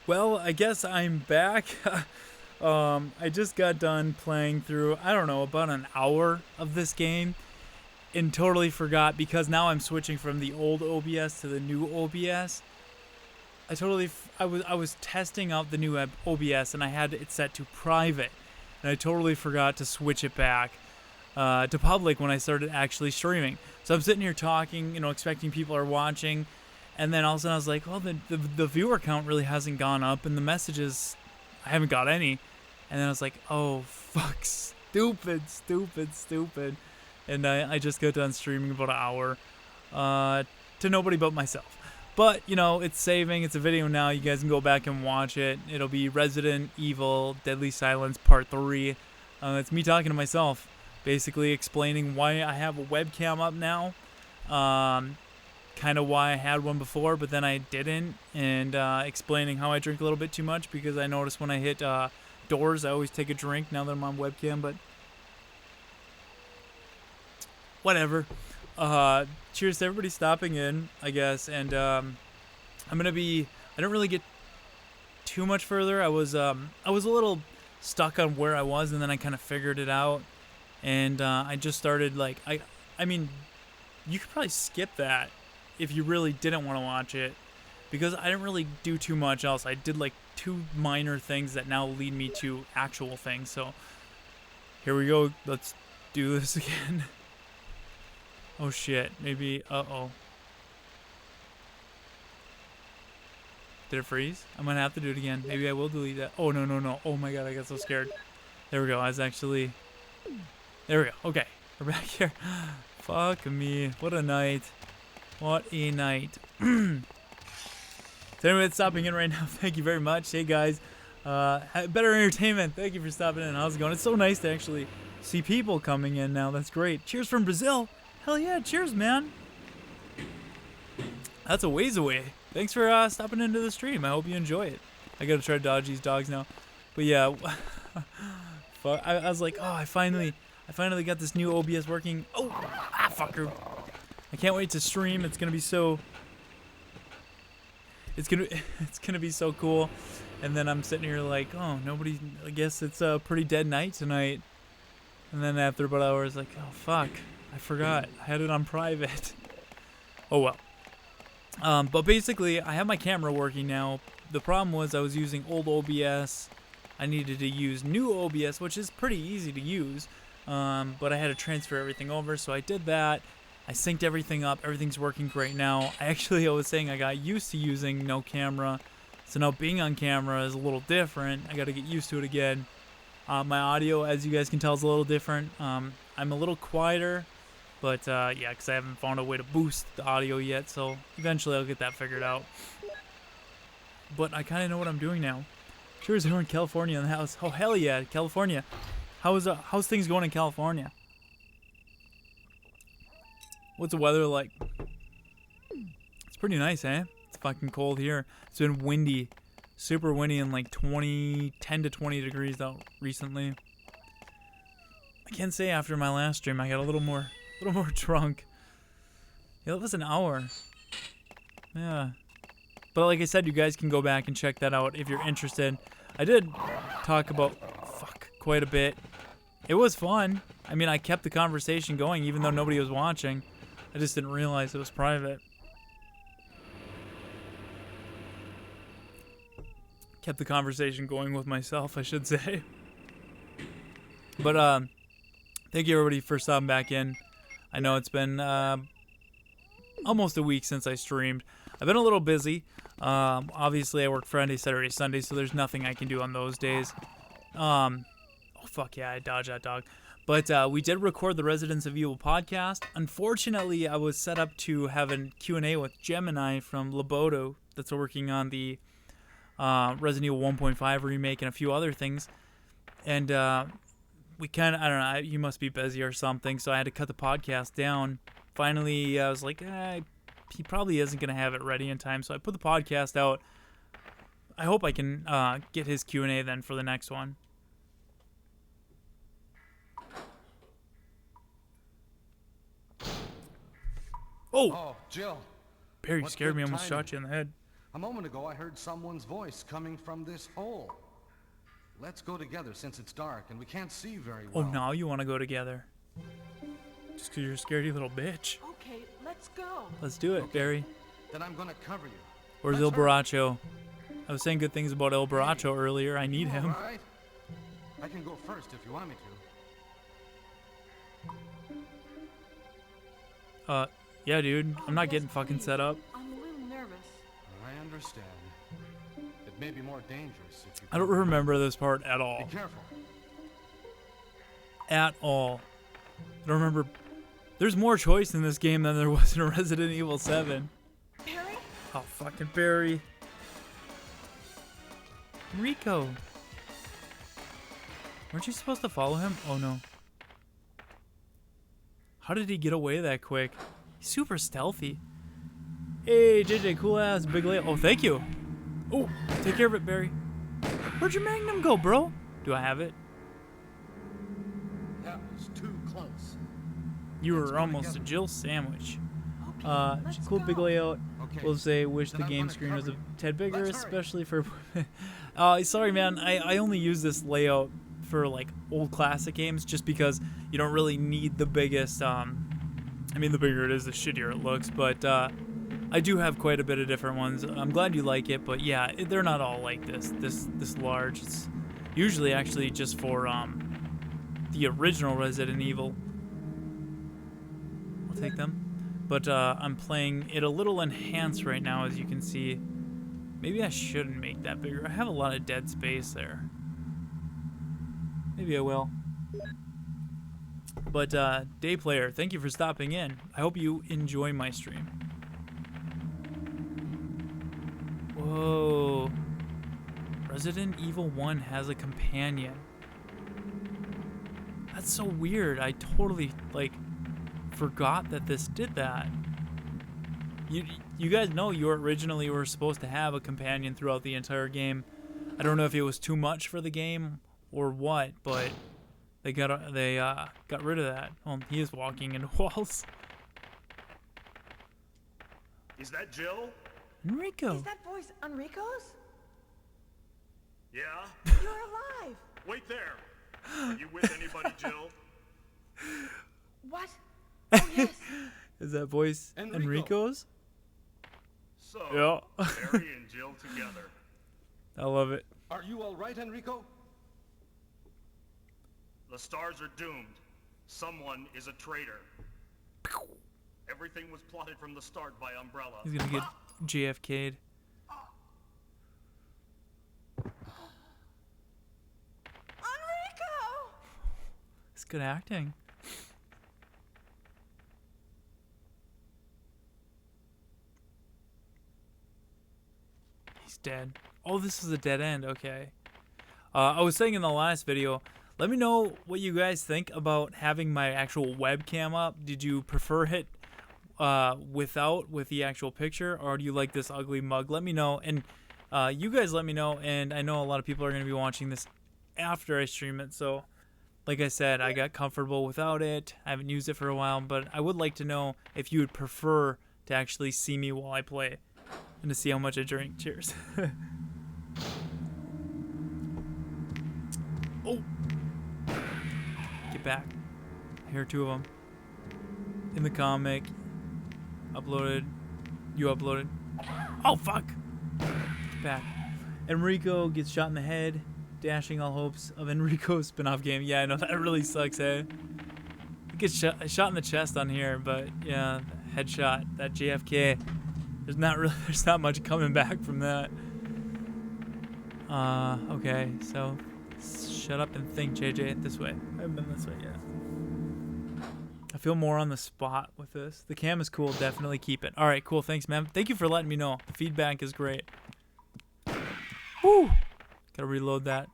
Well, I guess I'm back. I just got done playing through, I don't know, about an hour of this game and totally forgot because now I'm switching from the old OBS to the new OBS. I was testing out the new OBS and I had it set to private, and I totally forgot to switch it back to public when I started actually streaming. So I'm sitting here talking, expecting people are watching, and then all of a sudden I was like, well, the viewer count really hasn't gone up, and the messages, I haven't got any. And then I was like, oh, fuck, stupid. And I just got done streaming about an hour to nobody but myself. But, it's saving. It's a video now. You guys can go back and watch it. It'll be Resident Evil Deadly Silence Part 3. It's me talking to myself, basically explaining why I have a webcam up now. Kind of why I had one before, but then I didn't. And explaining how I drink a little bit too much because I notice when I hit doors, I always take a drink now that I'm on webcam, but whatever. Cheers to everybody stopping in, I guess. And I didn't really get too much further. I was a little stuck on where I was, and then I kind of figured it out. And I just started, I mean, you could probably skip that if you really didn't want to watch it, because I didn't really do too much else. I did like 2 minor things that now lead me to actual things. So here we go. Let's do this again. Oh shit, maybe, uh-oh. Did it freeze? I'm gonna have to do it again. Maybe I will delete that. Oh, no. Oh my god, I got so scared. There we go, there we go, okay. We're back here. Fuck me, what a night. What a night. So anyway, it's stopping in right now. Thank you very much. Hey guys, better entertainment. Thank you for stopping in. How's it going? It's so nice to actually see people coming in now. That's great. Cheers from Brazil. Hell yeah, cheers, man. That's a ways away. Thanks for stopping into the stream. I hope you enjoy it. I gotta try to dodge these dogs now. But yeah, fuck. I was like, oh, I finally got this new OBS working. Oh, fucker. I can't wait to stream. It's gonna be so cool. And then I'm sitting here like, oh, nobody. I guess it's a pretty dead night tonight. And then after about hours, like, oh fuck. I forgot. I had it on private. Oh well. But basically, I have my camera working now. The problem was I was using old OBS. I needed to use new OBS, which is pretty easy to use. But I had to transfer everything over, so I did that. I synced everything up. Everything's working great now. I was saying I got used to using no camera. So now being on camera is a little different. I got to get used to it again. My audio, as you guys can tell, is a little different. I'm a little quieter. But, yeah, because I haven't found a way to boost the audio yet, so eventually I'll get that figured out. But I kind of know what I'm doing now. Sure as we're in California in the house. Oh, hell yeah, California. How's things going in California? What's the weather like? It's pretty nice, eh? It's fucking cold here. It's been windy. Super windy and like 10 to 20 degrees out recently. I can't say after my last stream I got a little more drunk. Yeah, that was an hour. Yeah. But like I said, you guys can go back and check that out if you're interested. I did talk about quite a bit. It was fun. I mean, I kept the conversation going even though nobody was watching. I just didn't realize it was private. Kept the conversation going with myself, I should say. But thank you everybody for stopping back in. I know it's been almost a week since I streamed. I've been a little busy. Obviously, I work Friday, Saturday, Sunday, so there's nothing I can do on those days. Oh, fuck yeah, I dodged that dog. But we did record the Resident Evil podcast. Unfortunately, I was set up to have a Q&A with Gemini from Loboto that's working on the Resident Evil 1.5 remake and a few other things. And we kind of, I don't know, you must be busy or something, so I had to cut the podcast down. Finally, I was like, he probably isn't going to have it ready in time, so I put the podcast out. I hope I can get his Q&A then for the next one. Oh, Jill. Barry, you scared me. I almost shot you in the head. A moment ago, I heard someone's voice coming from this hole. Let's go together since it's dark and we can't see very well. Oh, now you want to go together. Just because you're a scaredy little bitch. Okay, let's go. Let's do it, Barry. Then I'm gonna cover you. Where's El Borracho? I was saying good things about El Borracho earlier. I need him. All right. I can go first if you want me to. Yeah, dude. I'm not getting fucking set up. I'm a little nervous. I understand. It may be more dangerous if you... I don't remember this part at all. Be careful. At all. I don't remember. There's more choice in this game than there was in Resident Evil 7. Barry? Oh, fucking Barry. Rico. Weren't you supposed to follow him? Oh, no. How did he get away that quick? He's super stealthy. Hey, JJ, cool ass, big lay. Oh, thank you. Oh, take care of it, Barry. Where'd your Magnum go, bro? Do I have it? That was too close. You were almost a Jill sandwich. Okay, let's Cool go. big layout. Okay. We'll say wish Then the I'm game gonna screen was a cover you. tad bigger, Let's hurry. especially for... Sorry, man. I only use this layout for, like, old classic games just because you don't really need the biggest... I mean, the bigger it is, the shittier it looks, but I do have quite a bit of different ones. I'm glad you like it, but yeah, they're not all like this large. It's usually actually just for the original Resident Evil. I'll take them. But I'm playing it a little enhanced right now, as you can see. Maybe I shouldn't make that bigger. I have a lot of dead space there. Maybe I will. But Day Player, thank you for stopping in. I hope you enjoy my stream. Whoa. Resident Evil 1 has a companion. That's so weird. I totally, like, forgot that this did that. You guys know you originally were supposed to have a companion throughout the entire game. I don't know if it was too much for the game or what, but they got rid of that. Oh, he is walking into walls. Is that Jill? Enrico. Is that voice Enrico's? Yeah? You're alive. Wait there. Are you with anybody, Jill? What? Oh, yes. Is that voice Enrico. Enrico's? So, Yeah. Barry and Jill together. I love it. Are you all right, Enrico? The stars are doomed. Someone is a traitor. Everything was plotted from the start by Umbrella. He's gonna get JFK'd. Enrico! It's good acting. He's dead. Oh, this is a dead end. Okay. I was saying in the last video, let me know what you guys think about having my actual webcam up. Did you prefer it with the actual picture, or do you like this ugly mug? Let me know, and you guys let me know. And I know a lot of people are going to be watching this after I stream it, so like I said, I got comfortable without it. I haven't used it for a while, but I would like to know if you would prefer to actually see me while I play and to see how much I drink. Cheers. Oh, get back. I hear two of them in the comic. Uploaded. You uploaded. Oh, fuck. Get back. Enrico gets shot in the head, dashing all hopes of Enrico's spin-off game. Yeah, I know, that really sucks, eh? He gets shot in the chest on here, but yeah, headshot, that JFK. There's not much coming back from that. Okay, so shut up and think, JJ. This way. I haven't been this way yet. I feel more on the spot with this. The cam is cool. Definitely keep it. All right, cool. Thanks, man. Thank you for letting me know. The feedback is great. Woo! Gotta reload that.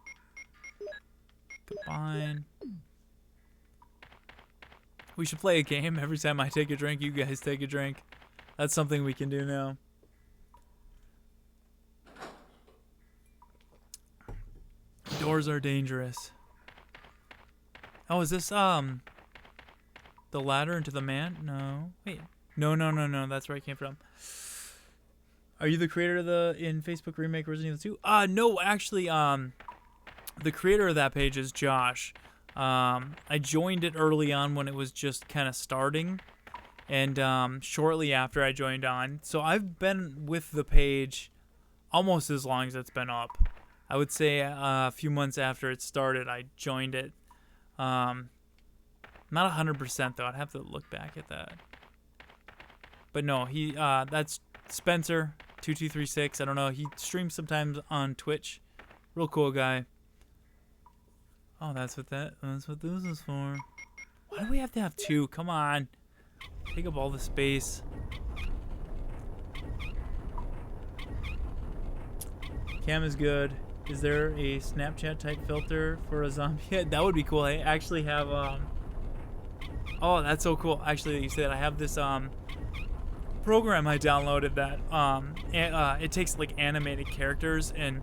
Combine. We should play a game. Every time I take a drink, you guys take a drink. That's something we can do now. Doors are dangerous. Oh, is this the ladder into the man? No. Wait. No. That's where I came from. Are you the creator of in Facebook Remake Resident Evil 2? No, actually, the creator of that page is Josh. I joined it early on when it was just kind of starting, and shortly after I joined on. So I've been with the page almost as long as it's been up. I would say a few months after it started, I joined it. Not 100% though. I'd have to look back at that. But no, that's Spencer2236. I don't know. He streams sometimes on Twitch. Real cool guy. Oh, that's what this is for. Why do we have to have two? Come on. Take up all the space. Cam is good. Is there a Snapchat type filter for a zombie? Yeah, that would be cool. I actually have oh, that's so cool. Actually, you said I have this program I downloaded that it takes like animated characters and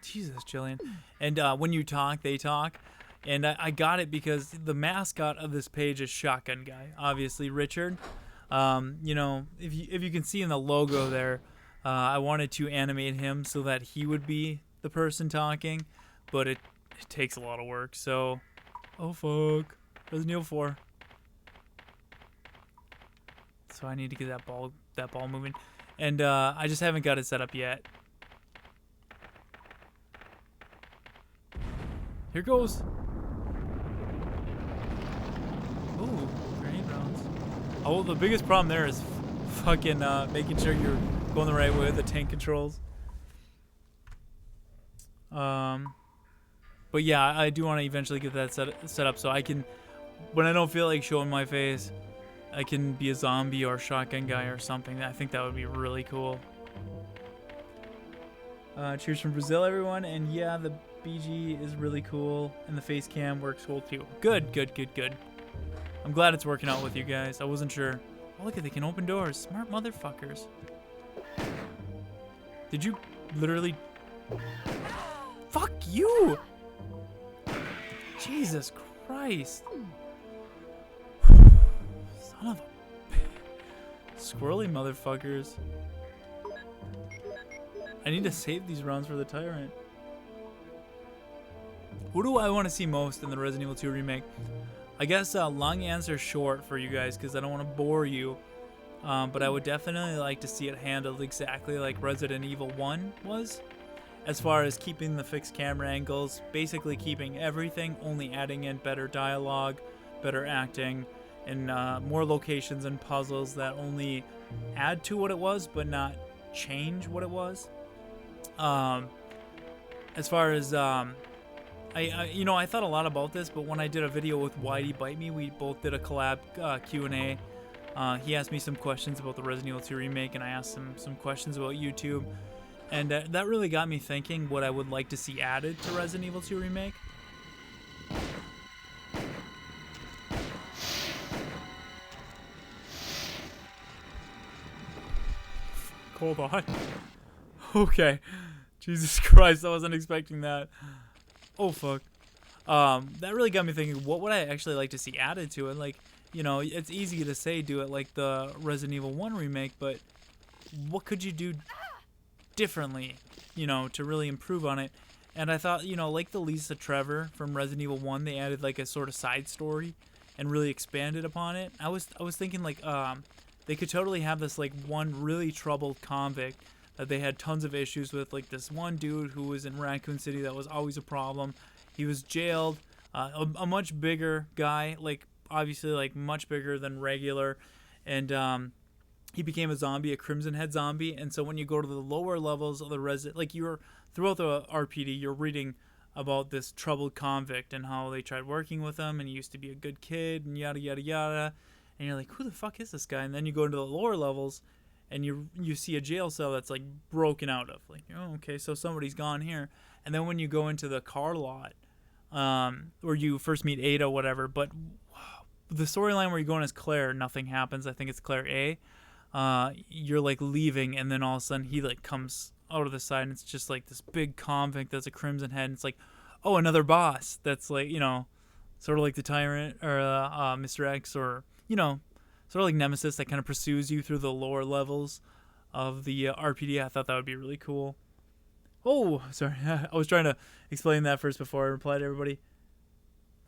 Jesus, Jillian. And when you talk, they talk. And I got it because the mascot of this page is Shotgun Guy, obviously Richard. You know, if you can see in the logo there, I wanted to animate him so that he would be the person talking, but it takes a lot of work. So, oh fuck, Resident Evil 4. So I need to get that ball moving, and I just haven't got it set up yet. Here goes. Ooh, grenade rounds. Oh, the biggest problem there is fucking making sure you're going the right way with the tank controls. But yeah, I do want to eventually get that set up so I can, when I don't feel like showing my face, I can be a zombie or a shotgun guy or something. I think that would be really cool. Cheers from Brazil, everyone. And yeah, the BG is really cool, and the face cam works cool too. Good. I'm glad it's working out with you guys. I wasn't sure. Oh, look at, they can open doors. Smart motherfuckers. Did you literally... Fuck you! Jesus Christ. Son of a... Squirrely motherfuckers. I need to save these rounds for the Tyrant. Who do I want to see most in the Resident Evil 2 remake? I guess long answer short for you guys because I don't want to bore you. But I would definitely like to see it handled exactly like Resident Evil 1 was. As far as keeping the fixed camera angles, basically keeping everything, only adding in better dialogue, better acting, and more locations and puzzles that only add to what it was but not change what it was. As far as I thought a lot about this, but when I did a video with Whitey Bite Me, we both did a collab Q&A. He asked me some questions about the Resident Evil 2 remake, and I asked him some questions about YouTube, and that really got me thinking what I would like to see added to Resident Evil 2 remake. Hold on. Okay. Jesus Christ, I wasn't expecting that. Oh fuck. That really got me thinking, what would I actually like to see added to it? Like, you know, it's easy to say do it like the Resident Evil 1 remake, but what could you do differently, you know, to really improve on it? And I thought, you know, like the Lisa Trevor from Resident Evil 1, they added like a sort of side story and really expanded upon it. I was thinking like they could totally have this like one really troubled convict that they had tons of issues with, like this one dude who was in Raccoon City that was always a problem. He was jailed, a much bigger guy, like obviously like much bigger than regular, and he became a zombie, a Crimson Head zombie. And so when you go to the lower levels of the like you're throughout the RPD, you're reading about this troubled convict and how they tried working with him, and he used to be a good kid and yada yada yada. And you're like, who the fuck is this guy? And then you go into the lower levels, and you see a jail cell that's like broken out of, like, oh, okay, so somebody's gone here. And then when you go into the car lot, where you first meet Ada, whatever, but the storyline where you're going as Claire, nothing happens. I think it's Claire A. You're like leaving, and then all of a sudden he like comes out of the side, and it's just like this big convict that's a Crimson Head, and it's like, oh, another boss that's like, you know, sort of like the Tyrant or Mr. X, or, you know, sort of like Nemesis that kind of pursues you through the lower levels of the RPD. I thought that would be really cool. Oh, sorry. I was trying to explain that first before I replied to everybody.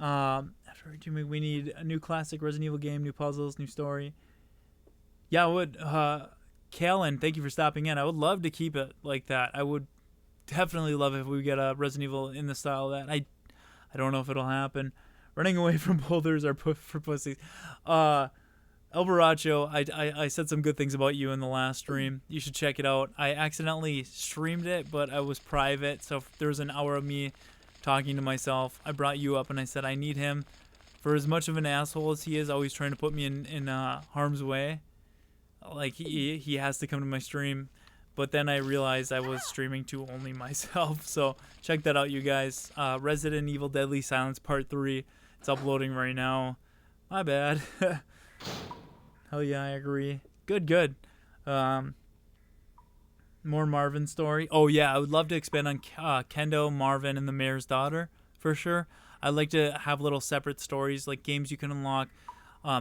After we need a new classic Resident Evil game, new puzzles, new story. Yeah, I would. Kalen, thank you for stopping in. I would love to keep it like that. I would definitely love it if we get a Resident Evil in the style of that. I don't know if it'll happen. Running away from boulders are for pussies. El Baracho, I said some good things about you in the last stream. You should check it out. I accidentally streamed it, but I was private, so there was an hour of me talking to myself. I brought you up and I said I need him. For as much of an asshole as he is, always trying to put me in harm's way. Like, he has to come to my stream. But then I realized I was streaming to only myself. So check that out, you guys. Resident Evil Deadly Silence Part 3. It's uploading right now. My bad. Hell yeah, I agree. Good. More Marvin story. Oh yeah, I would love to expand on Kendo, Marvin, and the mayor's daughter for sure. I'd like to have little separate stories, like games you can unlock,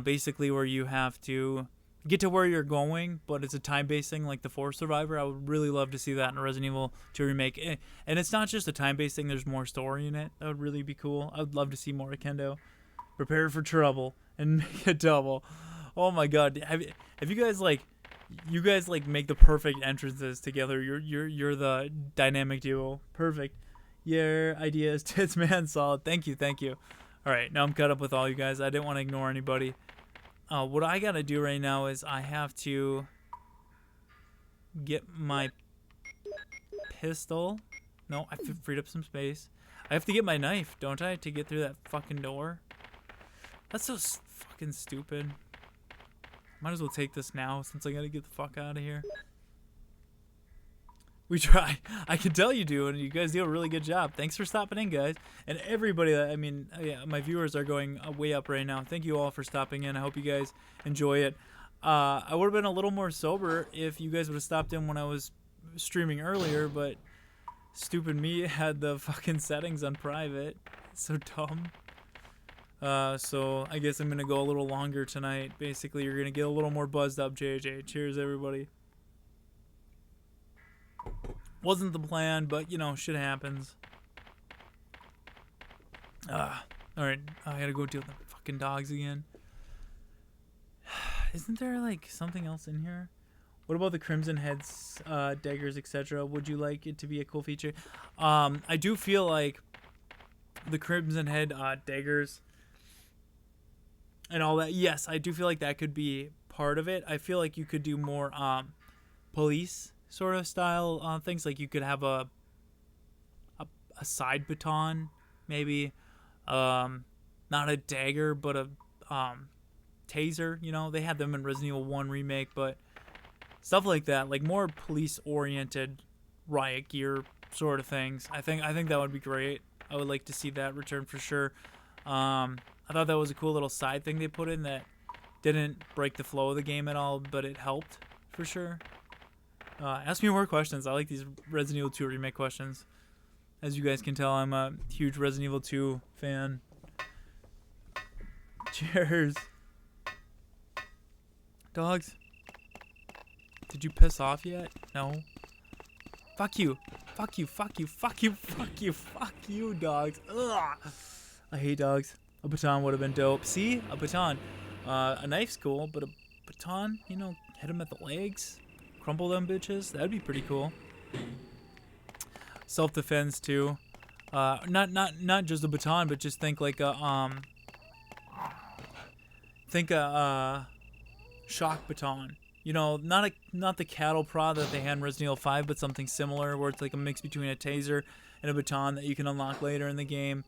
basically where you have to get to where you're going, but it's a time-based thing like the Forest Survivor. I would really love to see that in a Resident Evil 2 remake. And it's not just a time-based thing, there's more story in it. That would really be cool. I would love to see more of Kendo. Prepare for trouble and make it double. Oh my god. Have you guys like make the perfect entrances together. You're the dynamic duo. Perfect. Your idea is tits man solid. Thank you. Alright, now I'm caught up with all you guys. I didn't want to ignore anybody. What I gotta do right now is I have to get my pistol. No, I freed up some space. I have to get my knife, don't I, to get through that fucking door? That's so fucking stupid. Might as well take this now since I gotta get the fuck out of here. We try. I can tell you do, and you guys do a really good job. Thanks for stopping in, guys. And everybody, yeah, my viewers are going way up right now. Thank you all for stopping in. I hope you guys enjoy it. I would have been a little more sober if you guys would have stopped in when I was streaming earlier, but stupid me had the fucking settings on private. It's so dumb. So I guess I'm going to go a little longer tonight. Basically, you're going to get a little more buzzed up, JJ. Cheers, everybody. Wasn't the plan, but, you know, shit happens. Alright, I gotta go deal with the fucking dogs again. Isn't there, like, something else in here? What about the Crimson Heads, daggers, etc.? Would you like it to be a cool feature? I do feel like the Crimson Head, daggers and all that. Yes, I do feel like that could be part of it. I feel like you could do more, police sort of style things, like you could have a side baton, maybe, not a dagger, but a taser. You know, they had them in Resident Evil 1 remake, but stuff like that, like more police-oriented riot gear sort of things. I think that would be great. I would like to see that return for sure. I thought that was a cool little side thing they put in that didn't break the flow of the game at all, but it helped for sure. Ask me more questions. I like these Resident Evil 2 remake questions. As you guys can tell, I'm a huge Resident Evil 2 fan. Cheers. Dogs. Did you piss off yet? No. Fuck you. Fuck you. Fuck you. Fuck you. Fuck you. Fuck you, dogs. Ugh. I hate dogs. A baton would have been dope. See? A baton. A knife's cool, but a baton, you know, hit him at the legs. Crumple them bitches. That'd be pretty cool. Self-defense too. Not just a baton, but just think like a shock baton. You know, not the cattle prod that they had in Resident Evil 5, but something similar where it's like a mix between a taser and a baton that you can unlock later in the game,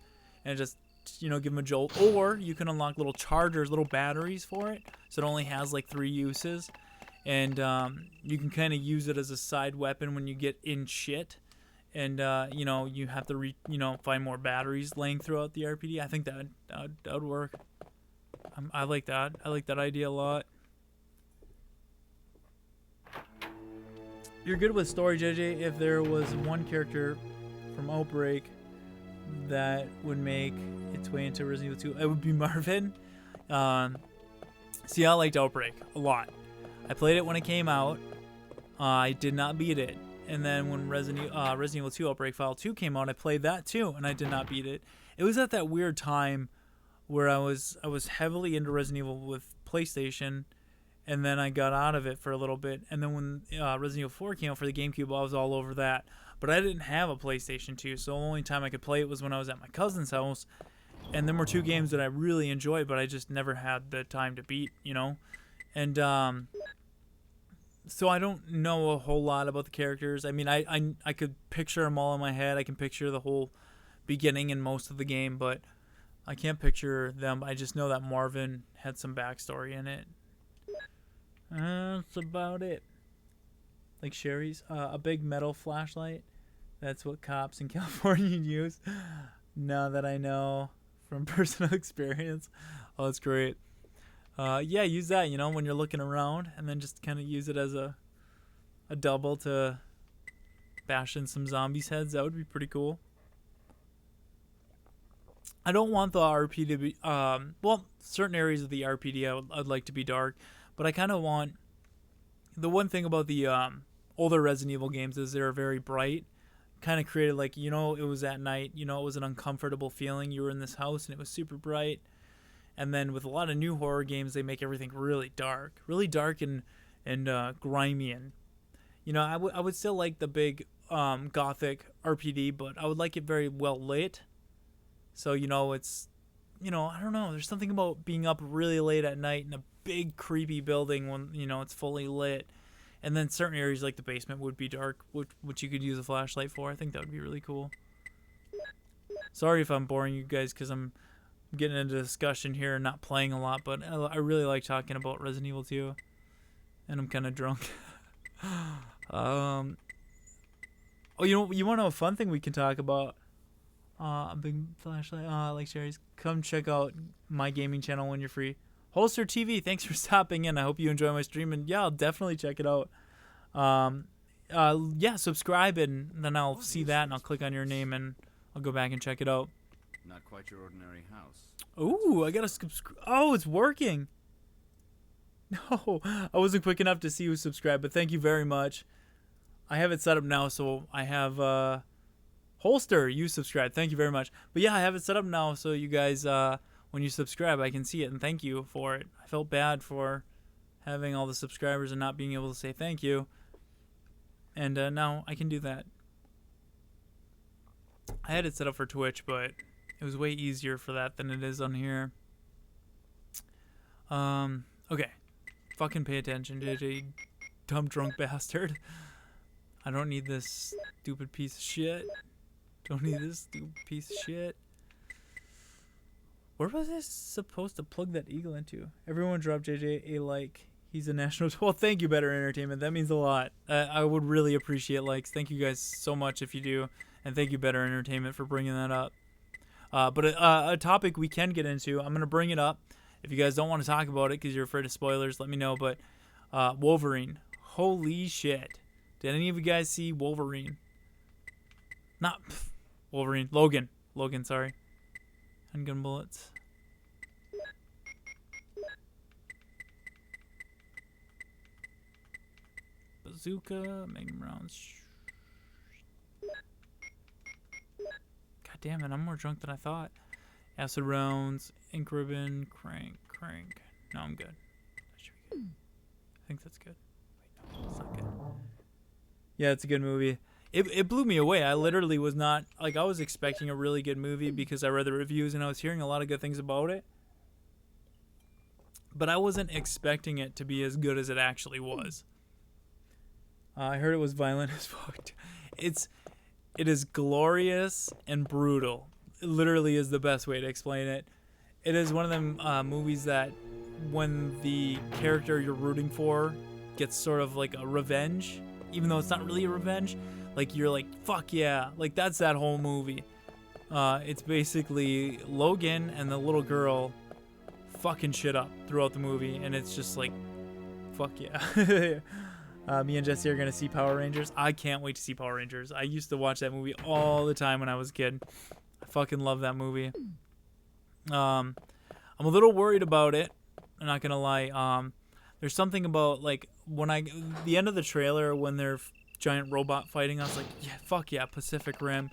and just, you know, give them a jolt. Or you can unlock little chargers, little batteries for it, so it only has like 3 uses. And you can kind of use it as a side weapon when you get in shit, and you know, you have to find more batteries laying throughout the RPD. I think that would work. I like that. I like that idea a lot. You're good with story, JJ. If there was one character from Outbreak that would make its way into Resident Evil 2, it would be Marvin. See, I liked Outbreak a lot. I played it when it came out. I did not beat it. And then when Resident Evil 2 Outbreak File 2 came out, I played that too, and I did not beat it. It was at that weird time where I was heavily into Resident Evil with PlayStation, and then I got out of it for a little bit. And then when Resident Evil 4 came out for the GameCube, I was all over that. But I didn't have a PlayStation 2, so the only time I could play it was when I was at my cousin's house. And there were two games that I really enjoyed, but I just never had the time to beat, you know? And so I don't know a whole lot about the characters. I mean, I could picture them all in my head. I can picture the whole beginning and most of the game, but I can't picture them. I just know that Marvin had some backstory in it. That's about it. Like Sherry's, a big metal flashlight. That's what cops in California use. Now that I know from personal experience. Oh, that's great. Yeah, use that, you know, when you're looking around, and then just kind of use it as a double to bash in some zombies' heads. That would be pretty cool. I don't want the RP to be, well, certain areas of the RPD I'd like to be dark, but I kind of want, the one thing about the older Resident Evil games is they're very bright. Kind of created like, you know, it was at night, you know, it was an uncomfortable feeling. You were in this house and it was super bright. And then with a lot of new horror games, they make everything really dark and grimy. And, you know, I would still like the big gothic RPD, but I would like it very well lit. So, you know, it's, you know, I don't know. There's something about being up really late at night in a big creepy building when, you know, it's fully lit. And then certain areas like the basement would be dark, which you could use a flashlight for. I think that would be really cool. Sorry if I'm boring you guys because I'm getting into discussion here and not playing a lot, but I really like talking about Resident Evil 2. And I'm kind of drunk. Oh, you know, you want to know a fun thing we can talk about? A big flashlight. Like Sherry's. Come check out my gaming channel when you're free. Holster TV, thanks for stopping in. I hope you enjoy my stream, and yeah, I'll definitely check it out. Yeah, subscribe, and then I'll see that, and I'll click on your name, and I'll go back and check it out. Not quite your ordinary house. Ooh, I gotta subscribe. Oh, it's working. No, I wasn't quick enough to see who subscribed, but thank you very much. I have it set up now, so I have Holster, you subscribe. Thank you very much. But yeah, I have it set up now, so you guys, when you subscribe, I can see it, and thank you for it. I felt bad for having all the subscribers and not being able to say thank you. And now I can do that. I had it set up for Twitch, but it was way easier for that than it is on here. Okay. Fucking pay attention, JJ. Dumb drunk bastard. I don't need this stupid piece of shit. Don't need this stupid piece of shit. Where was I supposed to plug that eagle into? Everyone drop JJ a like. He's a national... Well, thank you, Better Entertainment. That means a lot. I would really appreciate likes. Thank you guys so much if you do. And thank you, Better Entertainment, for bringing that up. But a topic we can get into, I'm going to bring it up. If you guys don't want to talk about it because you're afraid of spoilers, let me know. But Wolverine. Holy shit. Did any of you guys see Wolverine? Not Wolverine. Logan. Logan, sorry. Handgun bullets. Bazooka. Magnum rounds. God damn it, I'm more drunk than I thought. Acid rounds. Ink ribbon. Crank. No, I'm good. That should be good. I think that's good. Wait, no, it's not good. Yeah, it's a good movie. It blew me away. I literally was not, like, I was expecting a really good movie because I read the reviews and I was hearing a lot of good things about it. But I wasn't expecting it to be as good as it actually was. I heard it was violent as fuck. It is glorious and brutal. It literally is the best way to explain it. It is one of them movies that when the character you're rooting for gets sort of like a revenge, even though it's not really a revenge, like you're like, fuck yeah, like that's that whole movie. It's basically Logan and the little girl fucking shit up throughout the movie, and it's just like, fuck yeah. Me and Jesse are gonna see Power Rangers. I can't wait to see Power Rangers. I used to watch that movie all the time when I was a kid. I fucking love that movie. I'm a little worried about it. I'm not gonna lie. There's something about like the end of the trailer when they're giant robot fighting. I was like, yeah, fuck yeah, Pacific Rim.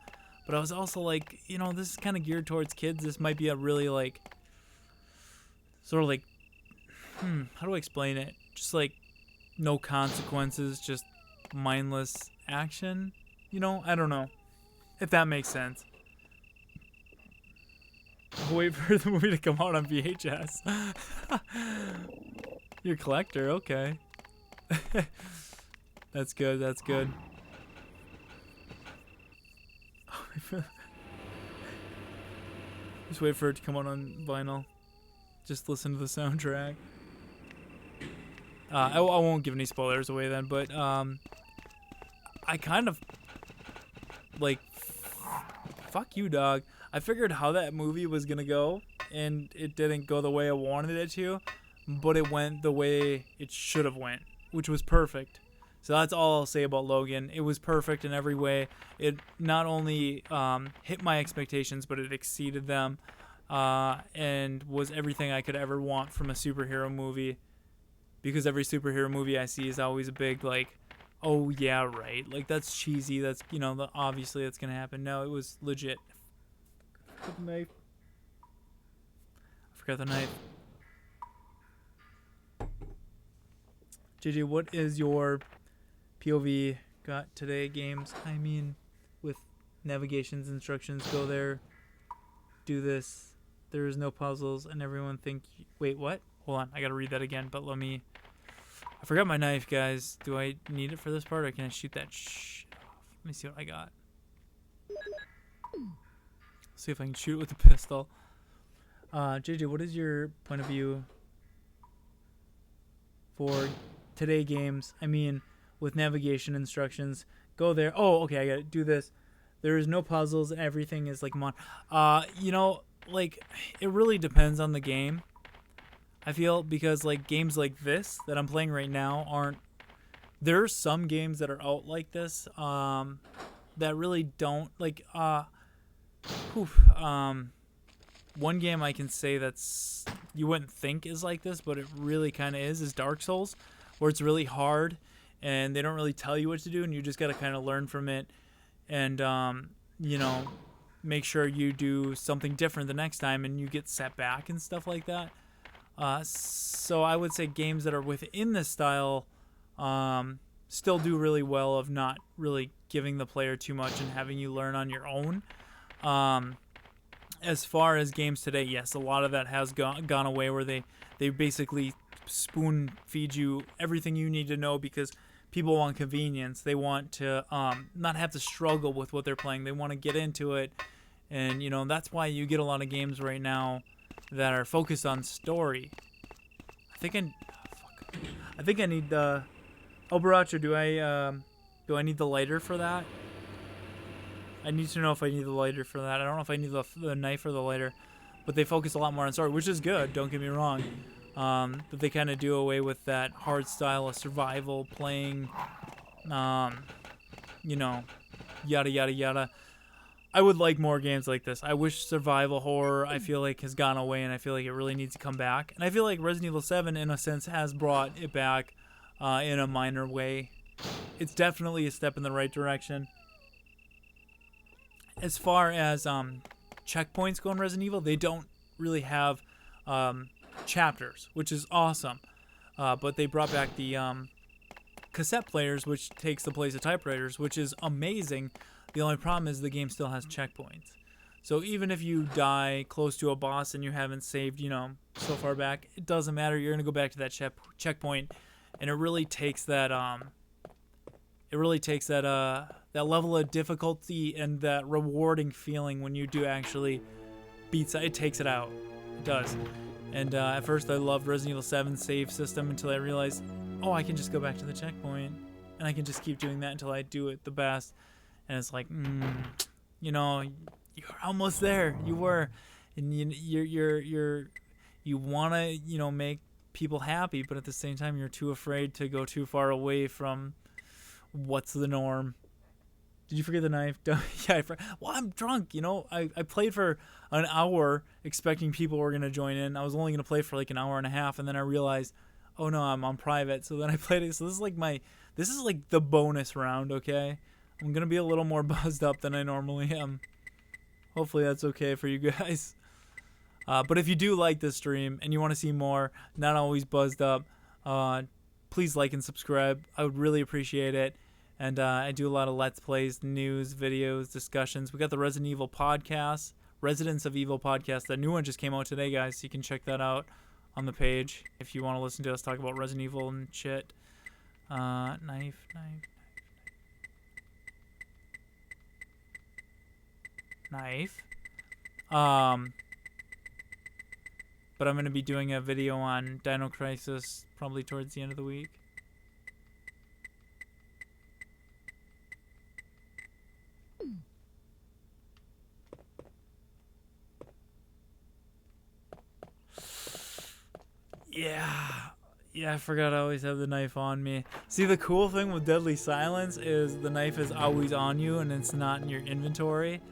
But I was also like, this is kind of geared towards kids. This might be a really like sort of like, how do I explain it? Just like no consequences, just mindless action. I don't know if that makes sense. Wait for the movie to come out on VHS. You're a collector, okay. That's good, that's good. Just wait for it to come out on vinyl. Just listen to the soundtrack. I won't give any spoilers away then, but I kind of like, fuck you, dog. I figured how that movie was gonna go, and it didn't go the way I wanted it to, but it went the way it should have went, which was perfect. So that's all I'll say about Logan. It was perfect in every way. It not only hit my expectations, but it exceeded them, and was everything I could ever want from a superhero movie. Because every superhero movie I see is always a big like, oh yeah, right. Like that's cheesy. That's obviously that's gonna happen. No, it was legit. The knife. I forgot the knife. JJ, what is your POV got today games? I mean, with navigations, instructions, go there, do this. There is no puzzles, and everyone think. Wait, what? Hold on, I gotta read that again. But I forgot my knife, guys. Do I need it for this part, or can I shoot that shit off? Let me see what I got. See if I can shoot it with the pistol. JJ, what is your point of view for today games? I mean, with navigation instructions, go there. Oh, okay, I gotta do this. There is no puzzles. Everything is like like it really depends on the game. I feel because like games like this that I'm playing right now aren't. There are some games that are out like this that really don't like. One game I can say that's you wouldn't think is like this, but it really kind of is Dark Souls, where it's really hard and they don't really tell you what to do, and you just got to kind of learn from it and make sure you do something different the next time, and you get set back and stuff like that. So I would say games that are within this style still do really well of not really giving the player too much and having you learn on your own. As far as games today, yes, a lot of that has gone away, where they basically spoon feed you everything you need to know because people want convenience. They want to not have to struggle with what they're playing. They want to get into it, and that's why you get a lot of games right now that are focused on story. I think I need the Baracho, do I need the lighter for that? I need to know if I need the lighter for that. I don't know if I need the knife or the lighter, but they focus a lot more on story, which is good. Don't get me wrong. But they kind of do away with that hard style of survival playing, yada yada yada. I would like more games like this. I wish survival horror, I feel like, has gone away, and I feel like it really needs to come back. And I feel like Resident Evil 7, in a sense, has brought it back in a minor way. It's definitely a step in the right direction. As far as checkpoints go in Resident Evil, they don't really have chapters, which is awesome. But they brought back the cassette players, which takes the place of typewriters, which is amazing. The only problem is the game still has checkpoints. So even if you die close to a boss and you haven't saved, so far back, it doesn't matter. You're gonna go back to that checkpoint, and it really takes that that level of difficulty and that rewarding feeling when you do actually beat it. Takes it out. It does. And at first I loved Resident Evil 7's save system until I realized, I can just go back to the checkpoint, and I can just keep doing that until I do it the best. And it's like, you're almost there. You were, and you want to, make people happy, but at the same time, you're too afraid to go too far away from what's the norm. Did you forget the knife? Yeah, well, I'm drunk, you know. I played for an hour expecting people were going to join in. I was only going to play for like an hour and a half, and then I realized, oh no, I'm on private. So then I played it. So this is like the bonus round, okay? I'm going to be a little more buzzed up than I normally am. Hopefully that's okay for you guys. But if you do like this stream and you want to see more, not always buzzed up, please like and subscribe. I would really appreciate it. And I do a lot of Let's Plays, news, videos, discussions. We got the Resident Evil podcast, Residents of Evil podcast. That new one just came out today, guys. So you can check that out on the page if you want to listen to us talk about Resident Evil and shit. Knife. But I'm going to be doing a video on Dino Crisis probably towards the end of the week. Yeah, I forgot I always have the knife on me. See, the cool thing with Deadly Silence is the knife is always on you and it's not in your inventory.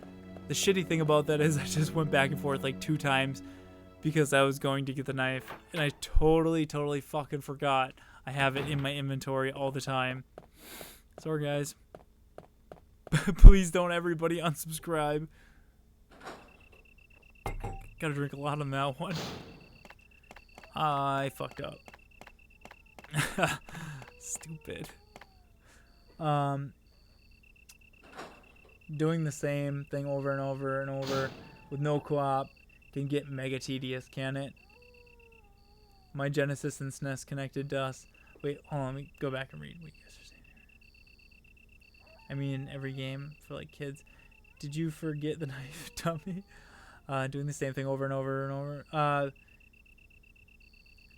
The shitty thing about that is I just went back and forth like 2 times because I was going to get the knife and I totally fucking forgot I have it in my inventory all the time. Sorry, guys. Please don't everybody unsubscribe. Gotta drink a lot on that one. I fucked up. Stupid. Doing the same thing over and over and over with no co-op can get mega tedious, can it? My Genesis and SNES connected to us. Wait, hold on, let me go back and read what you guys are saying here. I mean, every game for like kids. Did you forget the knife, dummy? Doing the same thing over and over and over.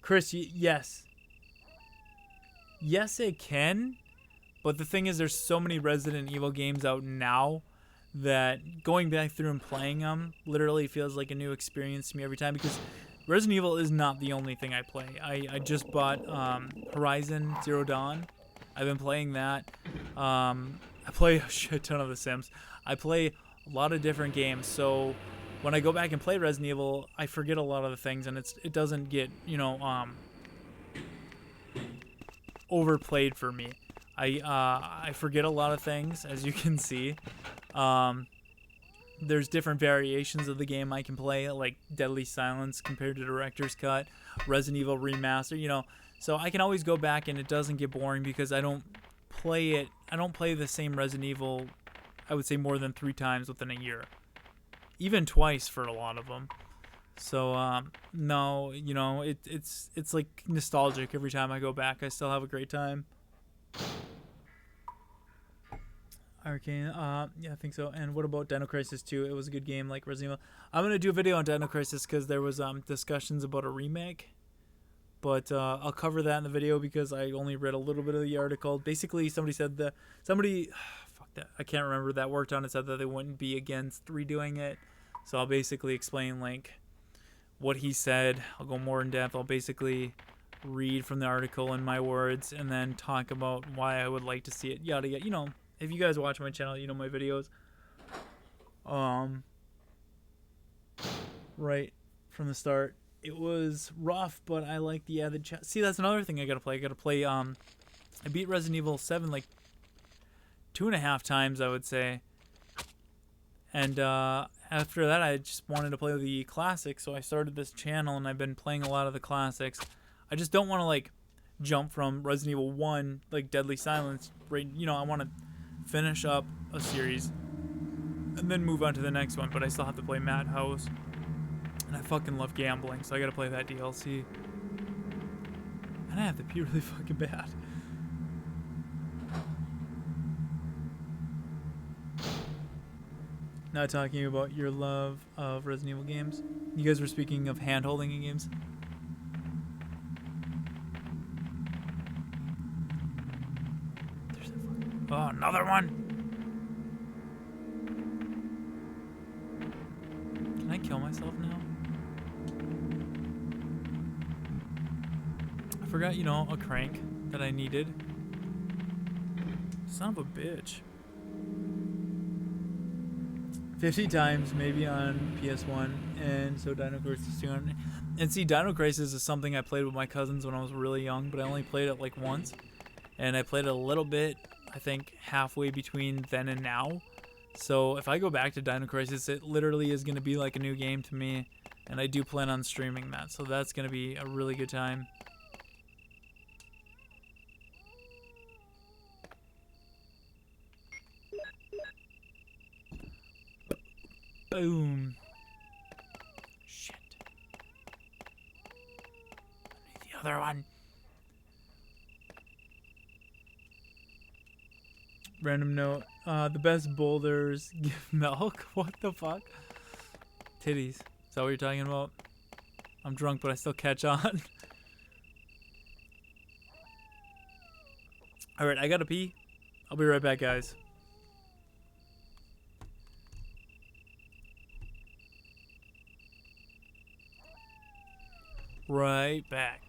Chris, yes. Yes, it can. But the thing is, there's so many Resident Evil games out now that going back through and playing them literally feels like a new experience to me every time, because Resident Evil is not the only thing I play. I just bought Horizon Zero Dawn. I've been playing that. I play a shit ton of The Sims. I play a lot of different games, so when I go back and play Resident Evil, I forget a lot of the things, and it doesn't get, you know, overplayed for me. I forget a lot of things, as you can see. There's different variations of the game I can play, like Deadly Silence compared to Director's Cut, Resident Evil Remaster, you know. So I can always go back and it doesn't get boring because I don't play the same Resident Evil, I would say, more than 3 times within a year. Even twice for a lot of them. So, no, you know, it's like nostalgic every time I go back. I still have a great time. Arcane, yeah, I think so. And what about Dino Crisis 2? It was a good game like Resident Evil. I'm going to do a video on Dino Crisis because there was discussions about a remake. But I'll cover that in the video because I only read a little bit of the article. Basically, somebody said that... fuck that. I can't remember that worked on it. Said that they wouldn't be against redoing it. So I'll basically explain, like, what he said. I'll go more in depth. I'll basically read from the article in my words and then talk about why I would like to see it. Yada yada. You know, if you guys watch my channel, you know my videos. Right from the start. It was rough, but I like the added see, that's another thing I gotta play. I gotta play, I beat Resident Evil 7 like 2.5 times, I would say. And after that, I just wanted to play the classics, so I started this channel, and I've been playing a lot of the classics. I just don't want to, like, jump from Resident Evil 1, like Deadly Silence, right? You know, I want to finish up a series and then move on to the next one, but I still have to play Madhouse. And I fucking love gambling, so I gotta play that DLC. And I have to pee really fucking bad. Not talking about your love of Resident Evil games. You guys were speaking of hand-holding in games. There's that fucking... Oh, another one! Can I kill myself now? I forgot, you know, a crank that I needed. Son of a bitch. 50 times maybe on PS1, and so Dino Crisis 2. And see, Dino Crisis is something I played with my cousins when I was really young, but I only played it like once, and I played it a little bit, I think halfway between then and now. So if I go back to Dino Crisis, it literally is going to be like a new game to me, and I do plan on streaming that, so that's going to be a really good time. Boom. Shit. I need the other one. Random note. The best boulders give milk. What the fuck? Titties. Is that what you're talking about? I'm drunk, but I still catch on. Alright, I gotta pee. I'll be right back, guys. Right back.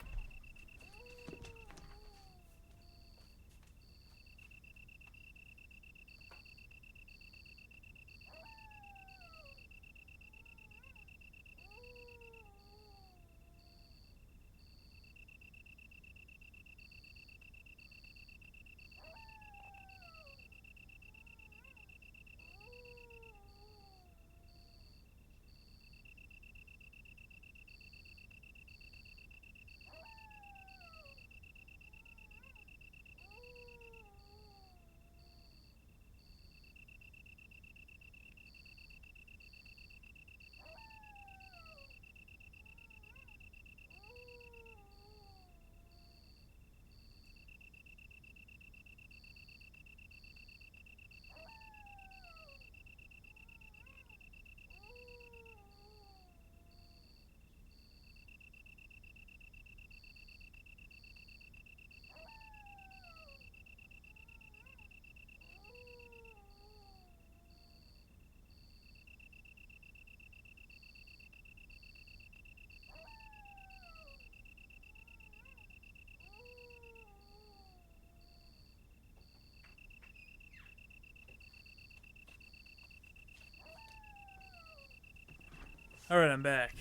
Alright, I'm back.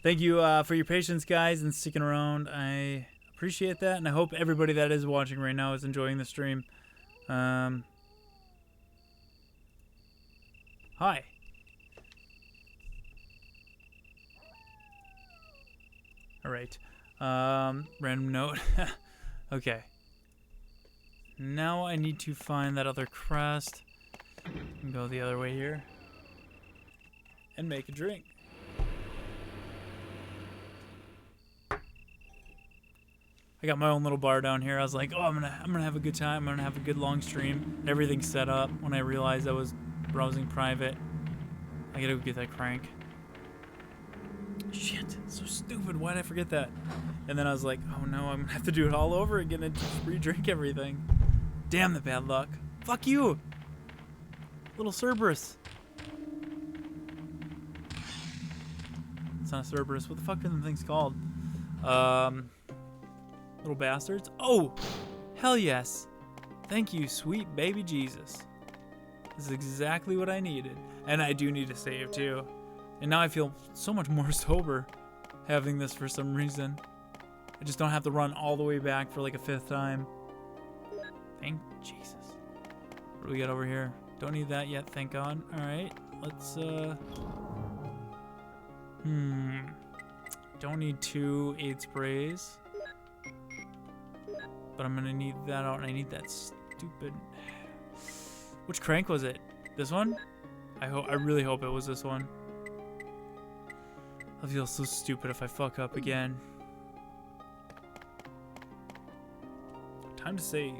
Thank you for your patience, guys, and sticking around. I appreciate that, and I hope everybody that is watching right now is enjoying the stream. Hi. Alright. Random note. Okay. Now I need to find that other crest. And go the other way here. And make a drink. I got my own little bar down here. I was like, oh, I'm gonna have a good time. I'm gonna have a good long stream. Everything's set up. When I realized I was browsing private, I gotta go get that crank. Shit, so stupid. Why did I forget that? And then I was like, oh no, I'm gonna have to do it all over again and just re-drink everything. Damn the bad luck. Fuck you, little Cerberus. It's not a Cerberus. What the fuck are them things called? Little bastards. Oh, hell yes. Thank you, sweet baby Jesus. This is exactly what I needed. And I do need to save too. And now I feel so much more sober having this for some reason. I just don't have to run all the way back for like a 5th time. Thank Jesus. What do we got over here? Don't need that yet, thank God. Alright, let's don't need 2 aid sprays. But I'm gonna need that out, and I need that stupid... Which crank was it? This one? I really hope it was this one. I'll feel so stupid if I fuck up again. Time to save.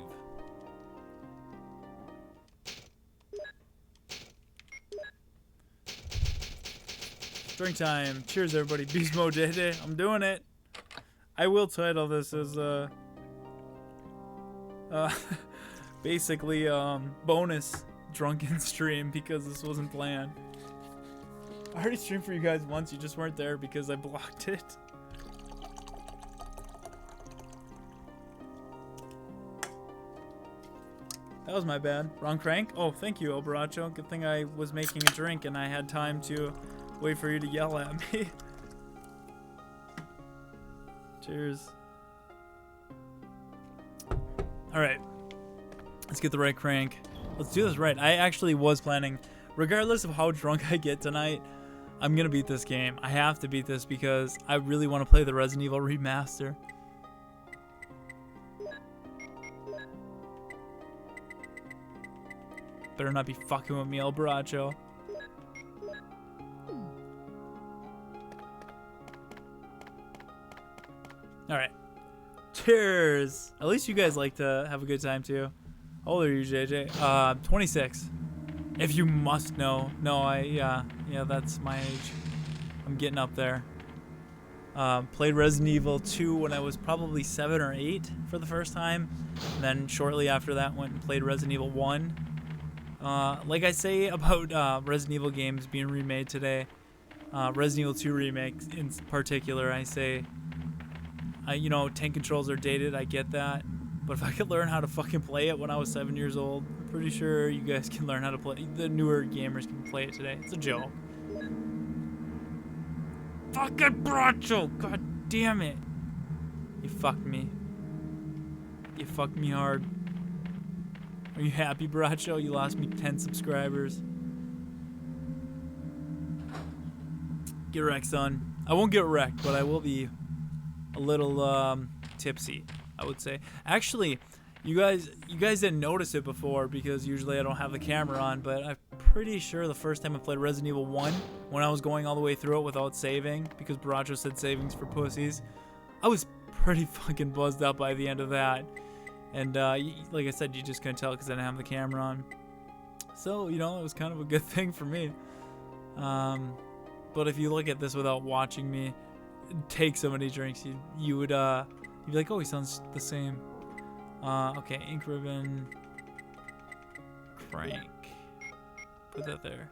Drink time. Cheers, everybody. Beast mode day. I'm doing it. I will title this as basically bonus drunken stream because this wasn't planned. I already streamed for you guys once. You just weren't there because I blocked it. That was my bad. Wrong crank? Oh, thank you, Obaracho. Good thing I was making a drink and I had time to wait for you to yell at me. Cheers. Alright. Let's get the right crank. Let's do this right. I actually was planning, regardless of how drunk I get tonight, I'm going to beat this game. I have to beat this because I really want to play the Resident Evil Remaster. Better not be fucking with me, El Baracho. Alright. Cheers! At least you guys like to have a good time too. How old are you, JJ? 26. If you must know. No, yeah, that's my age. I'm getting up there. Played Resident Evil 2 when I was probably 7 or 8 for the first time. And then shortly after that went and played Resident Evil 1. Like I say about Resident Evil games being remade today, Resident Evil 2 Remake in particular, I say, you know, tank controls are dated, I get that. But if I could learn how to fucking play it when I was 7 years old, I'm pretty sure you guys can learn how to play. The newer gamers can play it today. It's a joke. Fucking Bracho! God damn it. You fucked me. You fucked me hard. Are you happy, Bracho? You lost me 10 subscribers. Get wrecked, son. I won't get wrecked, but I will be a little tipsy, I would say. Actually, you guys didn't notice it before because usually I don't have the camera on, but I'm pretty sure the first time I played Resident Evil 1, when I was going all the way through it without saving, because Baracho said savings for pussies, I was pretty fucking buzzed up by the end of that. And like I said, you just couldn't tell because I didn't have the camera on. So, you know, it was kind of a good thing for me. But if you look at this without watching me take so many drinks, you would you'd be like, oh, he sounds the same. Okay, ink ribbon, crank. Put that there.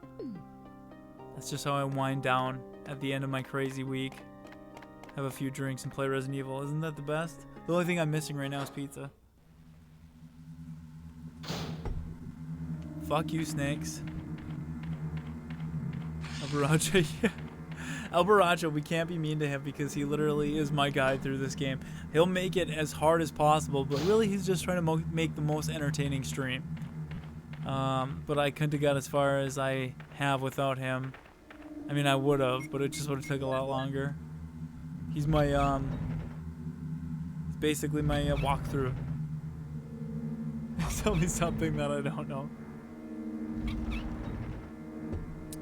That's just how I wind down at the end of my crazy week. Have a few drinks and play Resident Evil. Isn't that the best? The only thing I'm missing right now is pizza. Fuck you, snakes. Albaracho, yeah. Albaracho, we can't be mean to him because he literally is my guide through this game. He'll make it as hard as possible, but really he's just trying to make the most entertaining stream. But I couldn't have got as far as I have without him. I mean, I would have, but it just would have took a lot longer. He's my, he's basically my walkthrough. Tell me something that I don't know.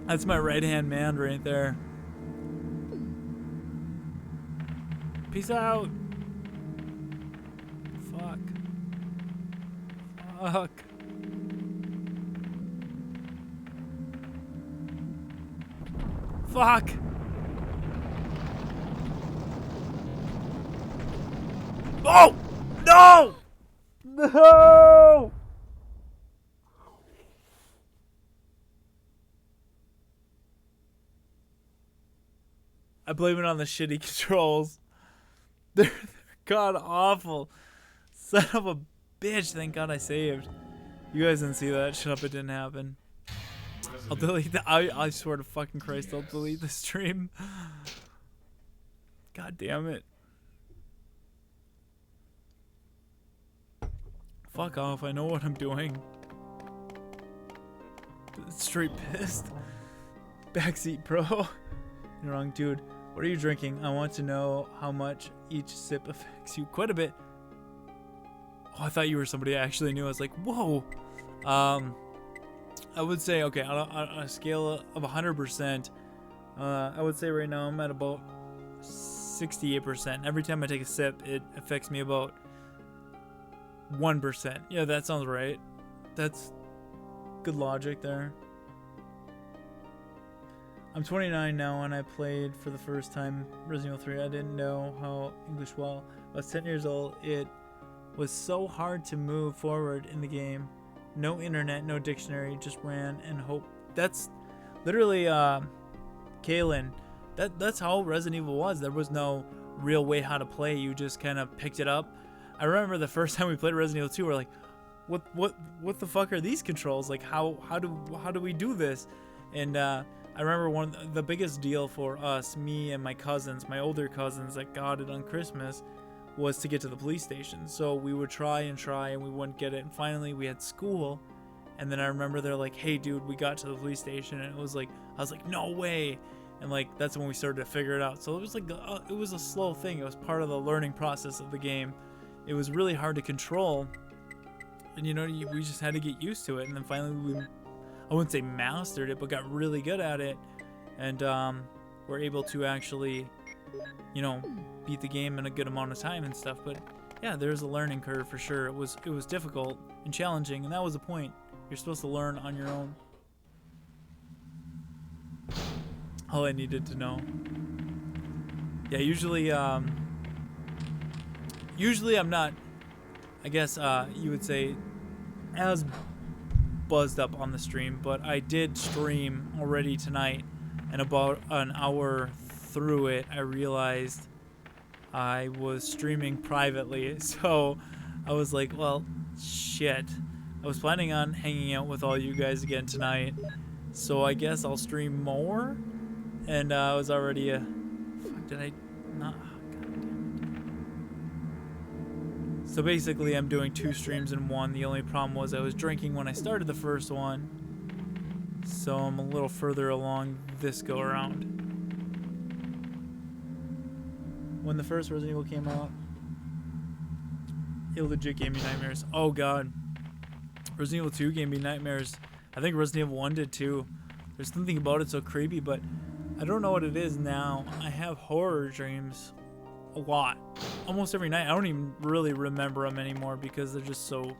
That's my right-hand man right there. Peace out. Fuck. Fuck. Fuck. Oh! No! No! I blame it on the shitty controls. They're god awful. Son of a bitch. Thank God I saved. You guys didn't see that. Shut up, it didn't happen. I'll delete the. I swear to fucking Christ, I'll delete the stream. God damn it. Fuck off, I know what I'm doing. Straight pissed. Backseat bro. You're wrong, dude. What are you drinking? I want to know how much each sip affects you. Quite a bit. Oh, I thought you were somebody I actually knew. I was like, whoa. I would say, okay, on a scale of 100%, I would say right now I'm at about 68%. Every time I take a sip, it affects me about 1%. Yeah, that sounds right. That's good logic there. I'm 29 now, and I played for the first time Resident Evil 3. I didn't know how English well. I was 10 years old. It was so hard to move forward in the game. No internet, no dictionary, just ran and hope. That's literally, Kaylin. That's how Resident Evil was. There was no real way how to play. You just kind of picked it up. I remember the first time we played Resident Evil 2, we're like, what the fuck are these controls? Like, how do we do this? And I remember the biggest deal for us, me and my cousins, my older cousins that got it on Christmas, was to get to the police station. So we would try and we wouldn't get it. And finally we had school. And then I remember they're like, hey dude, we got to the police station. And it was like, I was like, no way. And like, that's when we started to figure it out. So it was like, it was a slow thing. It was part of the learning process of the game. It was really hard to control. And you know, we just had to get used to it. And then finally I wouldn't say mastered it, but got really good at it. And were able to actually, you know, beat the game in a good amount of time and stuff. But yeah, there's a learning curve for sure. It was difficult and challenging, and that was the point. You're supposed to learn on your own. All I needed to know. Yeah, usually I'm not, I guess you would say, as buzzed up on the stream, but I did stream already tonight, and about an hour through it, I realized I was streaming privately. So I was like, well, shit. I was planning on hanging out with all you guys again tonight, so I guess I'll stream more. And I was already fuck, did I not? Oh, God damn it. So basically I'm doing 2 streams in one. The only problem was I was drinking when I started the first one, so I'm a little further along this go around. When the first Resident Evil came out, it legit gave me nightmares. Oh god. Resident Evil 2 gave me nightmares. I think Resident Evil 1 did too. There's something about it so creepy, but I don't know what it is now. I have horror dreams a lot. Almost every night. I don't even really remember them anymore because they're just so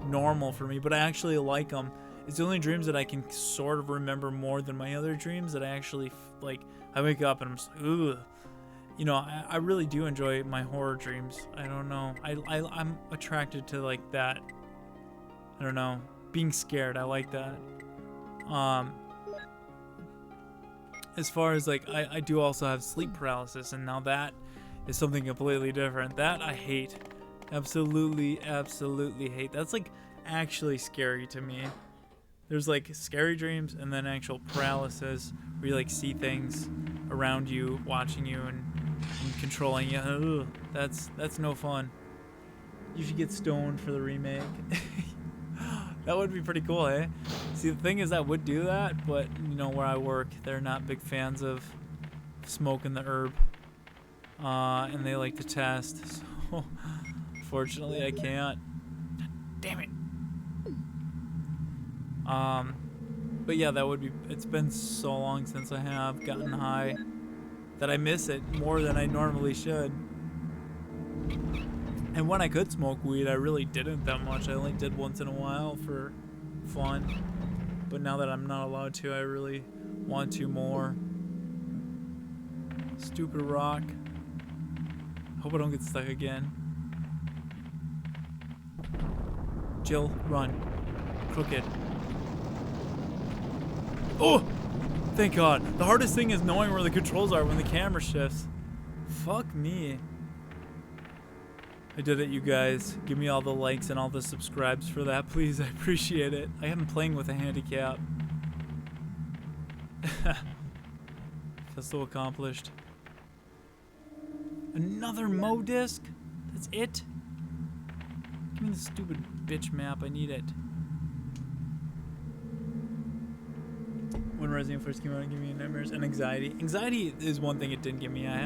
normal for me, but I actually like them. It's the only dreams that I can sort of remember more than my other dreams that I actually, like, I wake up and I'm just like, ugh. You know, I really do enjoy my horror dreams. I don't know. I'm attracted to, like, that. I don't know. Being scared. I like that. As far as, like, I do also have sleep paralysis, and now that is something completely different. That I hate. Absolutely, absolutely hate. That's, like, actually scary to me. There's, like, scary dreams and then actual paralysis where you, like, see things around you, watching you, and controlling you. Ugh, that's no fun. You should get stoned for the remake. That would be pretty cool, eh? See, the thing is, I would do that, but you know, where I work, they're not big fans of smoking the herb, and they like to test. So, unfortunately, I can't. Damn it. But yeah, that would be. It's been so long since I have gotten high that I miss it more than I normally should. And when I could smoke weed, I really didn't that much. I only did once in a while for fun. But now that I'm not allowed to, I really want to more. Stupid rock. Hope I don't get stuck again. Jill, run. Crooked. Oh! Thank God. The hardest thing is knowing where the controls are when the camera shifts. Fuck me. I did it, you guys. Give me all the likes and all the subscribes for that, please. I appreciate it. I am playing with a handicap. Feel so accomplished. Another Mo disc? That's it? Give me the stupid bitch map. I need it. When Resident Evil first came out, it gave me nightmares and anxiety. Anxiety is one thing it didn't give me. I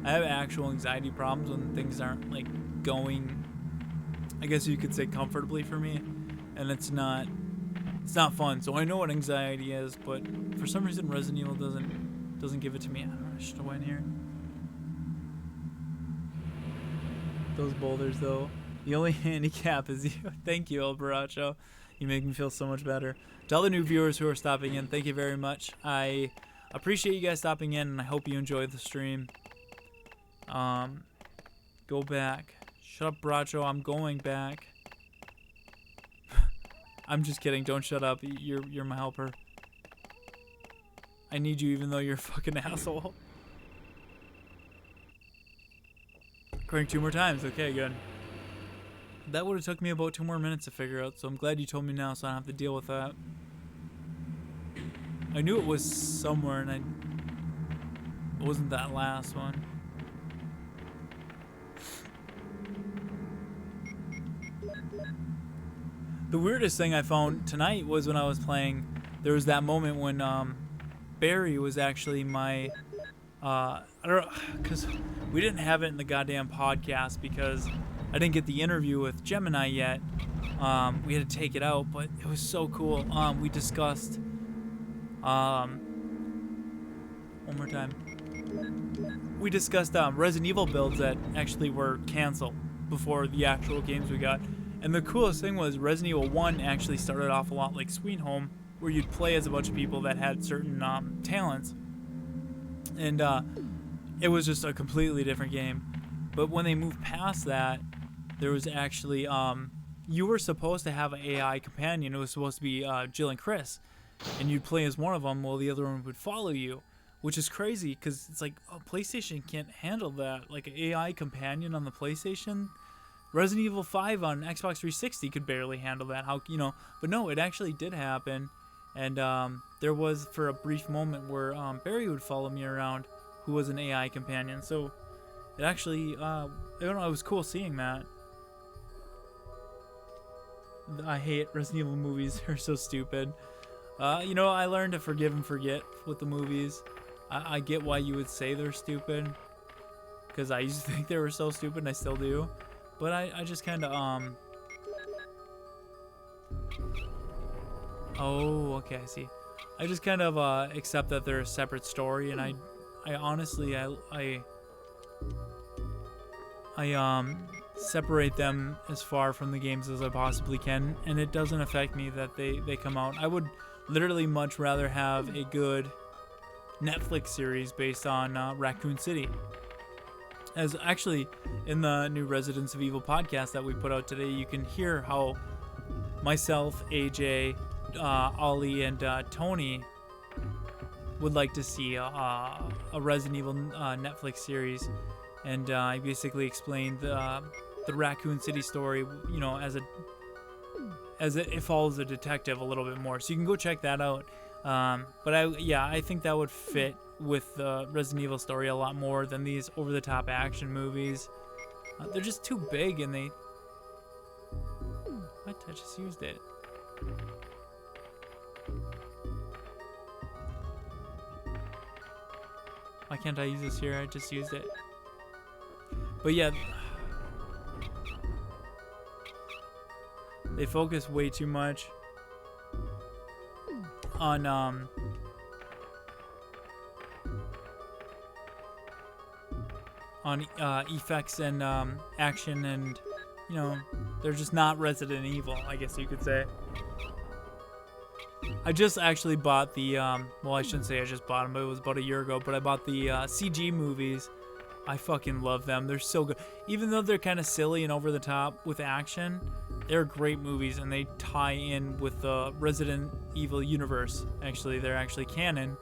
have actual anxiety problems when things aren't like going, I guess you could say, comfortably for me, and it's not fun. So I know what anxiety is, but for some reason Resident Evil doesn't give it to me. I don't know, I should have went here. Those boulders though. The only handicap is you. Thank you, El Baracho. You make me feel so much better. To all the new viewers who are stopping in, thank you very much. I appreciate you guys stopping in, and I hope you enjoyed the stream. Go back. Shut up, Baracho. I'm going back. I'm just kidding. Don't shut up. You're my helper. I need you even though you're a fucking asshole. Crank 2 more times. Okay, good. That would have took me about 2 more minutes to figure out, so I'm glad you told me now so I don't have to deal with that. I knew it was somewhere, and it wasn't that last one. The weirdest thing I found tonight was when I was playing, there was that moment when Barry was actually my, I don't know, because we didn't have it in the goddamn podcast because I didn't get the interview with Gemini yet. We had to take it out, but it was so cool. We discussed, one more time. We discussed Resident Evil builds that actually were canceled before the actual games we got. And the coolest thing was Resident Evil 1 actually started off a lot like Sweet Home, where you'd play as a bunch of people that had certain talents. And it was just a completely different game. But when they moved past that, there was actually, you were supposed to have an AI companion. It was supposed to be Jill and Chris. And you'd play as one of them while the other one would follow you. Which is crazy, because it's like, oh, PlayStation can't handle that. Like, an AI companion on the PlayStation? Resident Evil 5 on Xbox 360 could barely handle that. How, you know, but no, it actually did happen. And there was, for a brief moment, where Barry would follow me around, who was an AI companion. So it actually, I don't know, it was cool seeing that. I hate Resident Evil movies. They're so stupid. You know, I learned to forgive and forget with the movies. I get why you would say they're stupid, because I used to think they were so stupid, and I still do. But I just kind of, oh, okay, I see. I just kind of accept that they're a separate story, and I honestly, I separate them as far from the games as I possibly can, and it doesn't affect me that they come out. I would literally much rather have a good Netflix series based on Raccoon City. As actually, in the new Resident Evil podcast that we put out today, you can hear how myself, AJ, Ollie, and Tony would like to see a Resident Evil Netflix series. And I basically explained the Raccoon City story, you know, as it follows a detective a little bit more. So you can go check that out. But I think that would fit with the Resident Evil story a lot more than these over-the-top action movies. They're just too big, and they... What? I just used it. Why can't I use this here? I just used it. But yeah... They focus way too much on effects and action, and you know, they're just not Resident Evil, I guess you could say. I just actually bought the well, I shouldn't say I just bought them, but it was about a year ago, but I bought the CG movies. I fucking love them. They're so good. Even though they're kind of silly and over the top with action, they're great movies, and they tie in with the Resident Evil universe. Actually, they're actually canon.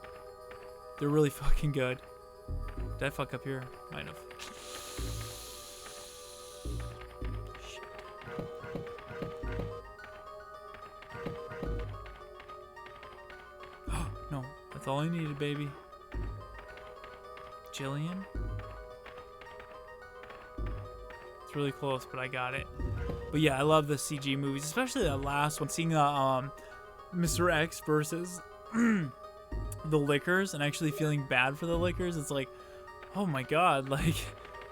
They're really fucking good. Did I fuck up here? Might have. Shit. No, that's all I needed, baby. Jillian? It's really close, but I got it. But yeah, I love the CG movies, especially that last one. Seeing Mr. X versus the Lickers, and actually feeling bad for the Lickers. It's like, oh my god, like,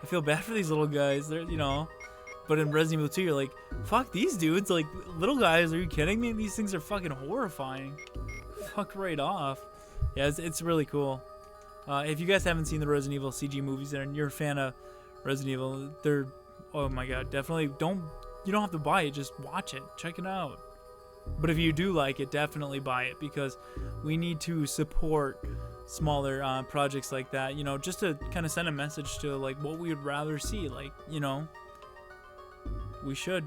I feel bad for these little guys. They're, you know. But in Resident Evil 2, you're like, fuck these dudes. Like, little guys, are you kidding me? These things are fucking horrifying. Fuck right off. Yeah, it's really cool. If you guys haven't seen the Resident Evil CG movies and you're a fan of Resident Evil, they're, oh my god, definitely you don't have to buy it, just watch it, check it out. But if you do like it, definitely buy it, because we need to support smaller projects like that, you know, just to kind of send a message to like what we would rather see. Like, you know, we should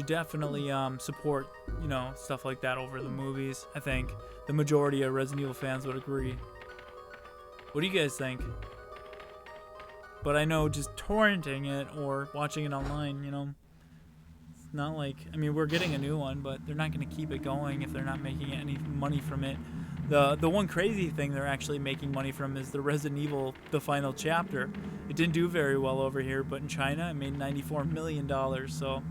definitely support, you know, stuff like that over the movies. I think the majority of Resident Evil fans would agree. What do you guys think? But I know just torrenting it or watching it online, you know, it's not like, I mean, we're getting a new one, but they're not going to keep it going if they're not making any money from it. The one crazy thing they're actually making money from is the Resident Evil, the final chapter. It didn't do very well over here, but in China it made $94 million. So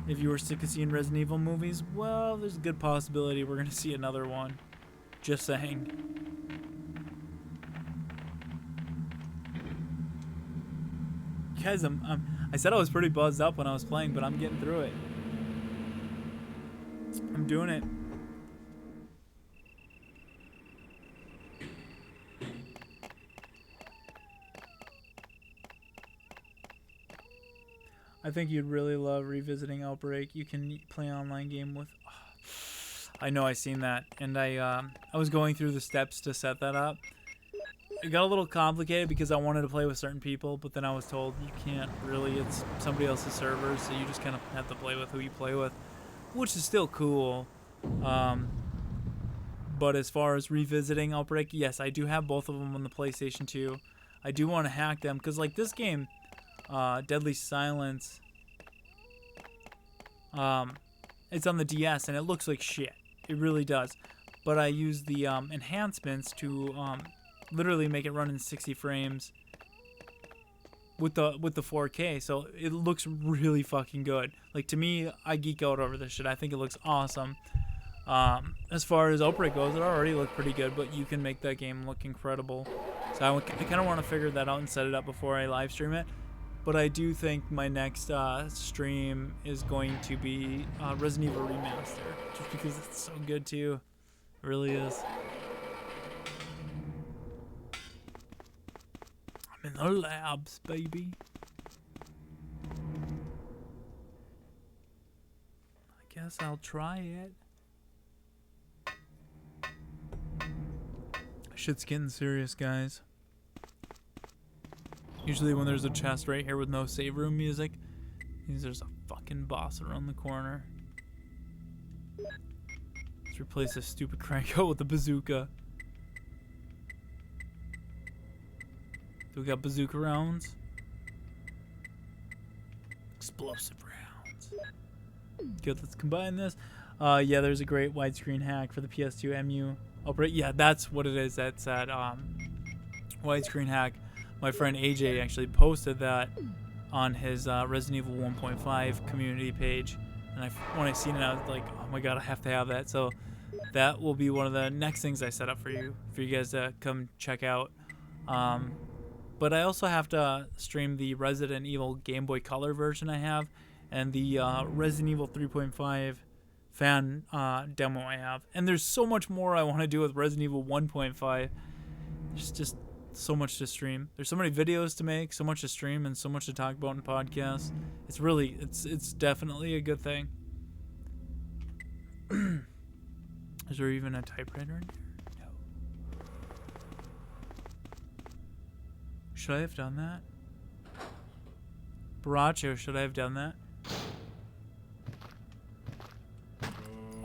if you were sick of seeing Resident Evil movies, well, there's a good possibility we're going to see another one. Just saying. Guys, I said I was pretty buzzed up when I was playing, but I'm getting through it. I'm doing it. I think you'd really love revisiting Outbreak. You can play an online game with... I know, I seen that, and I was going through the steps to set that up. It got a little complicated because I wanted to play with certain people, but then I was told you can't really. It's somebody else's servers, so you just kind of have to play with who you play with, which is still cool. But as far as revisiting Outbreak, yes, I do have both of them on the PlayStation 2. I do want to hack them because, like, this game, Deadly Silence, it's on the DS and it looks like shit. It really does. But I use the enhancements to literally make it run in 60 frames with the 4K, so it looks really fucking good. Like, to me, I geek out over this shit. I think it looks awesome. As far as Outbreak goes, it already looked pretty good, but you can make that game look incredible. So I kind of want to figure that out and set it up before I live stream it. But I do think my next stream is going to be Resident Evil Remaster, just because it's so good too. It really is. I'm in the labs, baby. I guess I'll try it. Shit's getting serious, guys. Usually when there's a chest right here with no save room music, means there's a fucking boss around the corner. Let's replace this stupid cranko with a bazooka. Do we got bazooka rounds? Explosive rounds. Good, let's combine this. Yeah, there's a great widescreen hack for the PS2 EMU. Outbreak. Yeah, that's what it is. That's that widescreen hack. My friend AJ actually posted that on his Resident Evil 1.5 community page, and when I seen it, I was like, "Oh my god, I have to have that!" So that will be one of the next things I set up for you guys to come check out. But I also have to stream the Resident Evil Game Boy Color version I have, and the Resident Evil 3.5 fan demo I have. And there's so much more I want to do with Resident Evil 1.5. There's just so much to stream. There's so many videos to make, so much to stream, and so much to talk about in podcasts. It's really, it's definitely a good thing. Is there even a typewriter in here? No. Should I have done that? Baracho, should I have done that?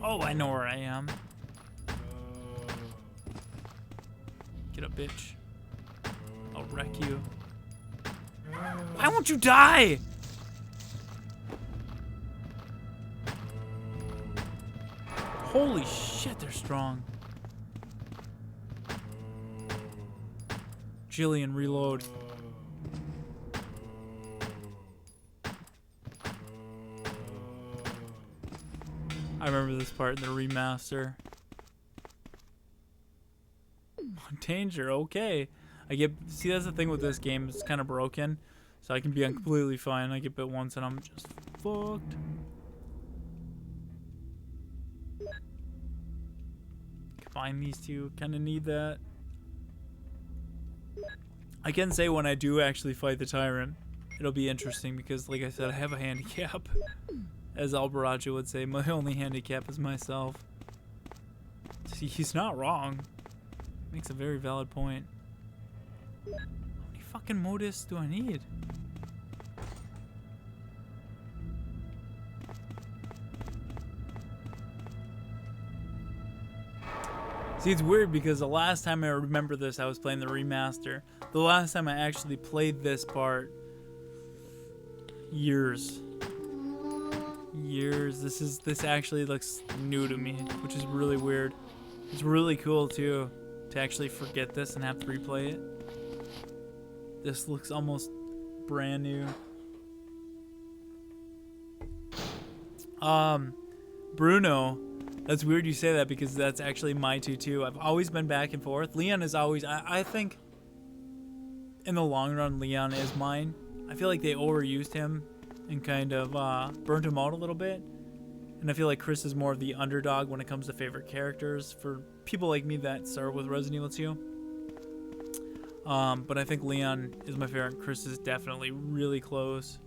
Oh, I know where I am. Get up, bitch. I'll wreck you. Why won't you die? Holy shit, they're strong. Jillian, reload. I remember this part in the remaster. Danger, okay. See, that's the thing with this game, it's kind of broken, so I can be completely fine. I get bit once and I'm just fucked. Combine these two, kind of need that. I can say when I do actually fight the tyrant, it'll be interesting because, like I said, I have a handicap. As Albaracho would say, my only handicap is myself. See, he's not wrong. Makes a very valid point. How many fucking modus do I need? See, it's weird because the last time I remember this, I was playing the remaster. The last time I actually played this part, years. This actually looks new to me, which is really weird. It's really cool too to actually forget this and have to replay it. This looks almost brand new. Bruno, that's weird you say that because that's actually my two too. I've always been back and forth. Leon is always, I think in the long run, Leon is mine. I feel like they overused him and kind of burnt him out a little bit. And I feel like Chris is more of the underdog when it comes to favorite characters for people like me that start with Resident Evil 2. But I think Leon is my favorite. Chris is definitely really close.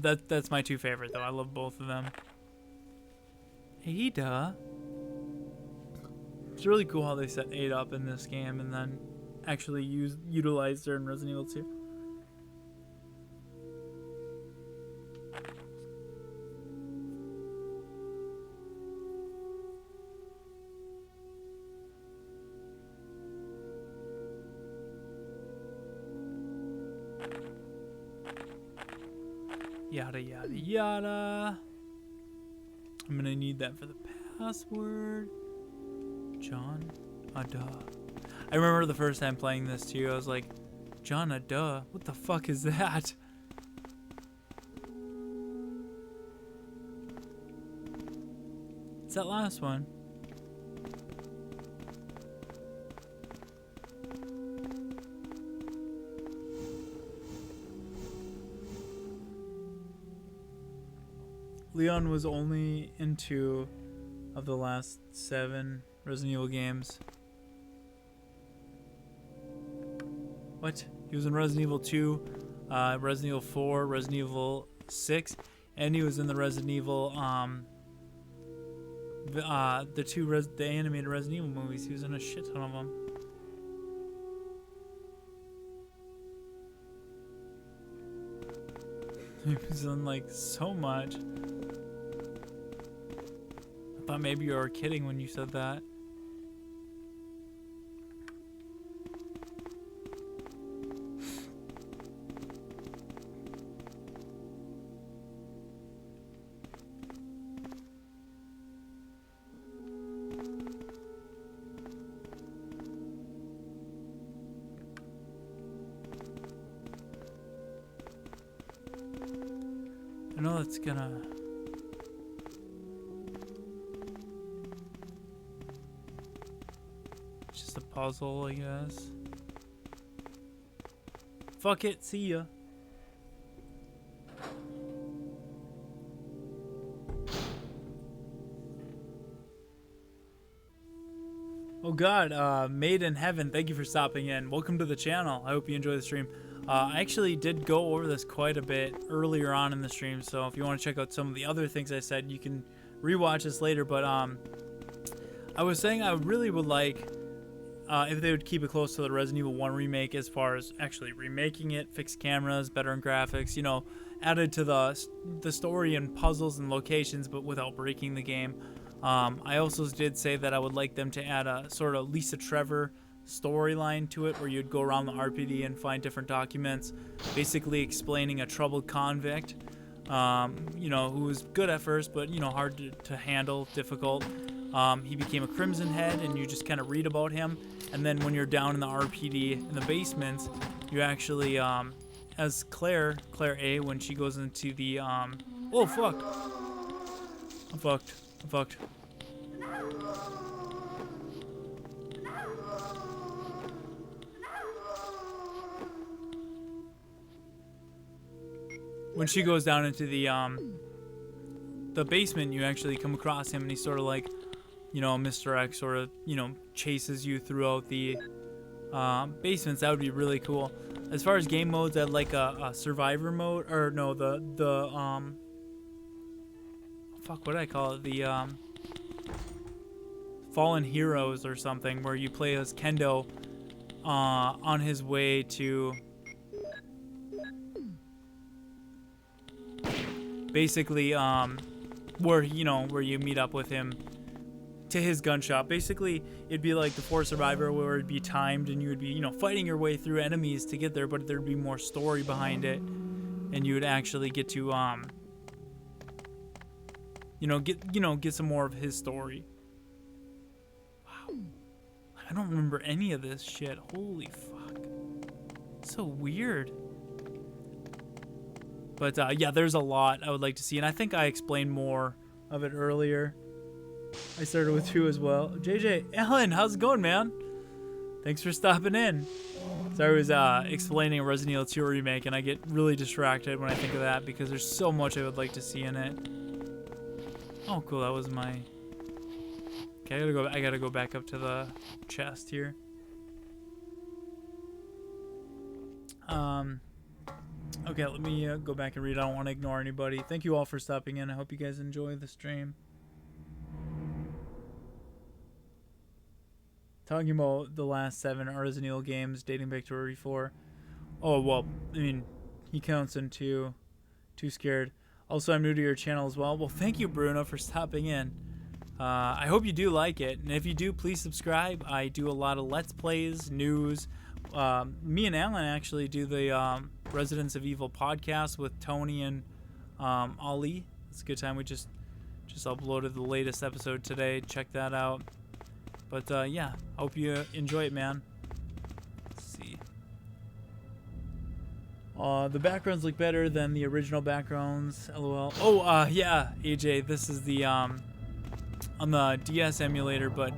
That's my two favorite though. I love both of them. Ada. It's really cool how they set Ada up in this game and then actually utilized her in Resident Evil 2. Yada yada yada. I'm gonna need that for the password. John Ada. I remember the first time playing this too. I was like, John Ada? What the fuck is that? It's that last one. Leon was only in 2 of the last 7 Resident Evil games. What? He was in Resident Evil 2, Resident Evil 4, Resident Evil 6, and he was in the Resident Evil, the animated Resident Evil movies. He was in a shit ton of them. He was in like so much. I thought maybe you were kidding when you said that. I know it's gonna... It's just a puzzle, I guess. Fuck it, see ya. Oh god, Made in Heaven, thank you for stopping in. Welcome to the channel. I hope you enjoy the stream. I actually did go over this quite a bit earlier on in the stream, so if you want to check out some of the other things I said, you can rewatch this later. But I was saying I really would like if they would keep it close to the Resident Evil 1 remake as far as actually remaking it, fixed cameras, better graphics, you know, added to the story and puzzles and locations, but without breaking the game. I also did say that I would like them to add a sort of Lisa Trevor storyline to it, where you'd go around the RPD and find different documents, basically explaining a troubled convict, you know, who was good at first, but, you know, hard to handle, difficult. He became a Crimson Head, and you just kind of read about him. And then when you're down in the RPD in the basements, you actually, as Claire A, when she goes into the, oh fuck, I'm fucked. When she goes down into the basement, you actually come across him, and he's sort of like, you know, Mr. X sort of, you know, chases you throughout the basements. That would be really cool. As far as game modes, I'd like a survivor mode, or no, fuck, what did I call it? The Fallen Heroes or something, where you play as Kendo on his way to basically where you meet up with him to his gun shop. Basically, it'd be like the 4 Survivor, where it'd be timed and you would be, you know, fighting your way through enemies to get there, but there'd be more story behind it, and you would actually get to get some more of his story. Wow, I don't remember any of this shit. Holy fuck, so weird. But yeah, there's a lot I would like to see, and I think I explained more of it earlier. I started with 2 as well. JJ, Alan, how's it going, man? Thanks for stopping in. So I was explaining Resident Evil 2 remake, and I get really distracted when I think of that because there's so much I would like to see in it. Oh, cool. That was my. Okay, I gotta go back up to the chest here. Okay, let me go back and read. I don't want to ignore anybody. Thank you all for stopping in. I hope you guys enjoy the stream. Talking about the last 7 Resident Evil games dating back to RE4. Oh, well, I mean, he counts in 2. Too scared. Also, I'm new to your channel as well. Well, thank you, Bruno, for stopping in. I hope you do like it. And if you do, please subscribe. I do a lot of Let's Plays, news. Me and Alan actually do the Residents of Evil podcast with Tony and Ali. It's a good time. We just uploaded the latest episode today. Check that out. But yeah, I hope you enjoy it, man. Let's see. The backgrounds look better than the original backgrounds. LOL. Oh, yeah, AJ, this is the on the DS emulator, but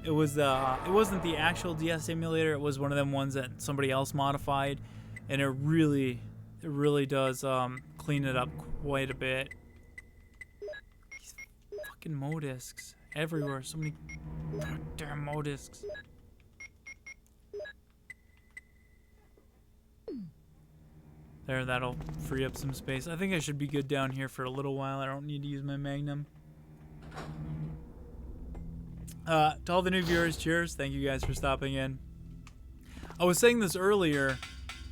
it wasn't the actual DS emulator. It was one of them ones that somebody else modified, and it really does clean it up quite a bit. These fucking modiscs everywhere. So many damn modiscs. There, that'll free up some space. I think I should be good down here for a little while. I don't need to use my Magnum. To all the new viewers, cheers. Thank you guys for stopping in. I was saying this earlier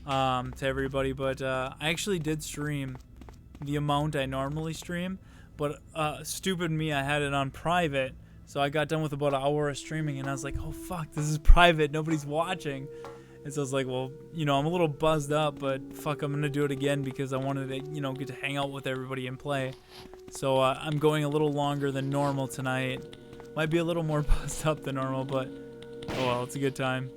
to everybody, but I actually did stream the amount I normally stream, but stupid me, I had it on private, so I got done with about an hour of streaming, and I was like, oh fuck, this is private, nobody's watching. And so I was like, well, you know, I'm a little buzzed up, but fuck, I'm gonna do it again because I wanted to, you know, get to hang out with everybody and play. So I'm going a little longer than normal tonight. Might be a little more buzzed up than normal, but oh well, it's a good time.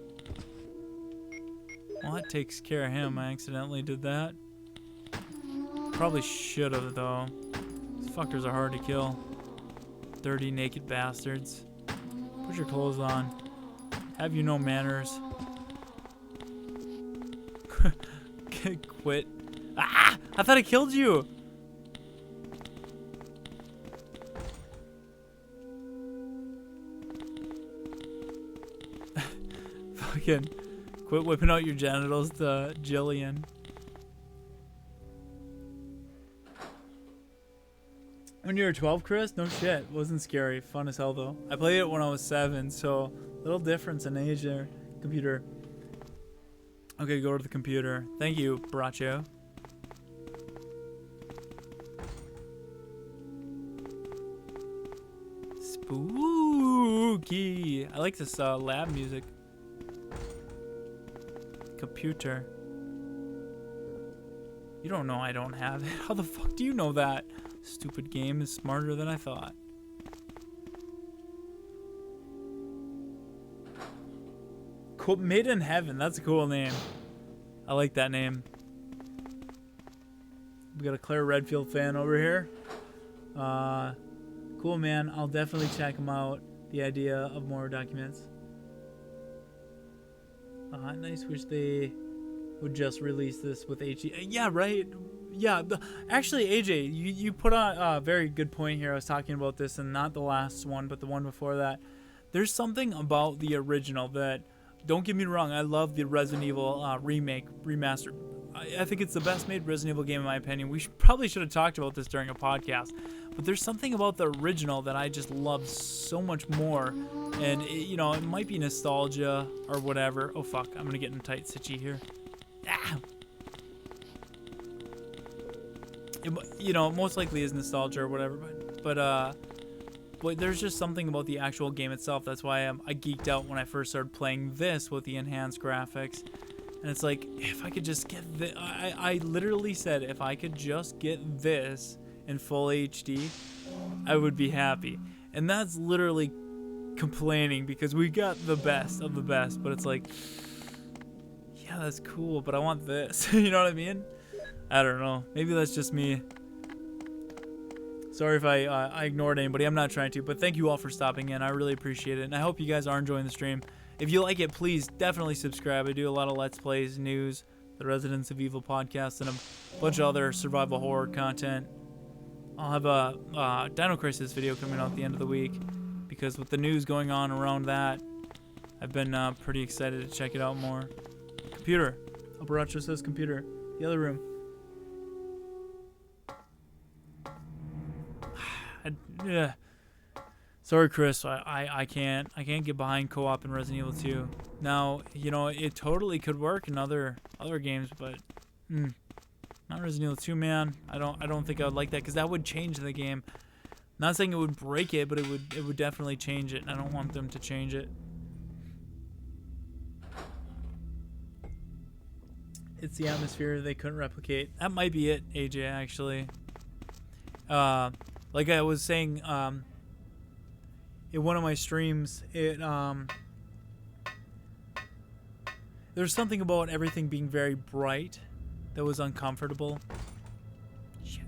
Well, that takes care of him. I accidentally did that. Probably should have, though. These fuckers are hard to kill. Dirty, naked bastards. Put your clothes on. Have you no manners? Quit. Ah! I thought I killed you! Fucking quit whipping out your genitals to Jillian. When you were 12, Chris? No shit. Wasn't scary. Fun as hell, though. I played it when I was 7, so little difference in age there. Computer. Okay, go to the computer. Thank you, Bracho. Spooky. I like this lab music. Computer. You don't know I don't have it. How the fuck do you know that? Stupid game is smarter than I thought. Cool. Made in Heaven. That's a cool name. I like that name. We got a Claire Redfield fan over here. Cool, man. I'll definitely check them out. The idea of more documents. Nice. Wish they would just release this with HD. Yeah, right. Yeah. Actually, AJ, you put on a very good point here. I was talking about this, and not the last one, but the one before that. There's something about the original that, don't get me wrong, I love the Resident Evil remake, remaster. I think it's the best made Resident Evil game in my opinion. We probably should have talked about this during a podcast. But there's something about the original that I just love so much more. And, you know, it might be nostalgia or whatever. Oh, fuck. I'm going to get in tight sitchy here. Ah! It, you know, most likely is nostalgia or whatever. But but there's just something about the actual game itself. That's why I geeked out when I first started playing this with the enhanced graphics. And it's like, if I could just get this, I literally said, if I could just get this in full HD, I would be happy. And that's literally complaining because we got the best of the best, but it's like, yeah, that's cool, but I want this. You know what I mean? I don't know. Maybe that's just me. Sorry if I ignored anybody. I'm not trying to, but thank you all for stopping in. I really appreciate it, and I hope you guys are enjoying the stream. If you like it, please definitely subscribe. I do a lot of Let's Plays, news, the Residents of Evil podcast, and a bunch of other survival horror content. I'll have a Dino Crisis video coming out at the end of the week, because with the news going on around that, I've been pretty excited to check it out more. Computer. Albaracho says computer. The other room. Yeah. Sorry, Chris. I can't get behind co-op in Resident Evil 2. Now, you know, it totally could work in other games, but not Resident Evil 2, man. I don't think I would like that, because that would change the game. Not saying it would break it, but it would definitely change it, and I don't want them to change it. It's the atmosphere they couldn't replicate. That might be it, AJ, actually. Like I was saying, in one of my streams, there's something about everything being very bright that was uncomfortable. Shit.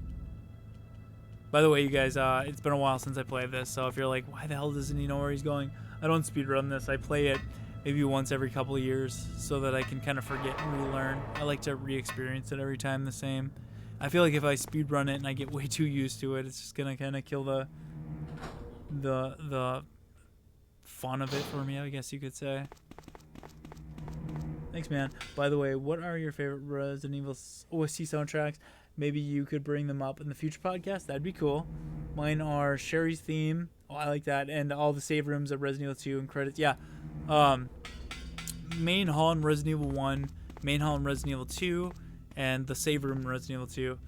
By the way, you guys, it's been a while since I played this, so if you're like, why the hell doesn't he know where he's going? I don't speedrun this. I play it maybe once every couple of years so that I can kind of forget and relearn. I like to re-experience it every time the same. I feel like if I speedrun it and I get way too used to it, it's just gonna kind of kill the fun of it for me, I guess you could say. Thanks, man. By the way, what are your favorite Resident Evil OST soundtracks? Maybe you could bring them up in the future podcast. That'd be cool. Mine are Sherry's theme. Oh, I like that. And all the save rooms of Resident Evil 2 and credits. Yeah. Main hall in Resident Evil 1, main hall in Resident Evil 2, and the save room in Resident Evil 2.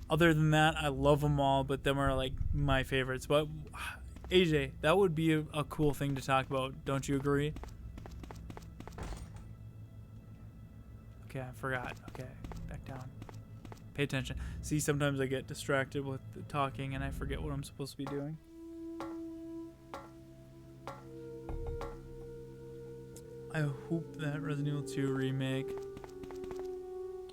Other than that, I love them all, but them are like my favorites. But AJ, that would be a cool thing to talk about. Don't you agree? Okay, I forgot. Okay, back down. Pay attention. See, sometimes I get distracted with the talking and I forget what I'm supposed to be doing. I hope that Resident Evil 2 remake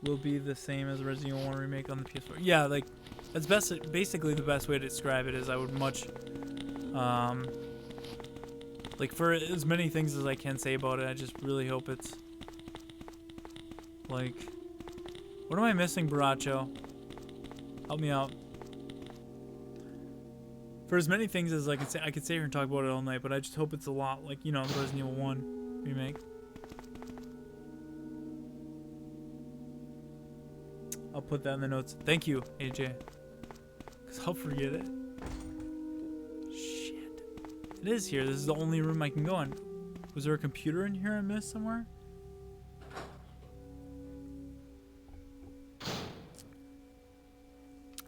will be the same as Resident Evil 1 remake on the PS4. Yeah, like, that's basically the best way to describe it is I would much, like, for as many things as I can say about it, I just really hope it's, like, what am I missing, Baracho? Help me out. For as many things as I could say, I could sit here and talk about it all night, but I just hope it's a lot like, you know, the Resident Evil 1 remake. I'll put that in the notes. Thank you, AJ. Because I'll forget it. Shit. It is here. This is the only room I can go in. Was there a computer in here I missed somewhere?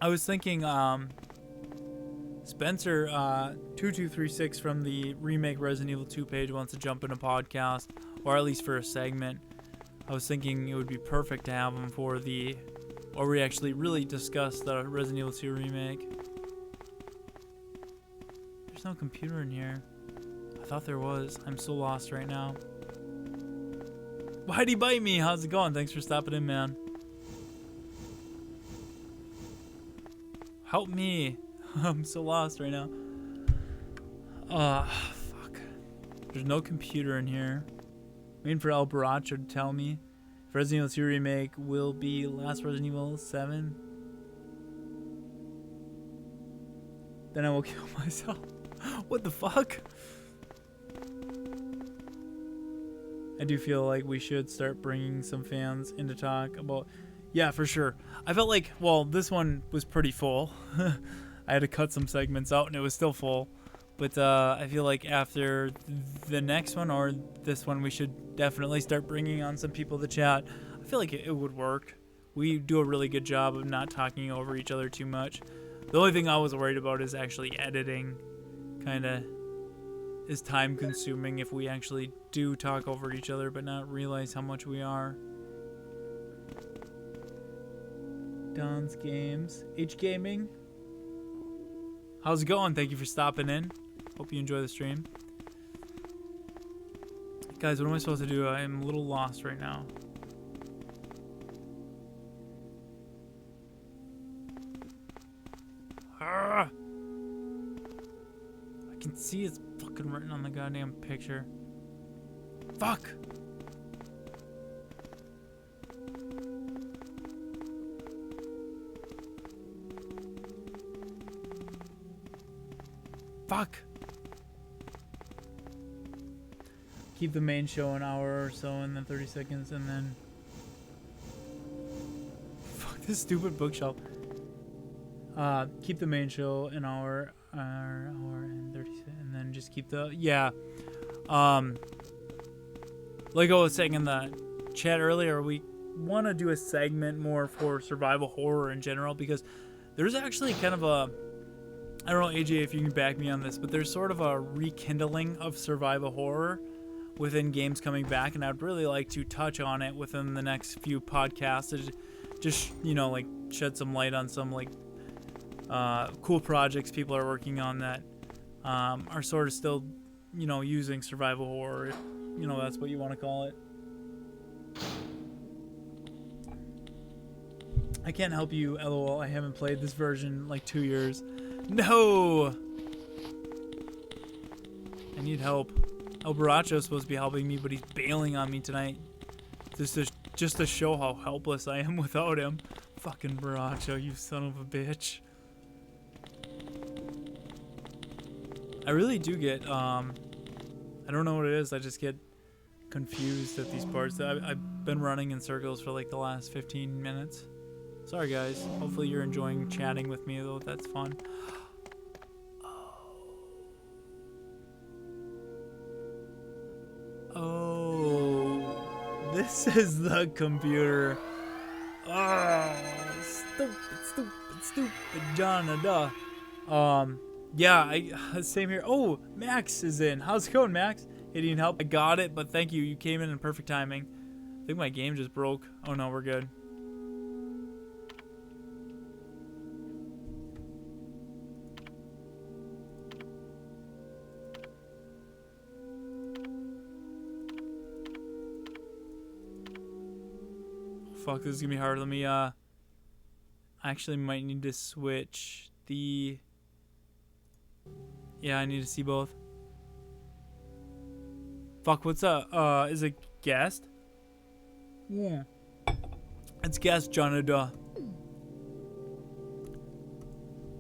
I was thinking, Spencer 2236 from the Remake Resident Evil 2 page wants to jump in a podcast, or at least for a segment. I was thinking it would be perfect to have him for the, or we actually really discuss the Resident Evil 2 remake. There's no computer in here. I thought there was. I'm so lost right now. Why'd he bite me? How's it going? Thanks for stopping in, man. Help me. I'm so lost right now. Fuck. There's no computer in here. Waiting for El Baracho to tell me if Resident Evil 2 remake will be last Resident Evil 7. Then I will kill myself. What the fuck? I do feel like we should start bringing some fans in to talk about. Yeah, for sure. I felt like, well, this one was pretty full. I had to cut some segments out and it was still full. But I feel like after the next one or this one, we should definitely start bringing on some people to chat. I feel like it would work. We do a really good job of not talking over each other too much. The only thing I was worried about is actually editing kind of is time consuming if we actually do talk over each other but not realize how much we are. Don's Games. H Gaming. How's it going? Thank you for stopping in. Hope you enjoy the stream. Guys, what am I supposed to do? I am a little lost right now. I can see it's fucking written on the goddamn picture. Fuck! Fuck! Keep the main show an hour or so and then 30 seconds and then... Fuck this stupid bookshelf. Keep the main show an hour and 30 seconds and then just keep the... Yeah. Like I was saying in the chat earlier, we want to do a segment more for survival horror in general because there's actually kind of a... I don't know, AJ, if you can back me on this, but there's sort of a rekindling of survival horror within games coming back, and I'd really like to touch on it within the next few podcasts to just, you know, like shed some light on some like cool projects people are working on that are sort of still, you know, using survival horror, if, you know, that's what you want to call it. I can't help you, LOL. I haven't played this version in like 2 years. No! I need help. El Baracho is supposed to be helping me, but he's bailing on me tonight. Just to show how helpless I am without him. Fucking Baracho, you son of a bitch. I really do get, I don't know what it is. I just get confused at these parts. I've been running in circles for like the last 15 minutes. Sorry, guys. Hopefully you're enjoying chatting with me, though. That's fun. Oh, this is the computer. Oh, stupid Jonah. Yeah, same here. Oh, Max is in. How's it going, Max? Hey, do you need help? I got it, but thank you. You came in perfect timing. I think my game just broke. Oh no, we're good. Fuck, this is gonna be hard. Let me, I actually might need to switch the... Yeah, I need to see both. Fuck, what's up? Is it guest? Yeah. It's guest, Jonah.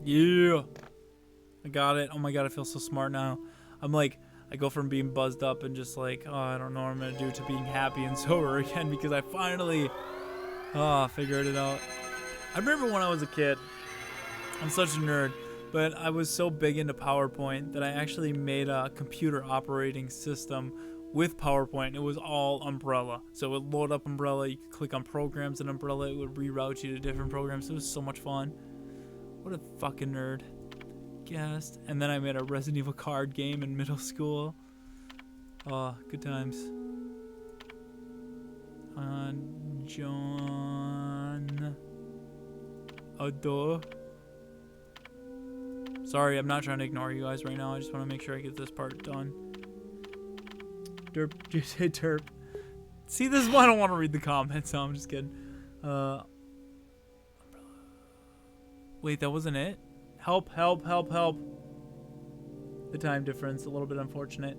Yeah. I got it. Oh my god, I feel so smart now. I'm like, I go from being buzzed up and just like, oh, I don't know what I'm gonna do, to being happy and sober again because I finally... figured it out. I remember when I was a kid, I'm such a nerd, but I was so big into PowerPoint that I actually made a computer operating system with PowerPoint. It was all Umbrella. So it would load up Umbrella, you could click on programs in Umbrella, it would reroute you to different programs. It was so much fun. What a fucking nerd. Guessed. And then I made a Resident Evil card game in middle school. Oh, good times. John Ado. Sorry, I'm not trying to ignore you guys right now. I just want to make sure I get this part done. Derp, just hit derp. See, this is why I don't want to read the comments. No, I'm just kidding. Wait, that wasn't it? Help. The time difference, a little bit unfortunate.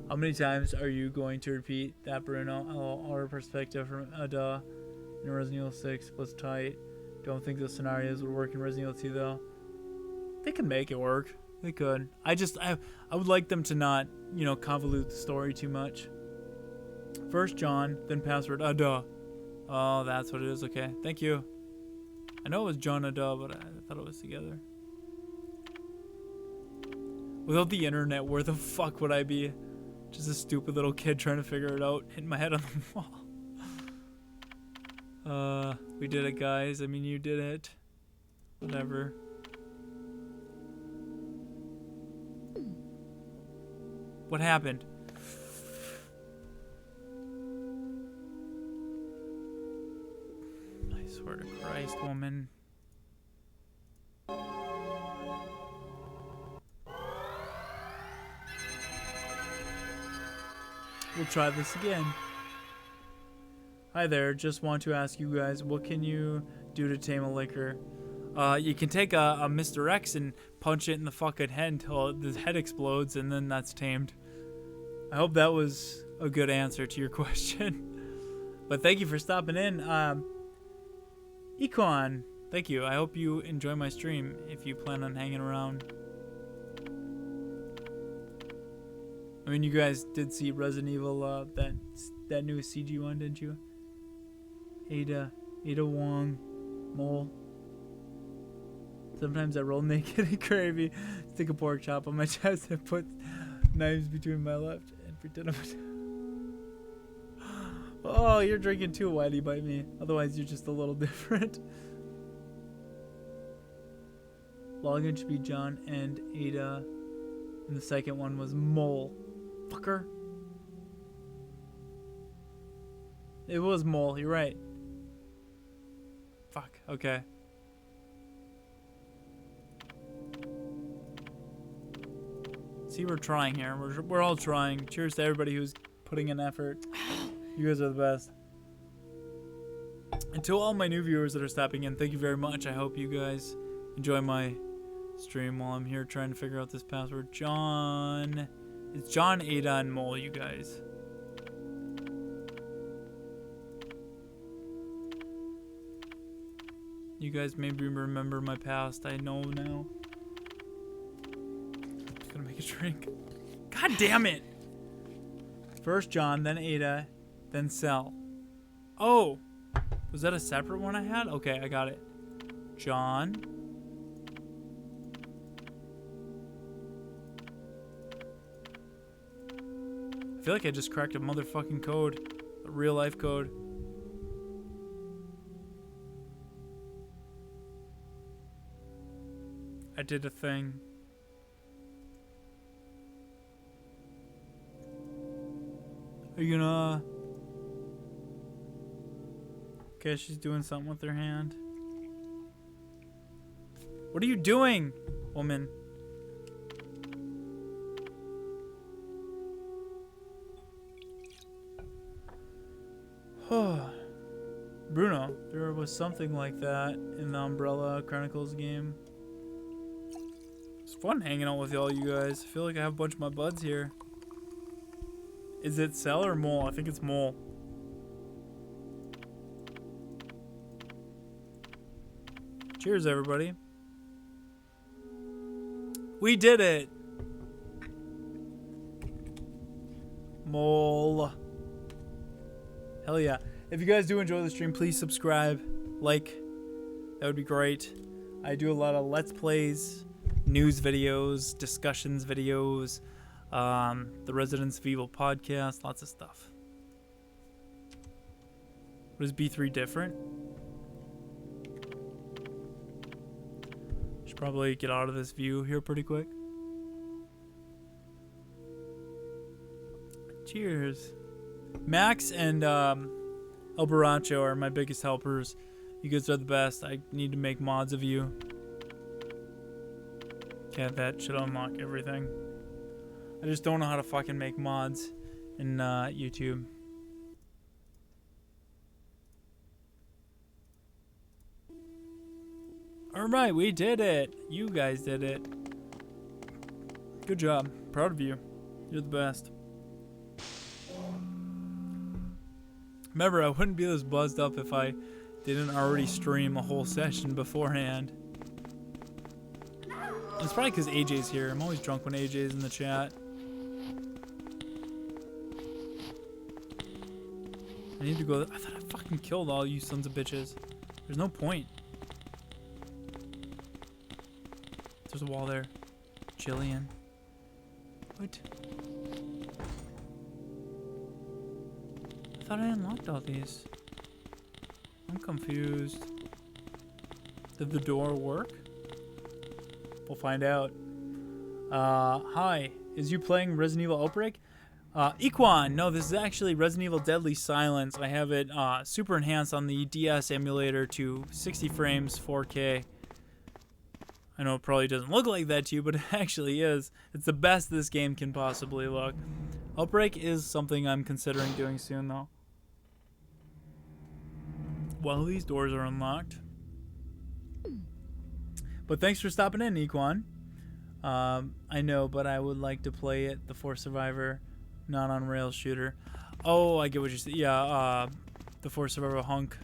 How many times are you going to repeat that, Bruno? Our perspective from Ada in Resident Evil 6 was tight. Don't think those scenarios would work in Resident Evil 2 though. They could make it work. They could. I would like them to not, you know, convolute the story too much. First John, then password Ada. Oh, that's what it is. Okay, thank you. I know it was John Ada, but I thought it was together. Without the internet, where the fuck would I be? Just a stupid little kid trying to figure it out, hitting my head on the wall. We did it, guys. I mean, you did it. Whatever. What happened? I swear to Christ, woman. We'll try this again. Hi there, just want to ask you guys, what can you do to tame a licker? You can take a Mr. X and punch it in the fucking head until the head explodes, and then that's tamed. I hope that was a good answer to your question. But thank you for stopping in. Econ, thank you. I hope you enjoy my stream if you plan on hanging around. I mean, you guys did see Resident Evil, that new CG one, didn't you? Ada Wong, Mole. Sometimes I roll naked and cravey, stick a pork chop on my chest and put knives between my left and pretend I'm Oh, you're drinking too, Whitey, bite me. Otherwise, you're just a little different. Login should be John and Ada, and the second one was Mole. Fucker. It was Mole, you're right. Fuck, okay. See, we're trying here. We're all trying. Cheers to everybody who's putting in effort. You guys are the best. And to all my new viewers that are stopping in, thank you very much. I hope you guys enjoy my stream while I'm here trying to figure out this password. John. It's John, Ada, and Mole, you guys. You guys maybe remember my past. I know now. Just gonna make a drink. God damn it! First John, then Ada, then Cell. Oh! Was that a separate one I had? Okay, I got it. John. I feel like I just cracked a motherfucking code. A real life code. I did a thing. Are you gonna... Okay, she's doing something with her hand. What are you doing, woman? Bruno, there was something like that in the Umbrella Chronicles game. It's fun hanging out with all you guys. I feel like I have a bunch of my buds here. Is it Cell or Mole? I think it's Mole. Cheers, everybody. We did it! Mole. Hell yeah. If you guys do enjoy the stream, please subscribe, like. That would be great. I do a lot of Let's Plays, news videos, discussions videos, the Resident Evil podcast, lots of stuff. What is B3 different? Should probably get out of this view here pretty quick. Cheers. Max and El Barancho are my biggest helpers. You guys are the best. I need to make mods of you. Okay, that should unlock everything. I just don't know how to fucking make mods in YouTube. Alright, we did it. You guys did it. Good job. Proud of you. You're the best. Remember, I wouldn't be this buzzed up if I didn't already stream a whole session beforehand. It's probably because AJ's here. I'm always drunk when AJ's in the chat. I need to go. I thought I fucking killed all you sons of bitches. There's no point. There's a wall there. Jillian. What? I thought I unlocked all these. I'm confused. Did the door work? We'll find out. Hi, is you playing Resident Evil Outbreak? Equan, no, this is actually Resident Evil Deadly Silence. I have it super enhanced on the DS emulator to 60 frames, 4K. I know it probably doesn't look like that to you, but it actually is. It's the best this game can possibly look. Outbreak is something I'm considering doing soon, though. While these doors are unlocked. But thanks for stopping in, Equan. I know, but I would like to play it, the 4 Survivor, not on rail shooter. Oh, I get what you're saying. Yeah, the 4 Survivor hunk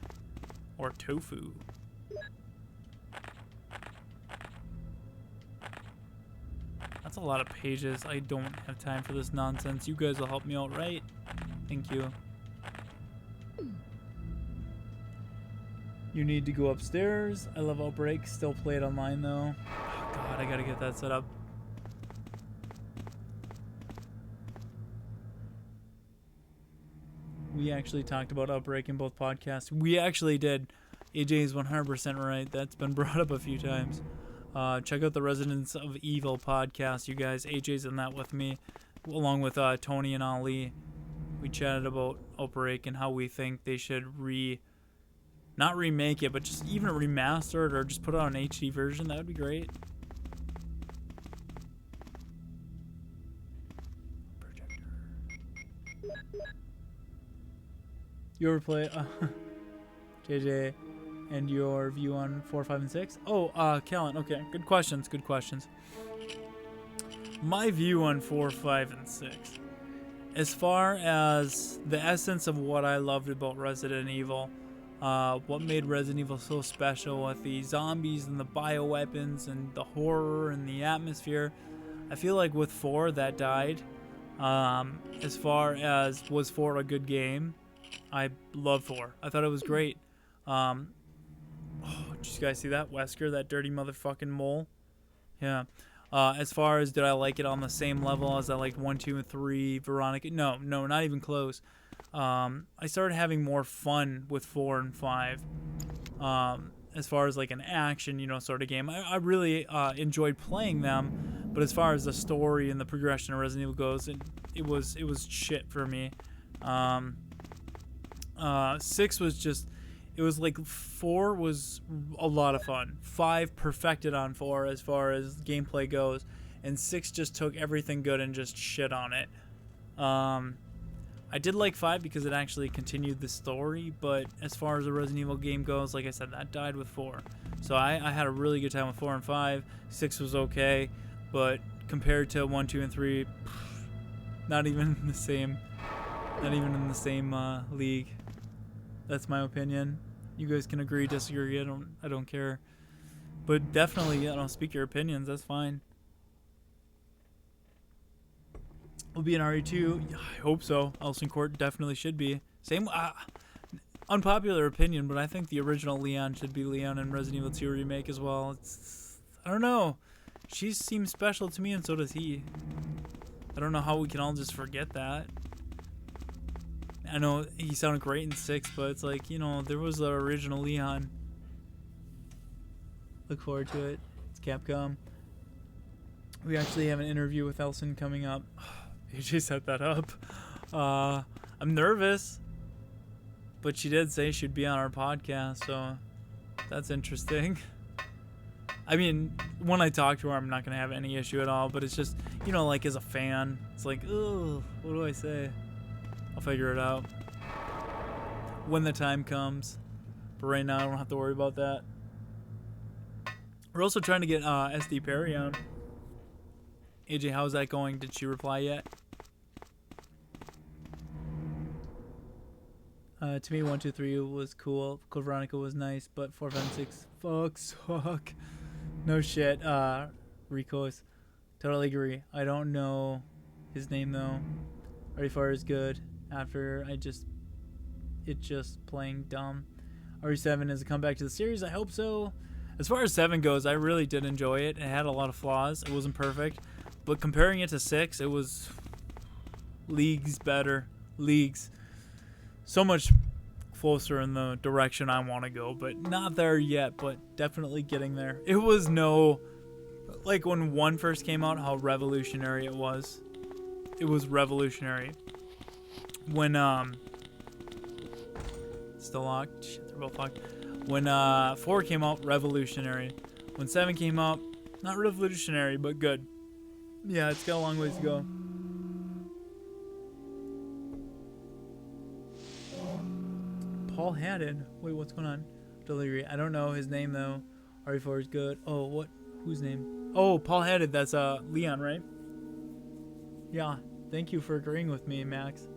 or tofu. That's a lot of pages. I don't have time for this nonsense. You guys will help me out, right? Thank you. You need to go upstairs. I love Outbreak. Still play it online though. Oh god, I gotta get that set up. We actually talked about Outbreak in both podcasts. We actually did. AJ is 100% right. That's been brought up a few times. Check out the Residents of Evil podcast, you guys. AJ's in that with me, along with Tony and Ali. We chatted about Outbreak and how we think they should not remake it, but just even remaster it or just put out an HD version. That would be great. Projector. You ever play JJ and your view on 4, 5, and 6? Oh, Callan. Okay, good questions. Good questions. My view on 4, 5, and 6. As far as the essence of what I loved about Resident Evil, what made Resident Evil so special with the zombies and the bioweapons and the horror and the atmosphere, I feel like with 4 that died. As far as was 4 a good game, I love 4. I thought it was great. Oh, did you guys see that? Wesker, that dirty motherfucking mole? Yeah. As far as did I like it on the same level as I liked 1, 2, and 3, Veronica? No, not even close. I started having more fun with 4 and 5. As far as like an action, sort of game. I really enjoyed playing them, but as far as the story and the progression of Resident Evil goes, it was shit for me. 6 was just, it was like 4 was a lot of fun. 5 perfected on 4 as far as gameplay goes, and 6 just took everything good and just shit on it. I did like 5 because it actually continued the story, but as far as the Resident Evil game goes, like I said, that died with 4. So I had a really good time with 4 and 5. 6 was okay, but compared to 1, 2, and 3, not even in the same league. That's my opinion. You guys can agree, disagree. I don't care. But definitely, speak your opinions. That's fine. Will be an RE2. Yeah, I hope so. Elson Court definitely should be. Same. Unpopular opinion, but I think the original Leon should be Leon in Resident Evil 2 remake as well. I don't know. She seems special to me, and so does he. I don't know how we can all just forget that. I know he sounded great in 6, but it's like, there was the original Leon. Look forward to it. It's Capcom. We actually have an interview with Elson coming up. AJ set that up. I'm nervous, but she did say she'd be on our podcast, so that's interesting. I mean, when I talk to her, I'm not going to have any issue at all, but it's just, like as a fan, it's like, ugh, what do I say? I'll figure it out when the time comes. But right now, I don't have to worry about that. We're also trying to get SD Perry on. AJ, how's that going? Did she reply yet? To me, 1, 2, 3 was cool. Code Veronica was nice, but 4, 5, and 6 suck. No shit. Rico's. Totally agree. I don't know his name though. RE4 is good. After it's just playing dumb. RE7 is a comeback to the series. I hope so. As far as 7 goes, I really did enjoy it. It had a lot of flaws. It wasn't perfect, but comparing it to 6, it was leagues better. Leagues. So much closer in the direction I want to go, but not there yet, but definitely getting there. It was no like when 1 first came out, how revolutionary it was. It was revolutionary. When still locked. Shit, they're both locked. When 4 came out, revolutionary. When 7 came out, not revolutionary, but good. Yeah, it's got a long ways to go. Paul Haddon. Wait, what's going on? Delivery. I don't know his name though. RE4 is good. Oh, what? Whose name? Oh, Paul Haddon. That's Leon, right? Yeah. Thank you for agreeing with me, Max.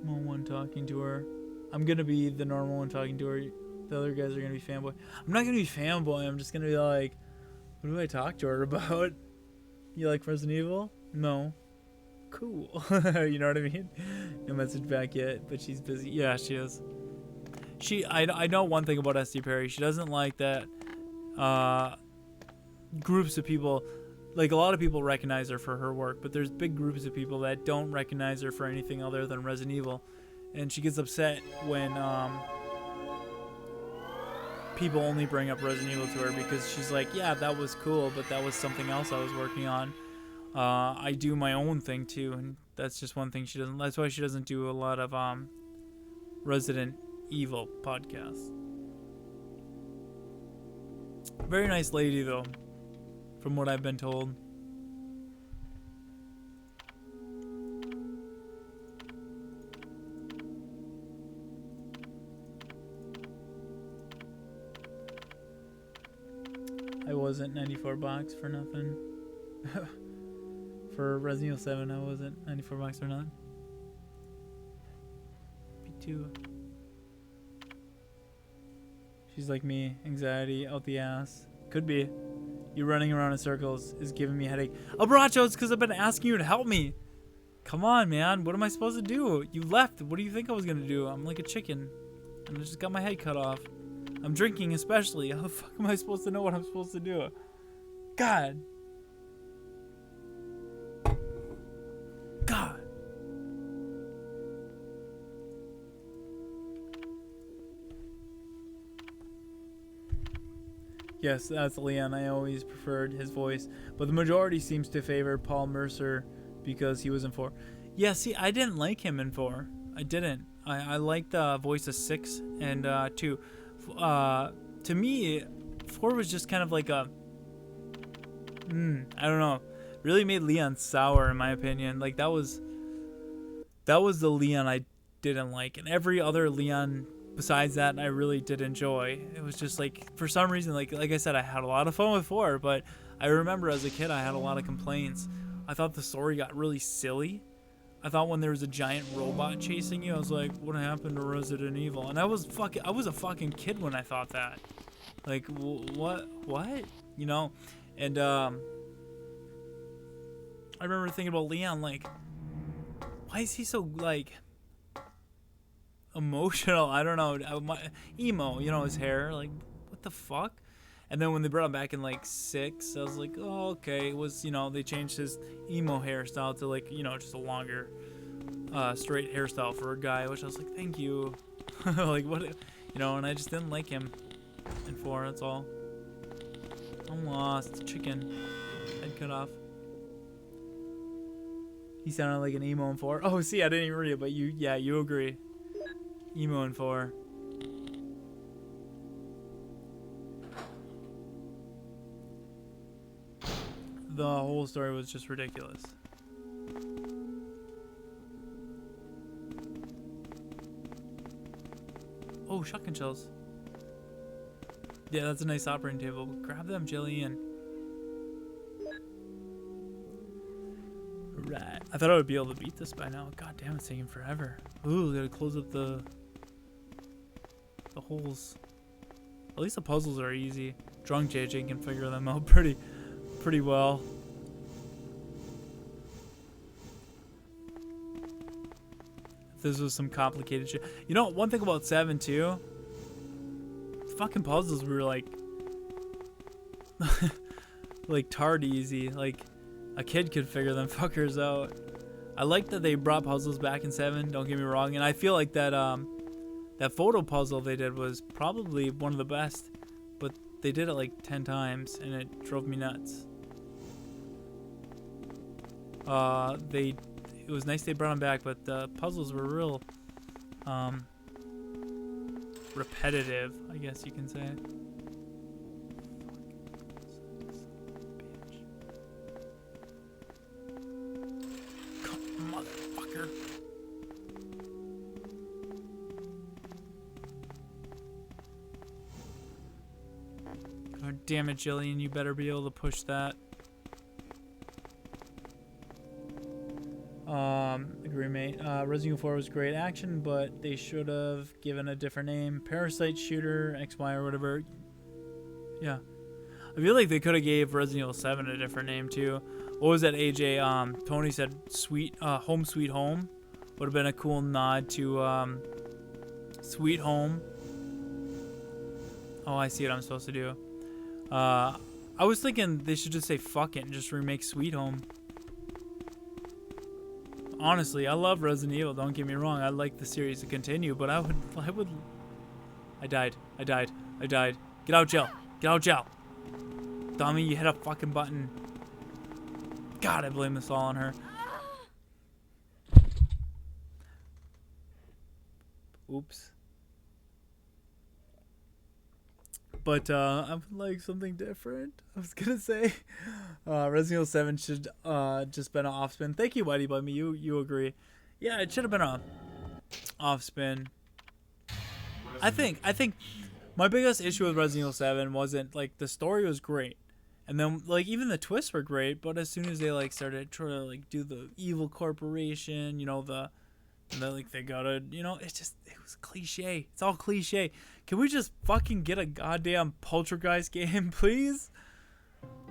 I'm one talking to her. I'm gonna be the normal one talking to her. The other guys are gonna be fanboy. I'm not gonna be fanboy. I'm just gonna be like, what do I talk to her about? You like Resident Evil? No. Cool. You know what I mean? No message back yet, but she's busy. Yeah, she is. I know one thing about SD Perry. She doesn't like that groups of people, like a lot of people recognize her for her work, but there's big groups of people that don't recognize her for anything other than Resident Evil. And she gets upset when people only bring up Resident Evil to her because she's like, yeah, that was cool, but that was something else I was working on. I do my own thing too, and that's just one thing she doesn't. That's why she doesn't do a lot of Resident Evil podcasts. Very nice lady though, from what I've been told. I wasn't 94 bucks for nothing. For Resident Evil 7, I wasn't 94 bucks for nothing. P2. She's like me, anxiety out the ass. Could be. You running around in circles is giving me a headache. Abracho, it's because I've been asking you to help me. Come on, man. What am I supposed to do? You left. What do you think I was going to do? I'm like a chicken. And I just got my head cut off. I'm drinking especially. How the fuck am I supposed to know what I'm supposed to do? God. God. Yes, that's Leon. I always preferred his voice, but the majority seems to favor Paul Mercer because he was in 4. Yeah, see, I didn't like him in 4. I didn't. I liked the voice of 6 and 2. To me, 4 was just kind of like a, I don't know, really made Leon sour in my opinion. Like that was the Leon I didn't like, and every other Leon besides that I really did enjoy. It was just like, for some reason, like I said, I had a lot of fun with 4, but I remember as a kid I had a lot of complaints. I thought the story got really silly. I thought when there was a giant robot chasing you, I was like, what happened to Resident Evil? And I was a fucking kid when I thought that. Like, what? You know? And I remember thinking about Leon, like, why is he so, like, emotional? I don't know. Emo, you know, his hair. Like, what the fuck? And then when they brought him back in, like, 6, I was like, oh, okay. It was, you know, they changed his emo hairstyle to, like, you know, just a longer, straight hairstyle for a guy, which I was like, thank you. Like, what? You know, and I just didn't like him in 4, that's all. I'm lost. Chicken. Head cut off. He sounded like an emo in 4. Oh, see, I didn't even read it, but you agree. Emo in 4. The whole story was just ridiculous. Oh, shotgun shells. Yeah, that's a nice operating table. Grab them, Jillian. Right. I thought I would be able to beat this by now. God damn, it's taking forever. Ooh, gotta close up the holes. At least the puzzles are easy. Drunk JJ can figure them out pretty well. If this was some complicated shit. You know, one thing about 7 too, fucking puzzles were like like tard easy. Like a kid could figure them fuckers out. I like that they brought puzzles back in 7, don't get me wrong, and I feel like that that photo puzzle they did was probably one of the best, but they did it like 10 times, and it drove me nuts. It was nice they brought them back, but the puzzles were real repetitive, I guess you can say. Motherfucker. God damn it, Jillian, you better be able to push that. Agree, mate. Resident Evil 4 was great action, but they should have given a different name. Parasite Shooter, XY or whatever. Yeah. I feel like they could have gave Resident Evil 7 a different name too. What was that, AJ? Tony said Home Sweet Home. Would have been a cool nod to Sweet Home. Oh, I see what I'm supposed to do. I was thinking they should just say fuck it and just remake Sweet Home. Honestly, I love Resident Evil, don't get me wrong. I'd like the series to continue, but I died. Get out, Jill. Get out, Jill. Dummy, you hit a fucking button. God, I blame this all on her. Oops. But I would like something different. I was gonna say Resident Evil 7 should just been an off spin. Thank you, Whitey Bummy. You agree? Yeah, it should have been a off spin. I think my biggest issue with Resident Evil 7 wasn't like the story was great, and then like even the twists were great, but as soon as they like started trying to like do the evil corporation, you know, like they gotta, it was cliche. It's all cliche. Can we just fucking get a goddamn Poltergeist game, please?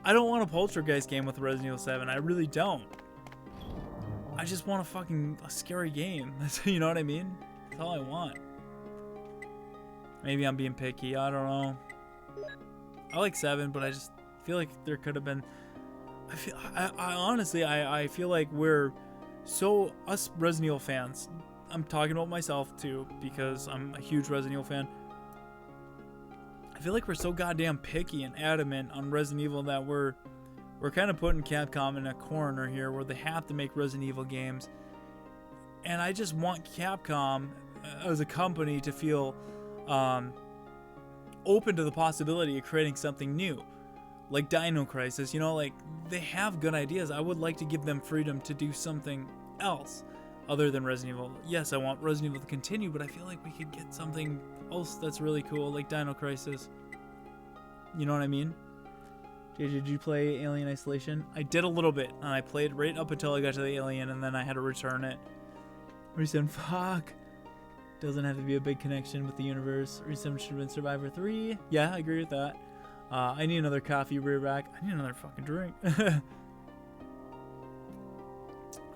I don't want a Poltergeist game with Resident Evil 7. I really don't. I just want a scary game. You know what I mean? That's all I want. Maybe I'm being picky. I don't know. I like 7, but I just feel like there could have been. I honestly feel like we're so us Resident Evil fans. I'm talking about myself too because I'm a huge Resident Evil fan. I feel like we're so goddamn picky and adamant on Resident Evil that we're kind of putting Capcom in a corner here where they have to make Resident Evil games. And I just want Capcom as a company to feel open to the possibility of creating something new. Like Dino Crisis, like they have good ideas. I would like to give them freedom to do something else other than Resident Evil. Yes, I want Resident Evil to continue, but I feel like we could get something else that's really cool, like Dino Crisis. You know what I mean? Did you play Alien Isolation? I did a little bit, and I played right up until I got to the alien, and then I had to return it. Reason, fuck. Doesn't have to be a big connection with the universe. Reason should have been Survivor 3. Yeah, I agree with that. I need another coffee, rear back. I need another fucking drink.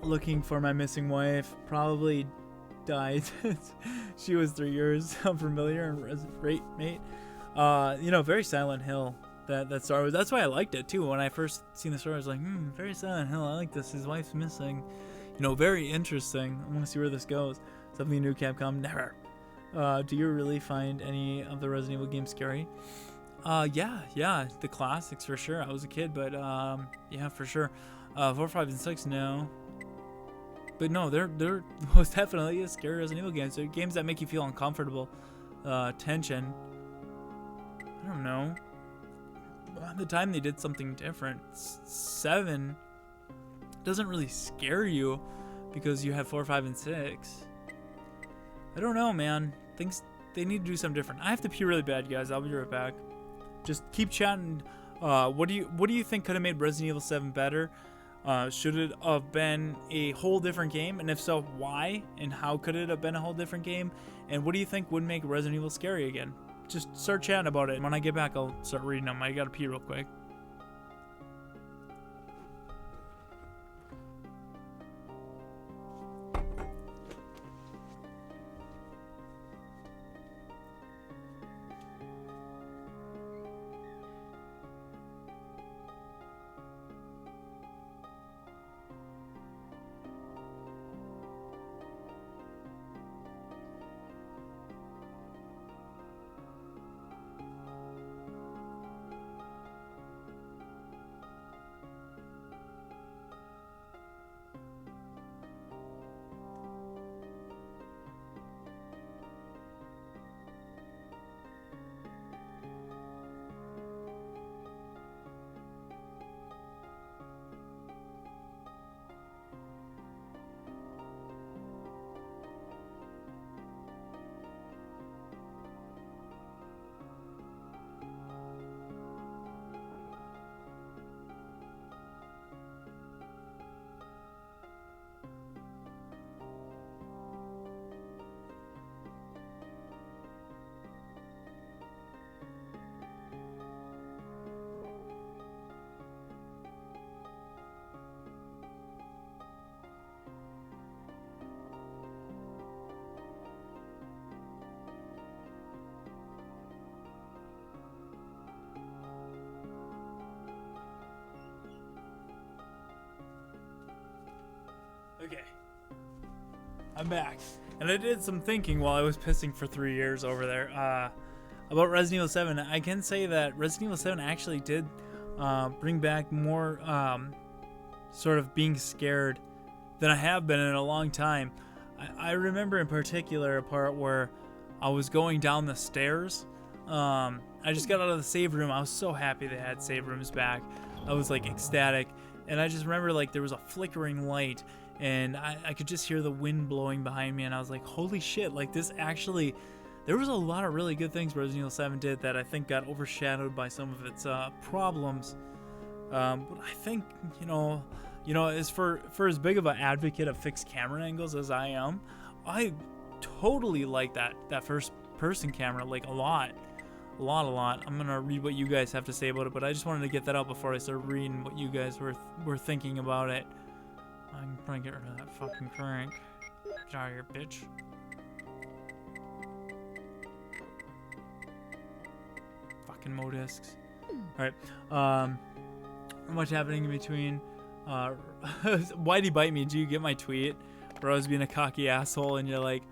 Looking for my missing wife. Probably died. She was 3 years. I'm familiar and great, mate. Very Silent Hill. That Star Wars. That's why I liked it too. When I first seen the story, I was like, very Silent Hill. I like this. His wife's missing. Very interesting. I want to see where this goes. Something new, Capcom. Never. Do you really find any of the Resident Evil games scary? Yeah. The classics for sure. I was a kid, but yeah, for sure. 4, 5, and 6, no. But no, they're most definitely scary Resident Evil games. They're games that make you feel uncomfortable. Tension. I don't know. At the time they did something different. 7 doesn't really scare you because you have 4, 5, and 6. I don't know, man. They need to do something different. I have to pee really bad, guys. I'll be right back. Just keep chatting. What do you think could have made Resident Evil 7 better? Should it have been a whole different game? And if so, why? And how could it have been a whole different game? And what do you think would make Resident Evil scary again? Just start chatting about it. When I get back, I'll start reading them. I gotta pee real quick. I'm back. And I did some thinking while I was pissing for 3 years over there about Resident Evil 7. I can say that Resident Evil 7 actually did bring back more sort of being scared than I have been in a long time. I remember in particular a part where I was going down the stairs. I just got out of the save room. I was so happy they had save rooms back. I was like ecstatic. And I just remember like there was a flickering light and I could just hear the wind blowing behind me, and I was like, holy shit, like this actually, there was a lot of really good things Resident Evil 7 did that I think got overshadowed by some of its problems. But I think, you know, as for as big of an advocate of fixed camera angles as I am, I totally like that first person camera, like a lot. I'm gonna read what you guys have to say about it, but I just wanted to get that out before I start reading what you guys were thinking about it. I can probably get rid of that fucking crank. Get out of here, bitch. Fucking modiscs. Alright, not much happening in between. Why'd he bite me? Do you get my tweet? Where I was being a cocky asshole and you're like,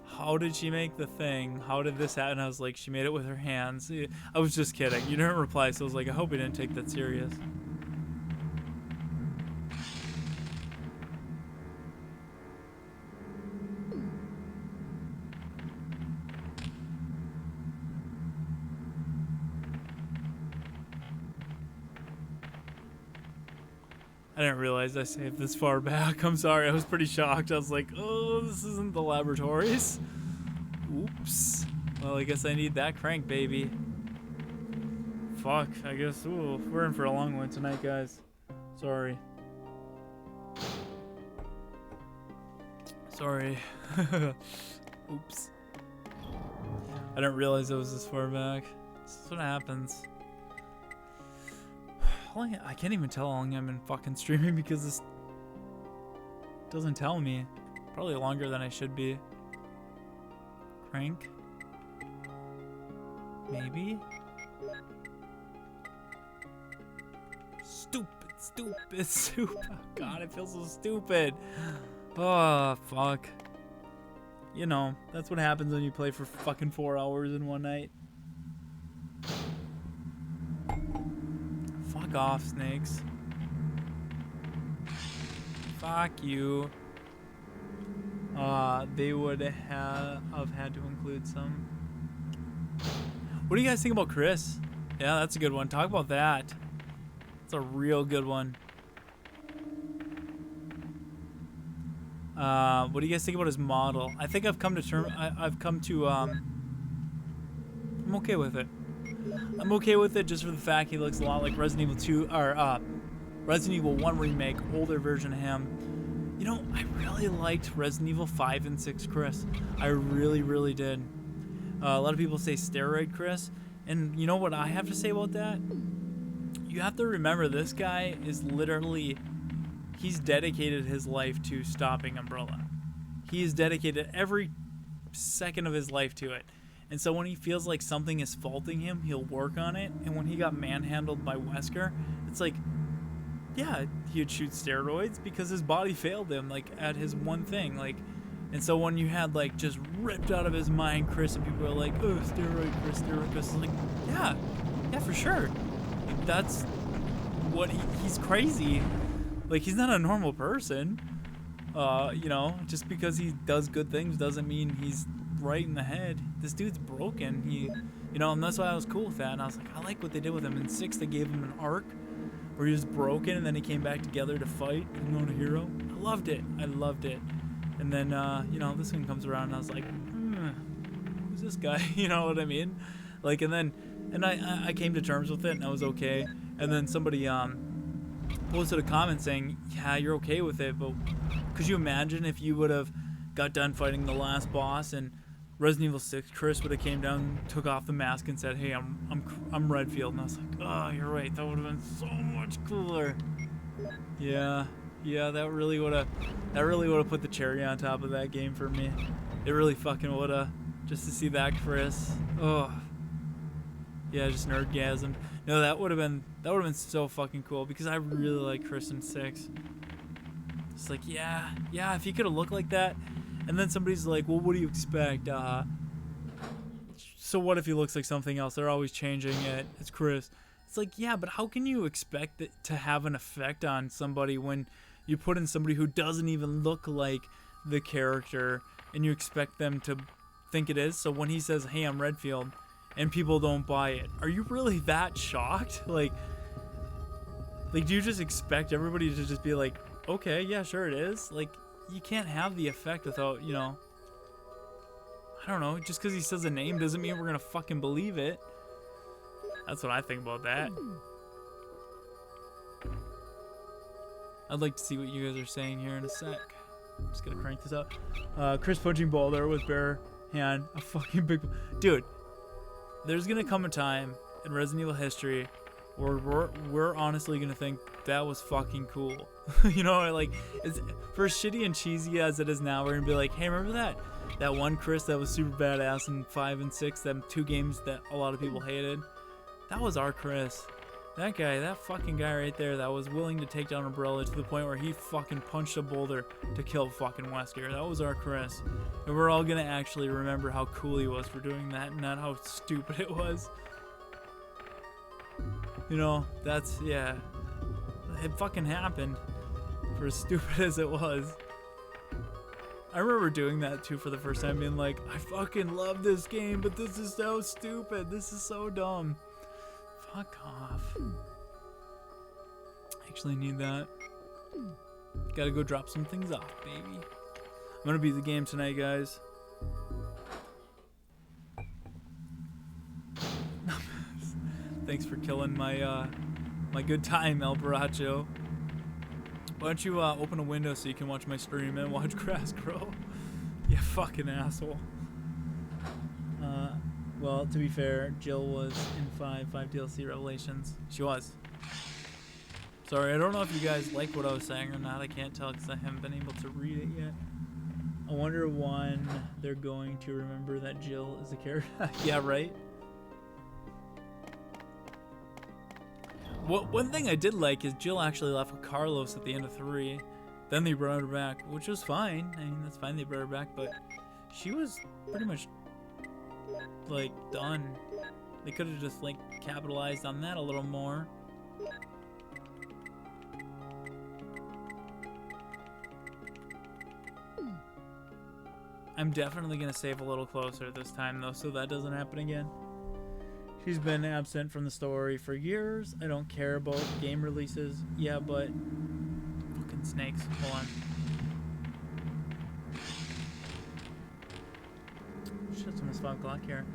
how did she make the thing? How did this happen? I was like, she made it with her hands. I was just kidding. You didn't reply, so I was like, I hope you didn't take that serious. I didn't realize I saved this far back. I'm sorry. I was pretty shocked. I was like, oh, this isn't the laboratories. Oops. Well, I guess I need that crank, baby. Fuck. I guess, ooh, we're in for a long one tonight, guys. Sorry. Sorry. Oops. I didn't realize it was this far back. This is what happens. I can't even tell how long I've been fucking streaming because this doesn't tell me. Probably longer than I should be. Crank? Maybe? Stupid. God, I feel so stupid. Oh, fuck. You know, that's what happens when you play for fucking 4 hours in one night. Fuck off, snakes. Fuck you. They would have had to include some. What do you guys think about Chris? Yeah, that's a good one. Talk about that. It's a real good one. What do you guys think about his model? I think I've come to I'm okay with it. I'm okay with it just for the fact he looks a lot like Resident Evil 2 or Resident Evil 1 remake, older version of him. You know, I really liked Resident Evil 5 and 6 Chris. I really did. A lot of people say steroid Chris, and you know what I have to say about that? You have to remember this guy is literally, he's dedicated his life to stopping Umbrella. He's dedicated every second of his life to it. And so when he feels like something is faulting him, he'll work on it. And when he got manhandled by Wesker, it's like, yeah, he'd shoot steroids because his body failed him, like, at his one thing. Like, and so when you had, like, just ripped out of his mind Chris, and people are like, oh, steroid Chris, it's like, yeah, for sure. Like, that's what he's crazy. Like, he's not a normal person. You know, just because he does good things doesn't mean he's right in the head. This dude's broken. You know, and that's why I was cool with that. And I was like, I like what they did with him. In 6, they gave him an arc where he was broken and then he came back together to fight and not a hero. I loved it. And then, you know, this one comes around and I was like, who's this guy? You know what I mean? Like, and I came to terms with it and I was okay. And then somebody posted a comment saying, yeah, you're okay with it, but could you imagine if you would have got done fighting the last boss and Resident Evil 6 Chris would have came down, took off the mask and said, hey, I'm Redfield. And I was like, oh, you're right, that would have been so much cooler. Yeah, that really would have put the cherry on top of that game for me. It really fucking would have, just to see that Chris. Oh, yeah, just nerdgasmed. No, that would have been so fucking cool because I really like Chris in 6. It's like, yeah, if he could have looked like that. And And then somebody's like, well, what do you expect? So what if he looks like something else? They're always changing it. It's Chris. It's like, yeah, but how can you expect it to have an effect on somebody when you put in somebody who doesn't even look like the character and you expect them to think it is? So when he says, hey, I'm Redfield, and people don't buy it, are you really that shocked? Like, do you just expect everybody to just be like, okay, yeah, sure it is? Like, you can't have the effect without, you know, I don't know, just because he says a name doesn't mean we're going to fucking believe it. That's what I think about that. I'd like to see what you guys are saying here in a sec. I'm just going to crank this up. Chris punching Boulder with bare hand. A fucking big... Dude, there's going to come a time in Resident Evil history where we're honestly going to think that was fucking cool. You know, like, it's, for as shitty and cheesy as it is now, we're going to be like, hey, remember that one Chris that was super badass in 5 and 6, them 2 games that a lot of people hated? That was our Chris. That guy, that fucking guy right there that was willing to take down Umbrella to the point where he fucking punched a boulder to kill fucking Wesker. That was our Chris. And we're all gonna actually remember how cool he was for doing that, not how stupid it was. You know, that's, yeah. It fucking happened. For as stupid as it was. I remember doing that too for the first time, being like, I fucking love this game, but this is so stupid. This is so dumb. Fuck off. I actually need that. Gotta go drop some things off, baby. I'm gonna beat the game tonight, guys. Thanks for killing my my good time, El Baracho. Why don't you open a window so you can watch my stream and watch grass grow? You fucking asshole. Well, to be fair, Jill was in 5 DLC Revelations. She was. Sorry, I don't know if you guys like what I was saying or not. I can't tell because I haven't been able to read it yet. I wonder when they're going to remember that Jill is a character. Yeah, right? One thing I did like is Jill actually left with Carlos at the end of 3. Then they brought her back, which was fine. I mean, that's fine they brought her back, but she was pretty much, like, done. They could have just, like, capitalized on that a little more. I'm definitely going to save a little closer this time, though, so that doesn't happen again. She's been absent from the story for years. I don't care about game releases. Yeah, but... Fucking snakes. Hold on. Shit, it's almost 5 o'clock here.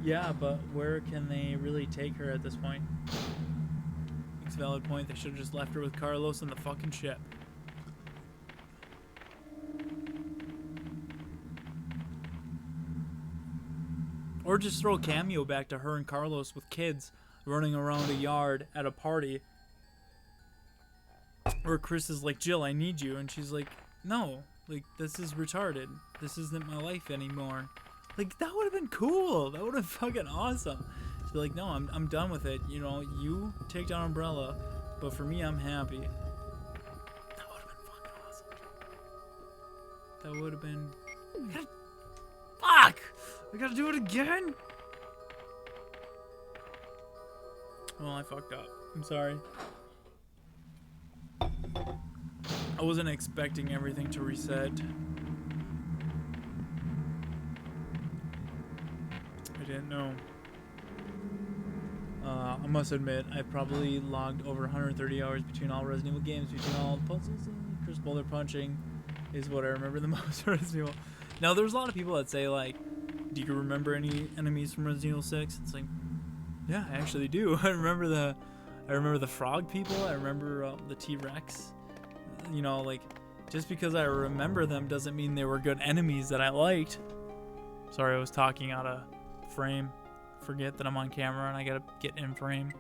Yeah, but where can they really take her at this point? It's a valid point. They should have just left her with Carlos and the fucking ship. Or just throw a cameo back to her and Carlos with kids running around a yard at a party. Or Chris is like, Jill, I need you. And she's like, no, like, this is retarded. This isn't my life anymore. Like, that would have been cool. That would have been fucking awesome. She'd be like, no, I'm done with it. You know, you take down Umbrella, but for me, I'm happy. That would have been fucking awesome. That would have been... Fuck! I gotta do it again? Well, I fucked up. I'm sorry. I wasn't expecting everything to reset. I didn't know. I must admit, I probably logged over 130 hours between all Resident Evil games, between all the puzzles and Chris Boulder punching is what I remember the most Resident Evil. Now, there's a lot of people that say, like, do you remember any enemies from Resident Evil 6? It's like, yeah, I actually do. I remember the frog people. I remember the T-Rex. You know, like, just because I remember them doesn't mean they were good enemies that I liked. Sorry, I was talking out of frame. Forget that I'm on camera and I gotta get in frame.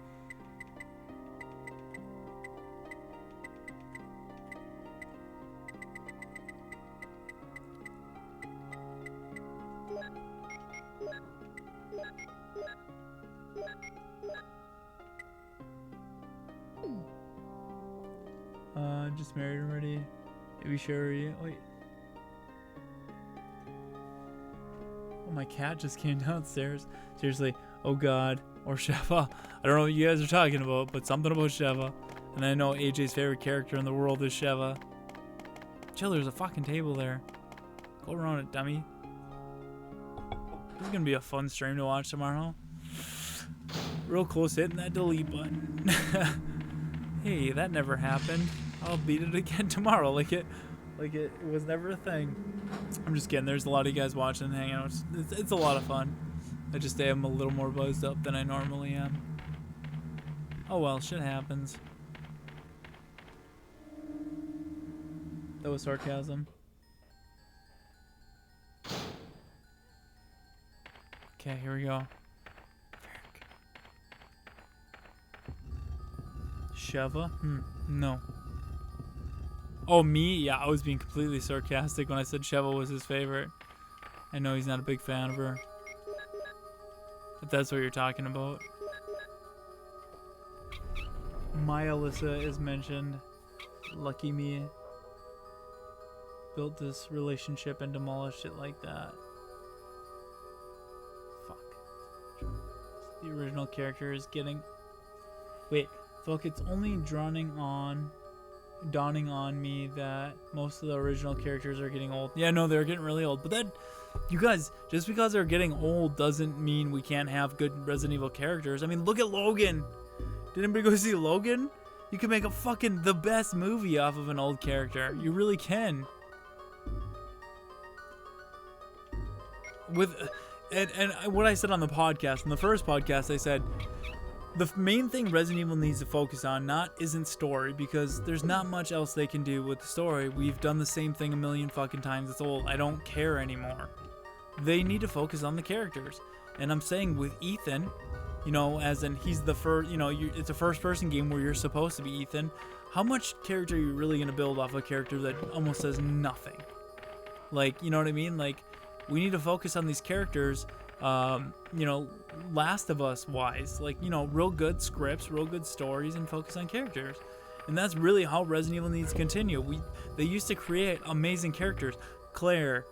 Just married already. Maybe sure. Yeah. Wait. My cat just came downstairs. Seriously. Oh God. Or Sheva. I don't know what you guys are talking about, but something about Sheva. And I know AJ's favorite character in the world is Sheva. Chill, there's a fucking table there. Go around it, dummy. This is gonna be a fun stream to watch tomorrow. Real close hitting that delete button. Hey, that never happened. I'll beat it again tomorrow. Like it was never a thing. I'm just kidding. There's a lot of you guys watching and hanging out. It's a lot of fun. I just am a little more buzzed up than I normally am. Oh well, shit happens. That was sarcasm. Okay, here we go. Sheva? No. Oh, me? Yeah, I was being completely sarcastic when I said Sheva was his favorite. I know he's not a big fan of her. If that's what you're talking about. My Alyssa is mentioned. Lucky me. Built this relationship and demolished it like that. Fuck. The original character is getting... Wait, fuck, it's only dawning on me that most of the original characters are getting old. Yeah, no, they're getting really old. But that, you guys, just because they're getting old doesn't mean we can't have good Resident Evil characters. I mean, look at Logan. Did anybody go see Logan? You can make a fucking the best movie off of an old character. You really can. And what I said on the podcast, in the first podcast, I said the main thing Resident Evil needs to focus on isn't story, because there's not much else they can do with the story. We've done the same thing a million fucking times. It's old. I don't care anymore. They need to focus on the characters. And I'm saying with Ethan, you know, as in he's the first, you know, it's a first-person game where you're supposed to be Ethan. How much character are you really going to build off a character that almost says nothing? Like, you know what I mean? Like, we need to focus on these characters, you know, Last of Us wise, like, you know, real good scripts, real good stories, and focus on characters. And that's really how Resident Evil needs to continue. They used to create amazing characters. Claire,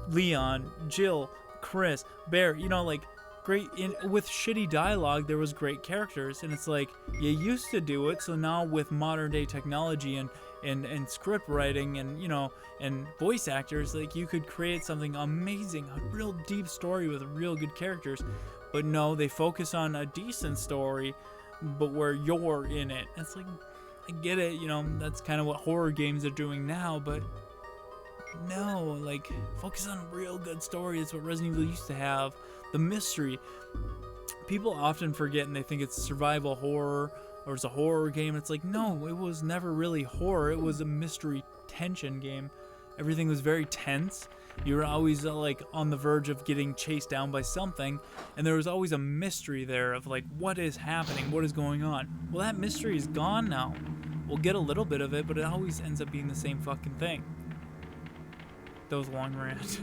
Leon, Jill, Chris, Bear, you know, like, great, with shitty dialogue, there was great characters. And it's like, you used to do it, so now with modern day technology and script writing and, you know, and voice actors, like, you could create something amazing, a real deep story with real good characters. But no, they focus on a decent story, but where you're in it. It's like, I get it, you know, that's kind of what horror games are doing now, but no, like, focus on a real good story. It's what Resident Evil used to have. The mystery. People often forget and they think it's survival horror or it's a horror game. It's like, no, it was never really horror. It was a mystery tension game. Everything was very tense. You were always like on the verge of getting chased down by something, and there was always a mystery there of like, what is happening? What is going on? Well, that mystery is gone now. We'll get a little bit of it, but it always ends up being the same fucking thing. That was a long rant.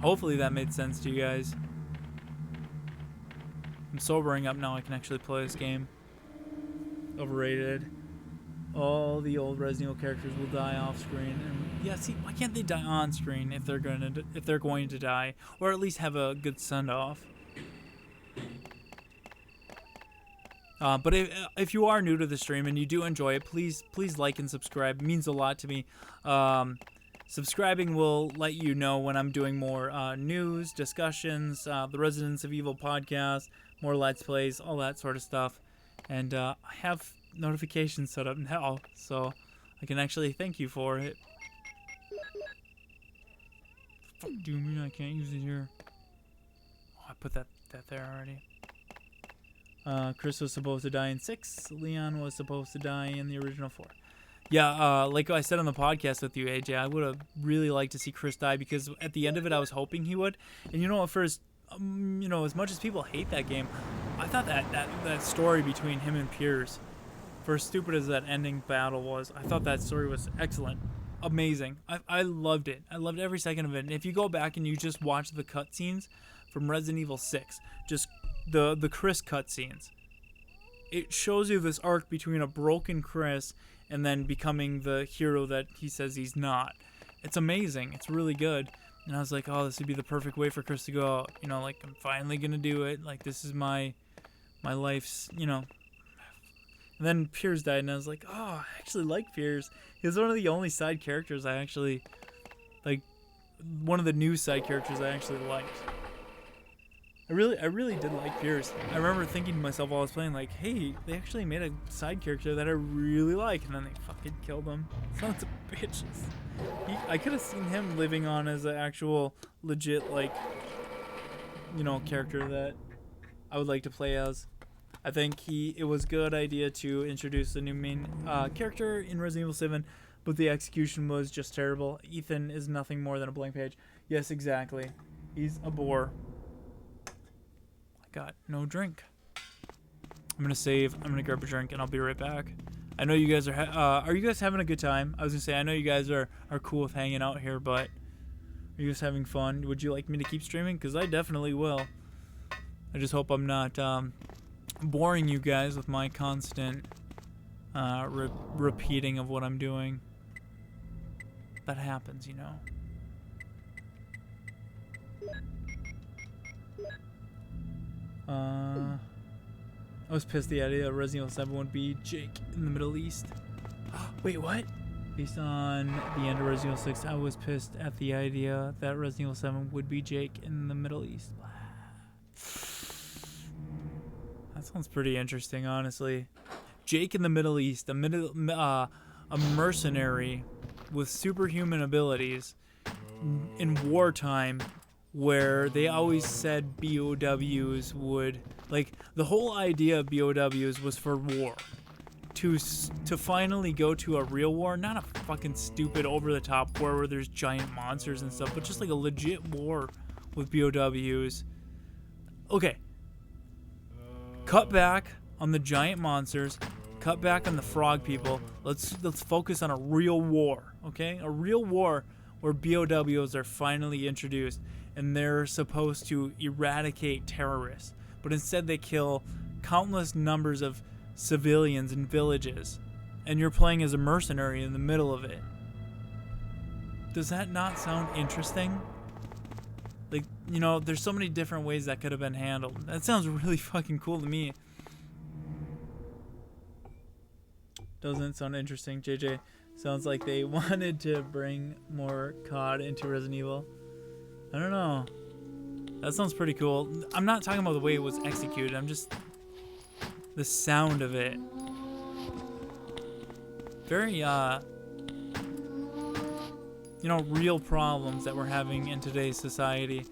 Hopefully that made sense to you guys. I'm sobering up now. I can actually play this game. Overrated. All the old Resident Evil characters will die off screen. And yeah, see, why can't they die on screen if they're going to die, or at least have a good send off? But if you are new to the stream and you do enjoy it, please like and subscribe. It means a lot to me. Subscribing will let you know when I'm doing more news, discussions, the Resident Evil podcast, more Let's Plays, all that sort of stuff. And I have notifications set up now, so I can actually thank you for it. Fuck do you mean I can't use it here? Oh, I put that there already. Chris was supposed to die in 6. Leon was supposed to die in the original 4. Yeah, like I said on the podcast with you, AJ, I would have really liked to see Chris die, because at the end of it, I was hoping he would. And you know what, first, you know, as much as people hate that game, I thought that story between him and Piers, for as stupid as that ending battle was, I thought that story was excellent. Amazing. I loved it. I loved every second of it. And if you go back and you just watch the cutscenes from Resident Evil 6, just the Chris cutscenes, it shows you this arc between a broken Chris and then becoming the hero that he says he's not. It's amazing. It's really good. And I was like, oh, this would be the perfect way for Chris to go out. You know, like, I'm finally going to do it. Like, this is my life's, you know. And then Piers died, and I was like, oh, I actually like Piers. He was one of the only side characters I actually, like, one of the new side characters I actually liked. I really did like Piers. I remember thinking to myself while I was playing, like, hey, they actually made a side character that I really like, and then they fucking killed him. Sons of bitches. I could have seen him living on as an actual legit, like, you know, character that I would like to play as. I think it was a good idea to introduce a new main character in Resident Evil 7, but the execution was just terrible. Ethan is nothing more than a blank page. Yes, exactly. He's a bore. I got no drink. I'm gonna save. I'm gonna grab a drink, and I'll be right back. I know you guys are you guys having a good time? I was gonna say, I know you guys are cool with hanging out here, but are you guys having fun? Would you like me to keep streaming? Because I definitely will. I just hope I'm not boring you guys with my constant repeating of what I'm doing. That happens, you know. I was pissed the idea that Resident Evil 7 would be Jake in the Middle East. Wait, what? Based on the end of Resident Evil 6, I was pissed at the idea that Resident Evil 7 would be Jake in the Middle East. That sounds pretty interesting, honestly. Jake in the Middle East, a mercenary with superhuman abilities in wartime, where they always said BOWs would, like, the whole idea of BOWs was for war. To finally go to a real war, not a fucking stupid over-the-top war where there's giant monsters and stuff, but just like a legit war with BOWs. Okay. Cut back on the giant monsters. Cut back on the frog people. Let's focus on a real war, okay? A real war where BOWs are finally introduced and they're supposed to eradicate terrorists. But instead they kill countless numbers of civilians in villages. And you're playing as a mercenary in the middle of it. Does that not sound interesting? Like, you know, there's so many different ways that could have been handled. That sounds really fucking cool to me. Doesn't sound interesting, JJ. Sounds like they wanted to bring more COD into Resident Evil. I don't know. That sounds pretty cool. I'm not talking about the way it was executed. I'm just... the sound of it. Very, you know, real problems that we're having in today's society.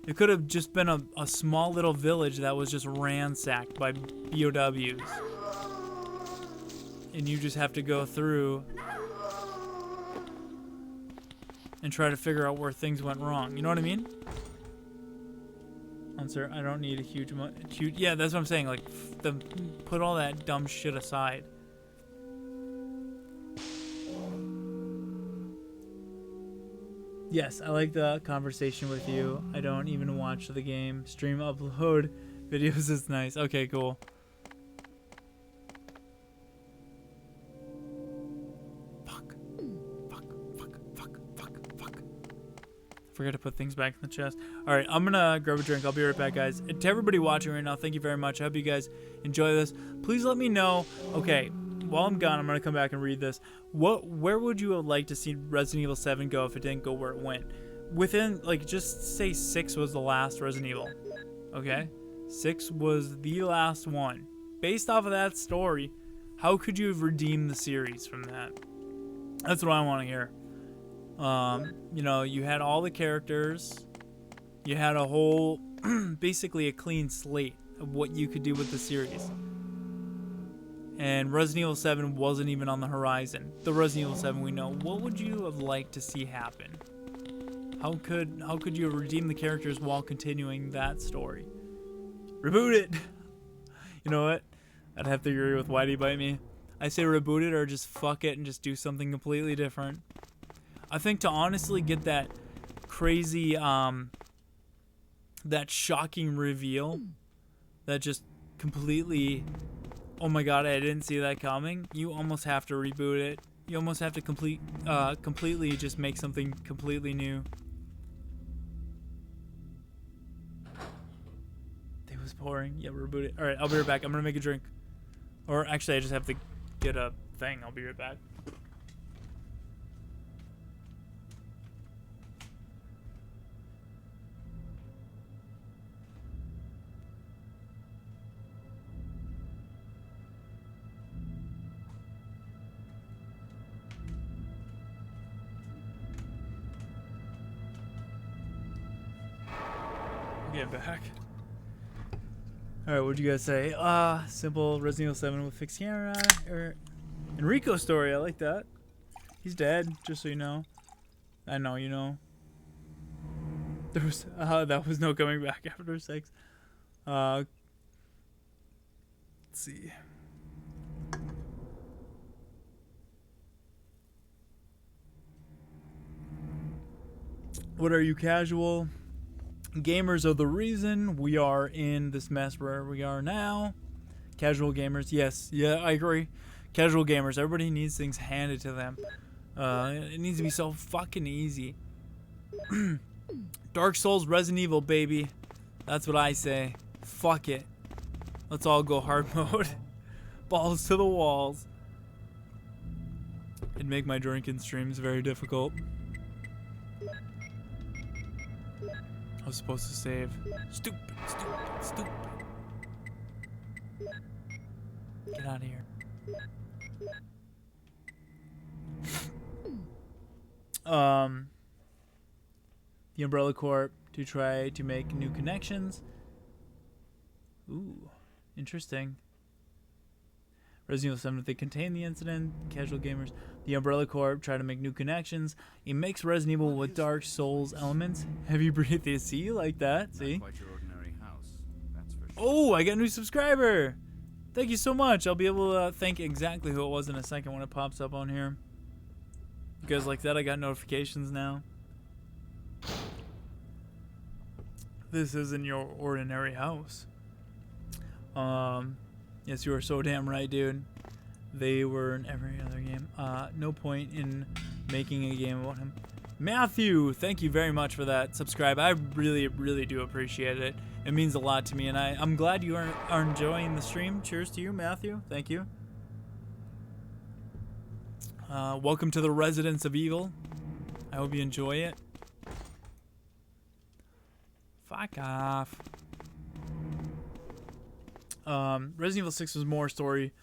It could have just been a small little village that was just ransacked by BOWs. And you just have to go through and try to figure out where things went wrong. You know what I mean? Sir, I don't need a huge yeah, that's what I'm saying. Like, put all that dumb shit aside. Yes, I like the conversation with you. I don't even watch the game. Stream upload videos is nice. Okay, cool. Forgot to put things back in the chest. All right, I'm gonna grab a drink. I'll be right back, guys. And to everybody watching right now, thank you very much. I hope you guys enjoy this. Please let me know. Okay, while I'm gone, I'm gonna come back and read this. Where would you have liked to see Resident Evil 7 go if it didn't go where it went? Within, like, just say 6 was the last Resident Evil. Okay, 6 was the last one. Based off of that story, how could you have redeemed the series from that? That's what I want to hear. You know, you had all the characters, you had a whole, basically a clean slate of what you could do with the series. And Resident Evil 7 wasn't even on the horizon. The Resident Evil 7 we know. What would you have liked to see happen? How could you redeem the characters while continuing that story? Reboot it! You know what? I'd have to agree with Whitey Bite Me. I say reboot it or just fuck it and just do something completely different. I think to honestly get that crazy, that shocking reveal that just completely Oh my god, I didn't see that coming. You almost have to reboot it. You almost have to completely just make something completely new. It was pouring. Yeah, reboot it. Alright, I'll be right back. I'm gonna make a drink. Or actually, I just have to get a thing. I'll be right back. Get back. Alright, what'd you guys say? Simple Resident Evil 7 with fixed camera. Enrico story, I like that. He's dead, just so you know. I know, you know. There was, that was no coming back after 6. Let's see. What are you, casual? Gamers are the reason we are in this mess where we are now. Casual gamers, yes, yeah, I agree. Casual gamers, everybody needs things handed to them. It needs to be so fucking easy. Dark Souls, Resident Evil, baby. That's what I say. Fuck it. Let's all go hard mode. Balls to the walls. It'd make my drinking streams very difficult. I was supposed to save. Stupid, stupid, stupid. Get out of here. The Umbrella Corp to try to make new connections. Ooh, interesting. Resident Evil 7, they contain the incident. Casual gamers. The Umbrella Corp try to make new connections. It makes Resident Evil with Dark Souls elements. Have you breathed the sea like that? See? Not quite your ordinary house, that's for sure. Oh, I got a new subscriber. Thank you so much. I'll be able to thank exactly who it was in a second when it pops up on here. You guys like that? I got notifications now. This isn't your ordinary house. Yes, you are so damn right, dude. They were in every other game. No point in making a game about him. Matthew, thank you very much for that subscribe. I really, really do appreciate it. It means a lot to me, and I'm glad you are enjoying the stream. Cheers to you, Matthew. Thank you. Welcome to the Residence of Evil. I hope you enjoy it. Fuck off. Resident Evil 6 was more story.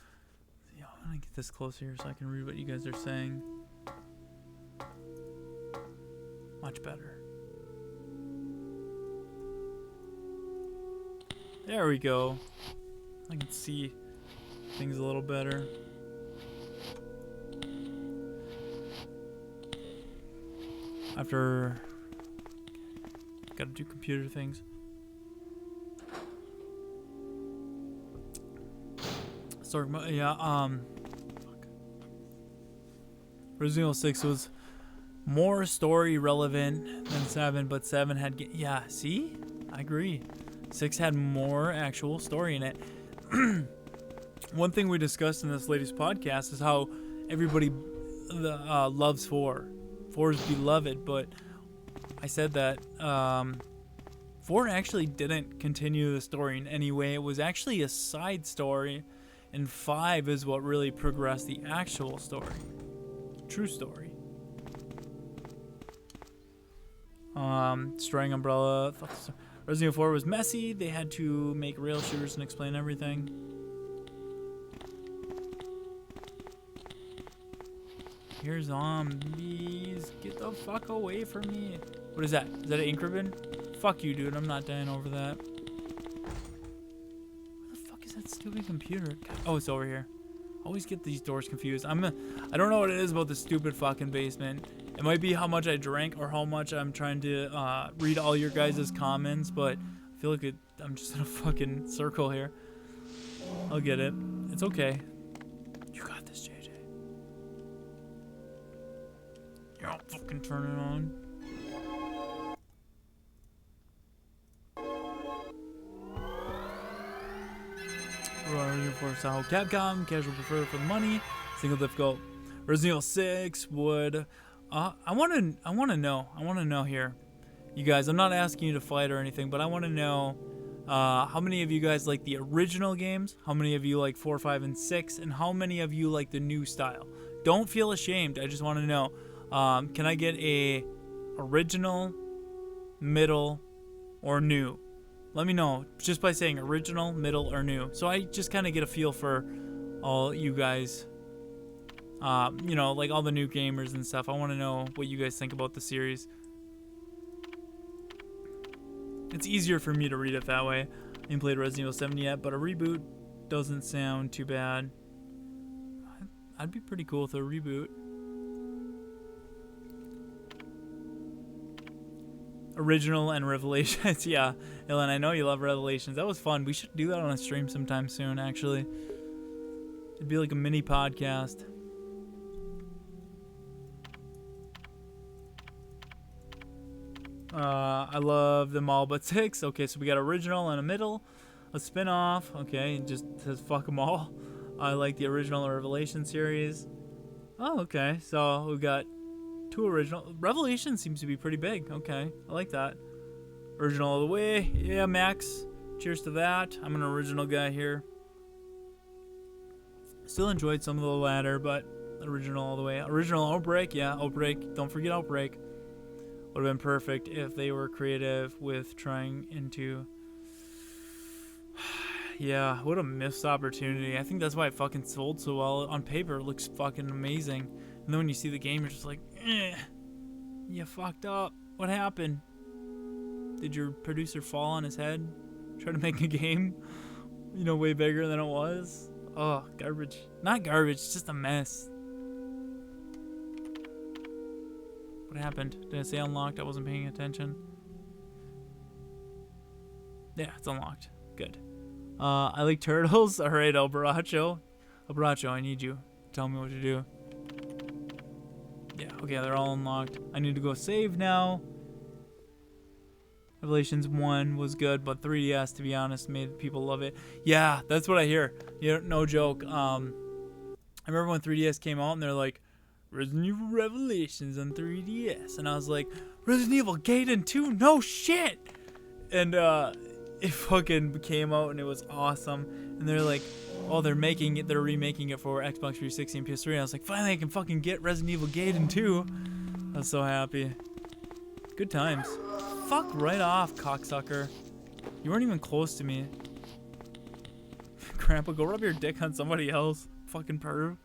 Yeah, I'm gonna get this closer here so I can read what you guys are saying. Much better. There we go. I can see things a little better. After gotta do computer things. Sorry, yeah, fuck. Resident Evil 6 was more story relevant than 7, but 7 had, yeah, see? I agree. 6 had more actual story in it. One thing we discussed in this latest podcast is how everybody loves 4. 4 is beloved, but I said that 4 actually didn't continue the story in any way. It was actually a side story, and 5 is what really progressed the actual story. True story. Destroying Umbrella. Resident Evil 4 was messy. They had to make rail shooters and explain everything. Here's zombies. Get the fuck away from me. What is that? Is that an ink ribbon? Fuck you, dude. I'm not dying over that. Where the fuck is that stupid computer? Oh, it's over here. I always get these doors confused. I don't know what it is about this stupid fucking basement. It might be how much I drank or how much I'm trying to read all your guys' comments, but I feel like I'm just in a fucking circle here. I'll get it. It's okay. You got this, JJ. Yeah, I'll fucking turn it on. 4 style Capcom, casual prefer for the money, single difficult. Resident Evil 6 would. I want to know here, you guys. I'm not asking you to fight or anything, but I want to know how many of you guys like the original games, how many of you like 4, 5, and 6, and how many of you like the new style. Don't feel ashamed. I just want to know. Can I get a original, middle, or new? Let me know just by saying original, middle, or new. So I just kind of get a feel for all you guys. You know, like all the new gamers and stuff. I want to know what you guys think about the series. It's easier for me to read it that way. I haven't played Resident Evil 7 yet, but a reboot doesn't sound too bad. I'd be pretty cool with a reboot. Original and Revelations. Yeah, Ellen, I know you love Revelations. That was fun. We should do that on a stream sometime soon, actually. It'd be like a mini podcast. I love them all but 6. Okay, so we got original and a middle, a spin-off. Okay, just says fuck them all. I like the original Revelation series. Oh, okay, so we got 2 original. Revelation seems to be pretty big. Okay, I like that. Original all the way. Yeah, Max. Cheers to that. I'm an original guy here. Still enjoyed some of the latter, but original all the way. Original Outbreak. Yeah, Outbreak. Don't forget Outbreak. Would have been perfect if they were creative with trying into... Yeah, what a missed opportunity. I think that's why it fucking sold so well. On paper, it looks fucking amazing. And then when you see the game, you're just like, you fucked up. What happened? Did your producer fall on his head? Try to make a game, you know, way bigger than it was? Oh, garbage. Not garbage, just a mess. What happened? Did I say unlocked? I wasn't paying attention. Yeah, it's unlocked. Good. I like turtles. Alright, El Baracho. El Baracho, I need you. Tell me what to do. Yeah, okay, they're all unlocked. I need to go save now. Revelations 1 was good, but 3DS, to be honest, made people love it. Yeah, that's what I hear. You know, no joke. I remember when 3DS came out and they're like, Resident Evil Revelations on 3DS, and I was like, Resident Evil Gaiden 2, no shit. And it fucking came out and it was awesome. And they're like, oh, they're remaking it for Xbox 360 and PS3. And I was like, finally I can fucking get Resident Evil Gaiden 2. I was so happy. Good times. Fuck right off, cocksucker. You weren't even close to me. Grandpa, go rub your dick on somebody else. Fucking perv.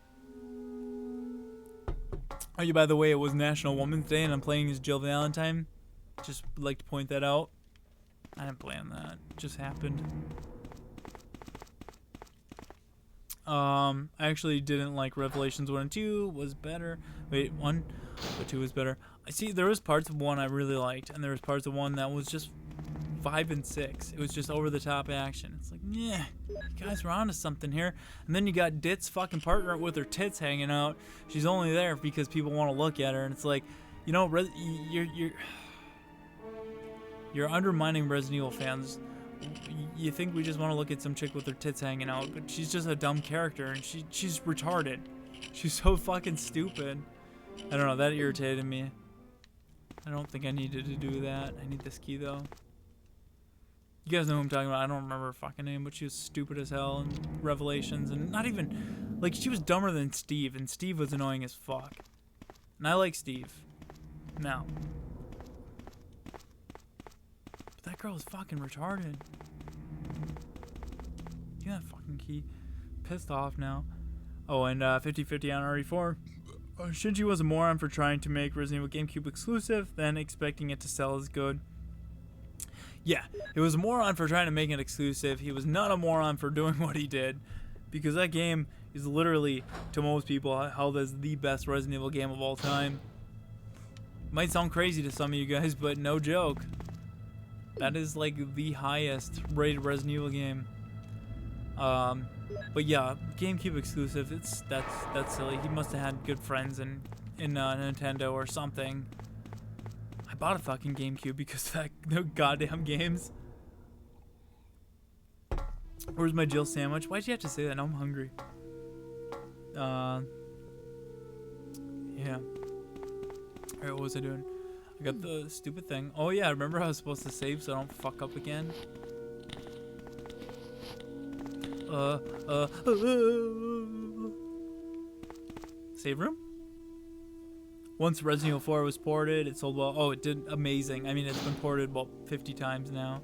Oh, yeah, by the way, it was National Women's Day, and I'm playing as Jill Valentine. Just would like to point that out. I didn't plan that. It just happened. I actually didn't like Revelations 1 and 2. Was better. Wait, 1? But 2 was better. I see there was parts of 1 I really liked, and there was parts of 1 that was just 5 and 6. It was just over-the-top action. It's like, yeah, you guys were onto something here. And then you got Dit's fucking partner with her tits hanging out. She's only there because people want to look at her, and it's like, you know, you're undermining Resident Evil fans. You think we just want to look at some chick with her tits hanging out, but she's just a dumb character, and she's retarded. She's so fucking stupid. I don't know, that irritated me. I don't think I needed to do that. I need this key, though. You guys know who I'm talking about. I don't remember her fucking name, but she was stupid as hell in Revelations. And not even... Like, she was dumber than Steve, and Steve was annoying as fuck. And I like Steve. Now. But that girl was fucking retarded. Give me that fucking key. Pissed off now. Oh, and 50-50 on RE4. Shinji was a moron for trying to make Resident Evil GameCube exclusive, then expecting it to sell as good. Yeah, he was a moron for trying to make it exclusive. He was not a moron for doing what he did, because that game is literally, to most people, held as the best Resident Evil game of all time. Might sound crazy to some of you guys, but no joke. That is like the highest rated Resident Evil game. But yeah, GameCube exclusive. That's silly. He must have had good friends in Nintendo or something. I bought a fucking GameCube because of the goddamn games. Where's my Jill sandwich? Why'd you have to say that? Now I'm hungry. Yeah. Alright, what was I doing? I got the stupid thing. Oh yeah, remember how I was supposed to save so I don't fuck up again? Save room? Once Resident Evil 4 was ported, it sold well. Oh, it did amazing. I mean, it's been ported about 50 times now.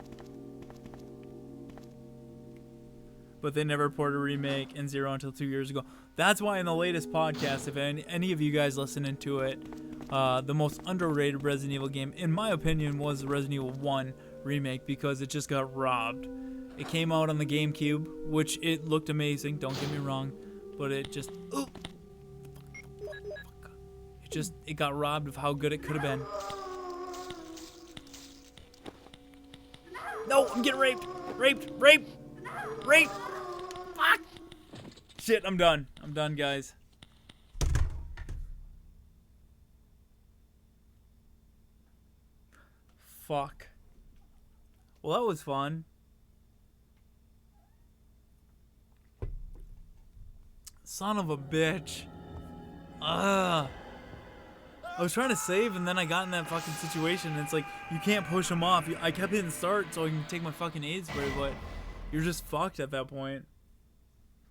But they never ported a remake and Zero until 2 years ago. That's why in the latest podcast, if any of you guys listening to it, the most underrated Resident Evil game, in my opinion, was Resident Evil 1 remake because it just got robbed. It came out on the GameCube, which it looked amazing, don't get me wrong, but it just, it got robbed of how good it could have been. No, I'm getting raped! Raped! Fuck! Shit, I'm done, guys. Fuck. Well, that was fun. Son of a bitch. I was trying to save and then I got in that fucking situation and it's like, you can't push them off. I kept hitting start so I can take my fucking aid spray, but you're just fucked at that point.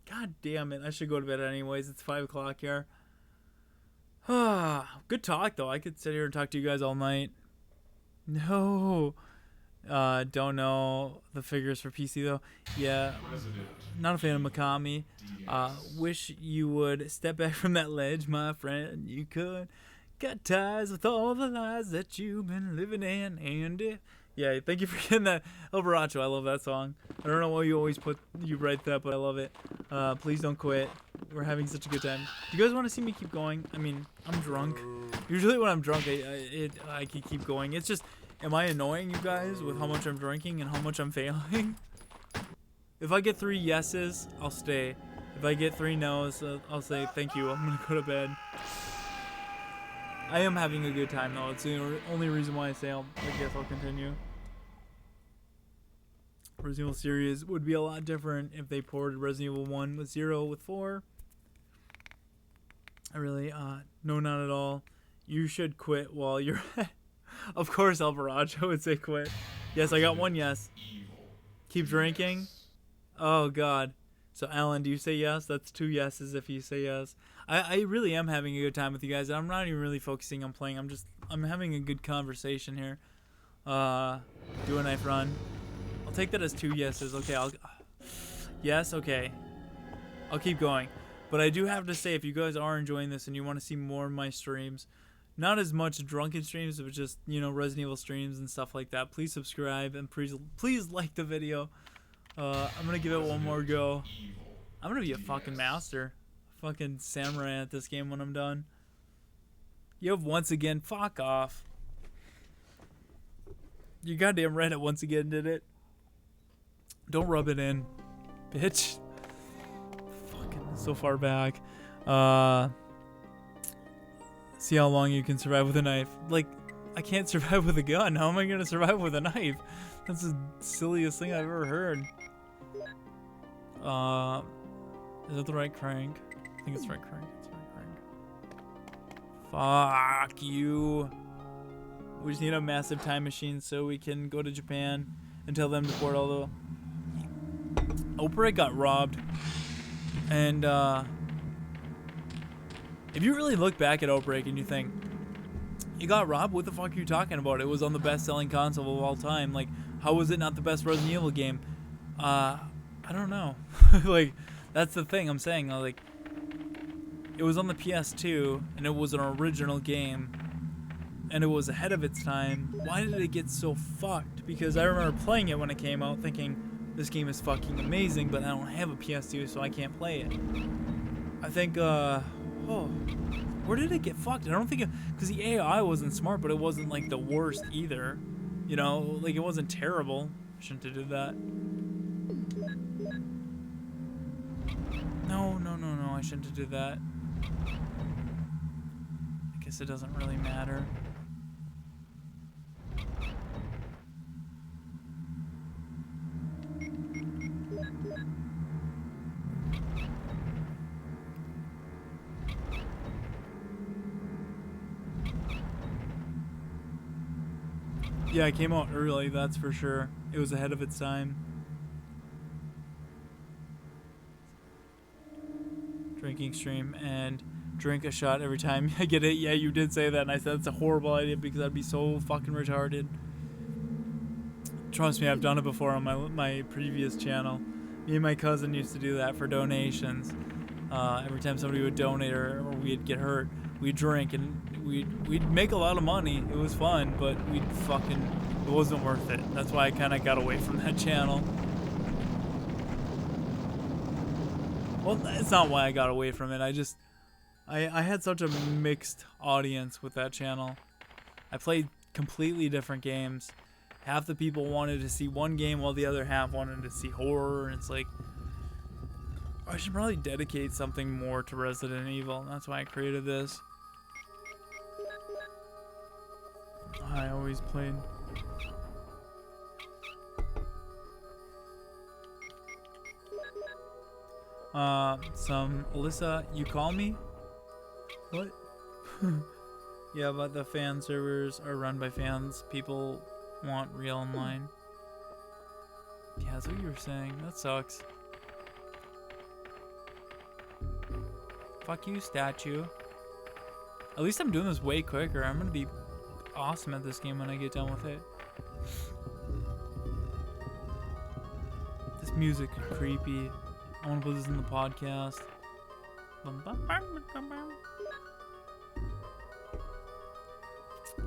God damn it. I should go to bed anyways. It's 5 o'clock here. Good talk though. I could sit here and talk to you guys all night. No. Don't know the figures for PC though. Yeah. Not a fan of Mikami. Wish you would step back from that ledge, my friend. You could. Got ties with all the lies that you've been living in. And if... Yeah, thank you for getting that. El Borracho, I love that song. I don't know why you write that, but I love it. Please don't quit. We're having such a good time. Do you guys want to see me keep going? I mean, I'm drunk. Usually when I'm drunk, I can keep going. It's just, am I annoying you guys with how much I'm drinking and how much I'm failing? If I get 3 yeses, I'll stay. If I get 3 no's, I'll say thank you. I'm gonna go to bed. I am having a good time though. It's the only reason why I say I guess I'll continue. Resident Evil series would be a lot different if they ported Resident Evil 1 with 0 with 4. I really, no, not at all. You should quit while you're Of course Alvaraggio would say quit. Yes, I got 1 yes. Keep drinking? Oh god. So Alan, do you say yes? That's 2 yeses if you say yes. I really am having a good time with you guys. I'm not even really focusing on playing. I'm having a good conversation here. Do a knife run. I'll take that as 2 yeses. Okay, yes, okay. I'll keep going. But I do have to say, if you guys are enjoying this and you want to see more of my streams, not as much drunken streams, but just, you know, Resident Evil streams and stuff like that, please subscribe and please like the video. I'm gonna give it one more go. I'm gonna be a fucking master. Fucking samurai at this game when I'm done. You have once again, fuck off. You goddamn right it once again did it. Don't rub it in, bitch. Fucking so far back. See how long you can survive with a knife. Like, I can't survive with a gun. How am I gonna survive with a knife? That's the silliest thing I've ever heard. Is that the right crank? I think it's the right crank. It's the right crank. Fuck you. We just need a massive time machine so we can go to Japan and tell them to port all the... Outbreak got robbed. And, if you really look back at Outbreak and you think, you got robbed? What the fuck are you talking about? It was on the best-selling console of all time. Like, how was it not the best Resident Evil game? I don't know. Like, that's the thing I'm saying. Like, it was on the PS2, and it was an original game, and it was ahead of its time. Why did it get so fucked? Because I remember playing it when it came out, thinking, this game is fucking amazing, but I don't have a PS2, so I can't play it. I think, where did it get fucked? I don't think it, because the AI wasn't smart, but it wasn't, like, the worst either. You know, like, it wasn't terrible. Shouldn't have did that. No, I shouldn't have did that. I guess it doesn't really matter. Yeah, it came out early, that's for sure. It was ahead of its time. Drinking stream and drink a shot every time I get it. Yeah, you did say that, and I said it's a horrible idea because I'd be so fucking retarded. Trust me, I've done it before on my previous channel. Me and my cousin used to do that for donations. Every time somebody would donate or we'd get hurt, we'd drink and we'd make a lot of money. It was fun, but it wasn't worth it. That's why I kind of got away from that channel. Well, that's not why I got away from it. I had such a mixed audience with that channel. I played completely different games. Half the people wanted to see one game while the other half wanted to see horror, and it's like, I should probably dedicate something more to Resident Evil. That's why I created this. I always played. Alyssa, you call me? What? Yeah, but the fan servers are run by fans. People want real online. Yeah, that's what you were saying. That sucks. Fuck you, statue. At least I'm doing this way quicker. I'm gonna be awesome at this game when I get done with it. This music is creepy. I wanna put this in the podcast.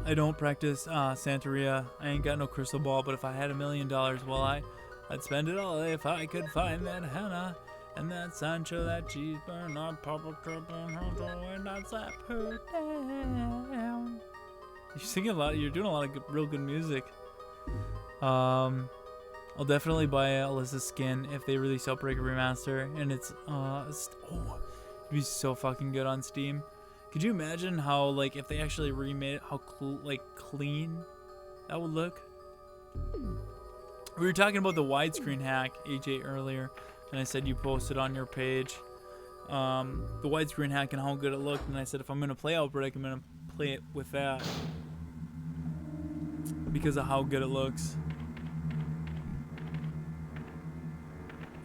I don't practice Santeria. I ain't got no crystal ball, but if I had $1 million, well, I'd spend it all if I could find that henna and that Sancho, that cheeseburger, not Papa Triple, and I'd slap her down. You're singing a lot. You're doing a lot of real good music. I'll definitely buy Alyssa's skin if they release Outbreak Remaster, and it'd be so fucking good on Steam. Could you imagine how, like, if they actually remade it, how clean that would look? We were talking about the widescreen hack, AJ, earlier, and I said you posted on your page the widescreen hack and how good it looked, and I said if I'm gonna play Outbreak, I'm gonna play it with that because of how good it looks.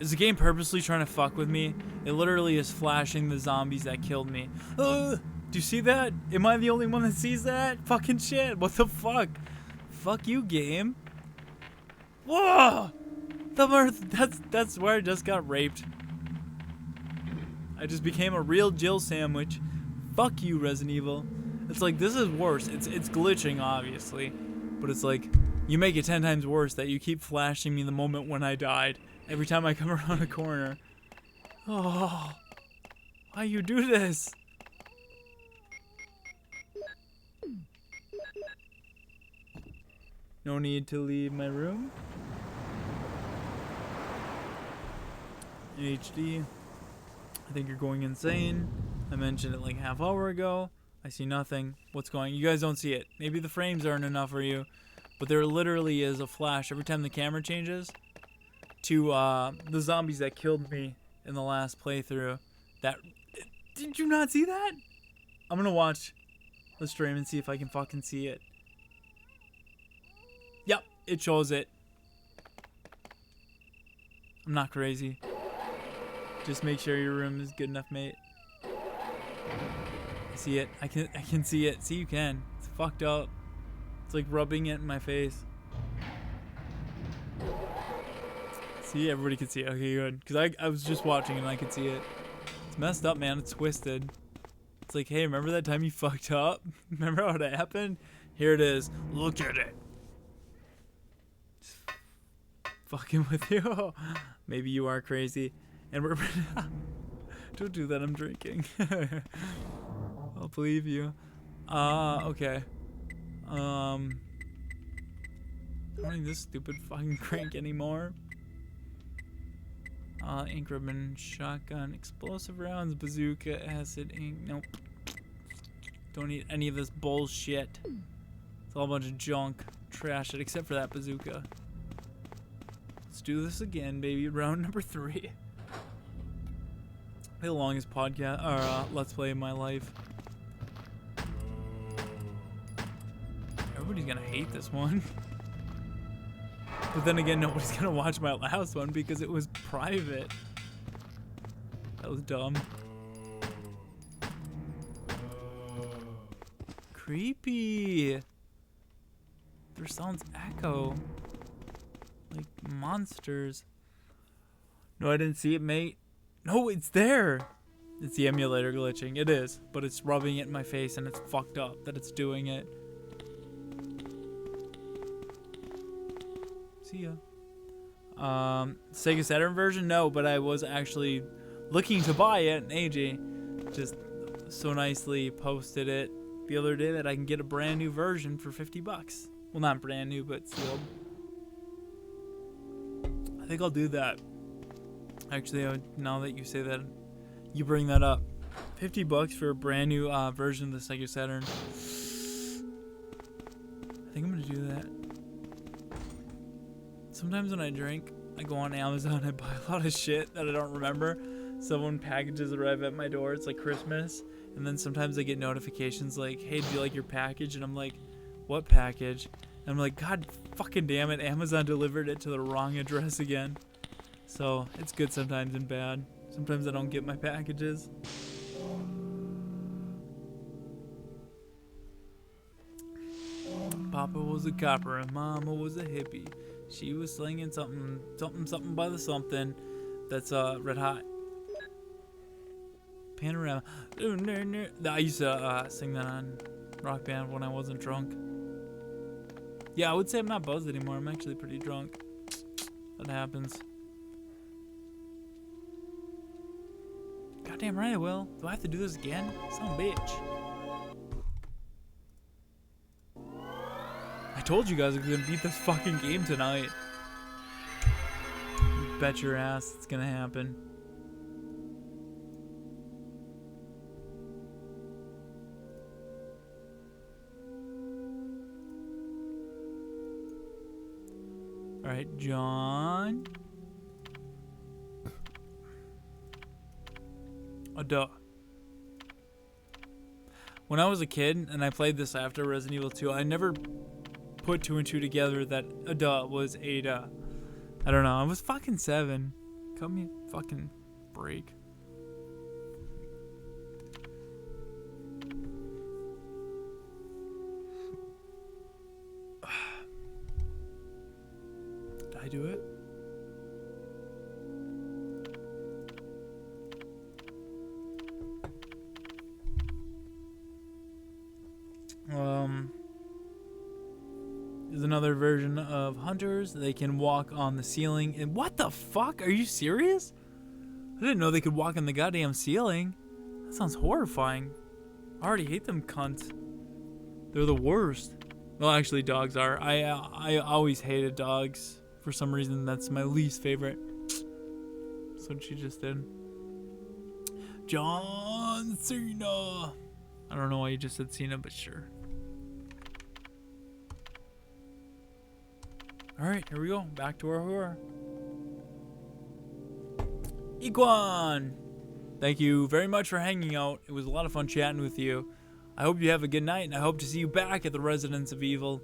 Is the game purposely trying to fuck with me? It literally is flashing the zombies that killed me. Do you see that? Am I the only one that sees that? Fucking shit. What the fuck? Fuck you, game. Whoa! That's where I just got raped. I just became a real Jill sandwich. Fuck you, Resident Evil. It's like, this is worse. It's glitching, obviously. But it's like, you make it 10 times worse that you keep flashing me the moment when I died. Every time I come around a corner. Oh, why you do this? No need to leave my room. HD. I think you're going insane. I mentioned it like half hour ago. I see nothing. What's going? You guys don't see it. Maybe the frames aren't enough for you, but there literally is a flash every time the camera changes to the zombies that killed me in the last playthrough. Did you not see that? I'm gonna watch the stream and see if I can fucking see it. Yep, it shows it. I'm not crazy. Just make sure your room is good enough, mate. I see it. I can see it. See, you can. It's fucked up. It's like rubbing it in my face. See, everybody can see it. Okay, good. Because I was just watching and I could see it. It's messed up, man. It's twisted. It's like, hey, remember that time you fucked up? Remember how it happened? Here it is. Look at it. Just fucking with you. Maybe you are crazy. And we're... Don't do that. I'm drinking. I'll believe you. Okay. I don't need this stupid fucking crank anymore. Ink ribbon, shotgun, explosive rounds, bazooka, acid, ink. Nope. Don't need any of this bullshit. It's all a bunch of junk. Trash it, except for that bazooka. Let's do this again, baby. Round number 3. The longest podcast let's play in my life. Somebody's gonna hate this one. But then again, nobody's gonna watch my last one because it was private. That was dumb. Creepy. Their sounds echo. Like monsters. No, I didn't see it, mate. No, it's there. It's the emulator glitching. It is. But it's rubbing it in my face and it's fucked up that it's doing it. See ya. Sega Saturn version? No, but I was actually looking to buy it, and AJ just so nicely posted it the other day that I can get a brand new version for $50. Well, not brand new, but sealed. I think I'll do that. Actually, now that you say that, you bring that up. $50 for a brand new version of the Sega Saturn. I think I'm gonna do that. Sometimes when I drink, I go on Amazon, I buy a lot of shit that I don't remember. So when packages arrive at my door, it's like Christmas. And then sometimes I get notifications like, hey, do you like your package? And I'm like, what package? And I'm like, God fucking damn it, Amazon delivered it to the wrong address again. So it's good sometimes and bad. Sometimes I don't get my packages. Papa was a copper and Mama was a hippie. She was slinging something by the something that's red hot. Panorama. I used to sing that on Rock Band when I wasn't drunk. Yeah, I would say I'm not buzzed anymore. I'm actually pretty drunk. That happens. Goddamn right I will. Do I have to do this again? Son of a bitch. I told you guys I was gonna beat this fucking game tonight. You bet your ass it's gonna happen. Alright, John. Oh, duh. When I was a kid and I played this after Resident Evil 2, I never put 2 and 2 together that Ada was Ada. I don't know. I was fucking 7. Cut me a fucking break. Did I do it? There's another version of hunters. They can walk on the ceiling. And what the fuck? Are you serious? I didn't know they could walk on the goddamn ceiling. That sounds horrifying. I already hate them cunts. They're the worst. Well, actually, dogs are. I always hated dogs. For some reason, that's my least favorite. That's what she just did. John Cena. I don't know why you just said Cena, but sure. Alright, here we go. Back to our horror. Iguan! Thank you very much for hanging out. It was a lot of fun chatting with you. I hope you have a good night, and I hope to see you back at the Residence of Evil.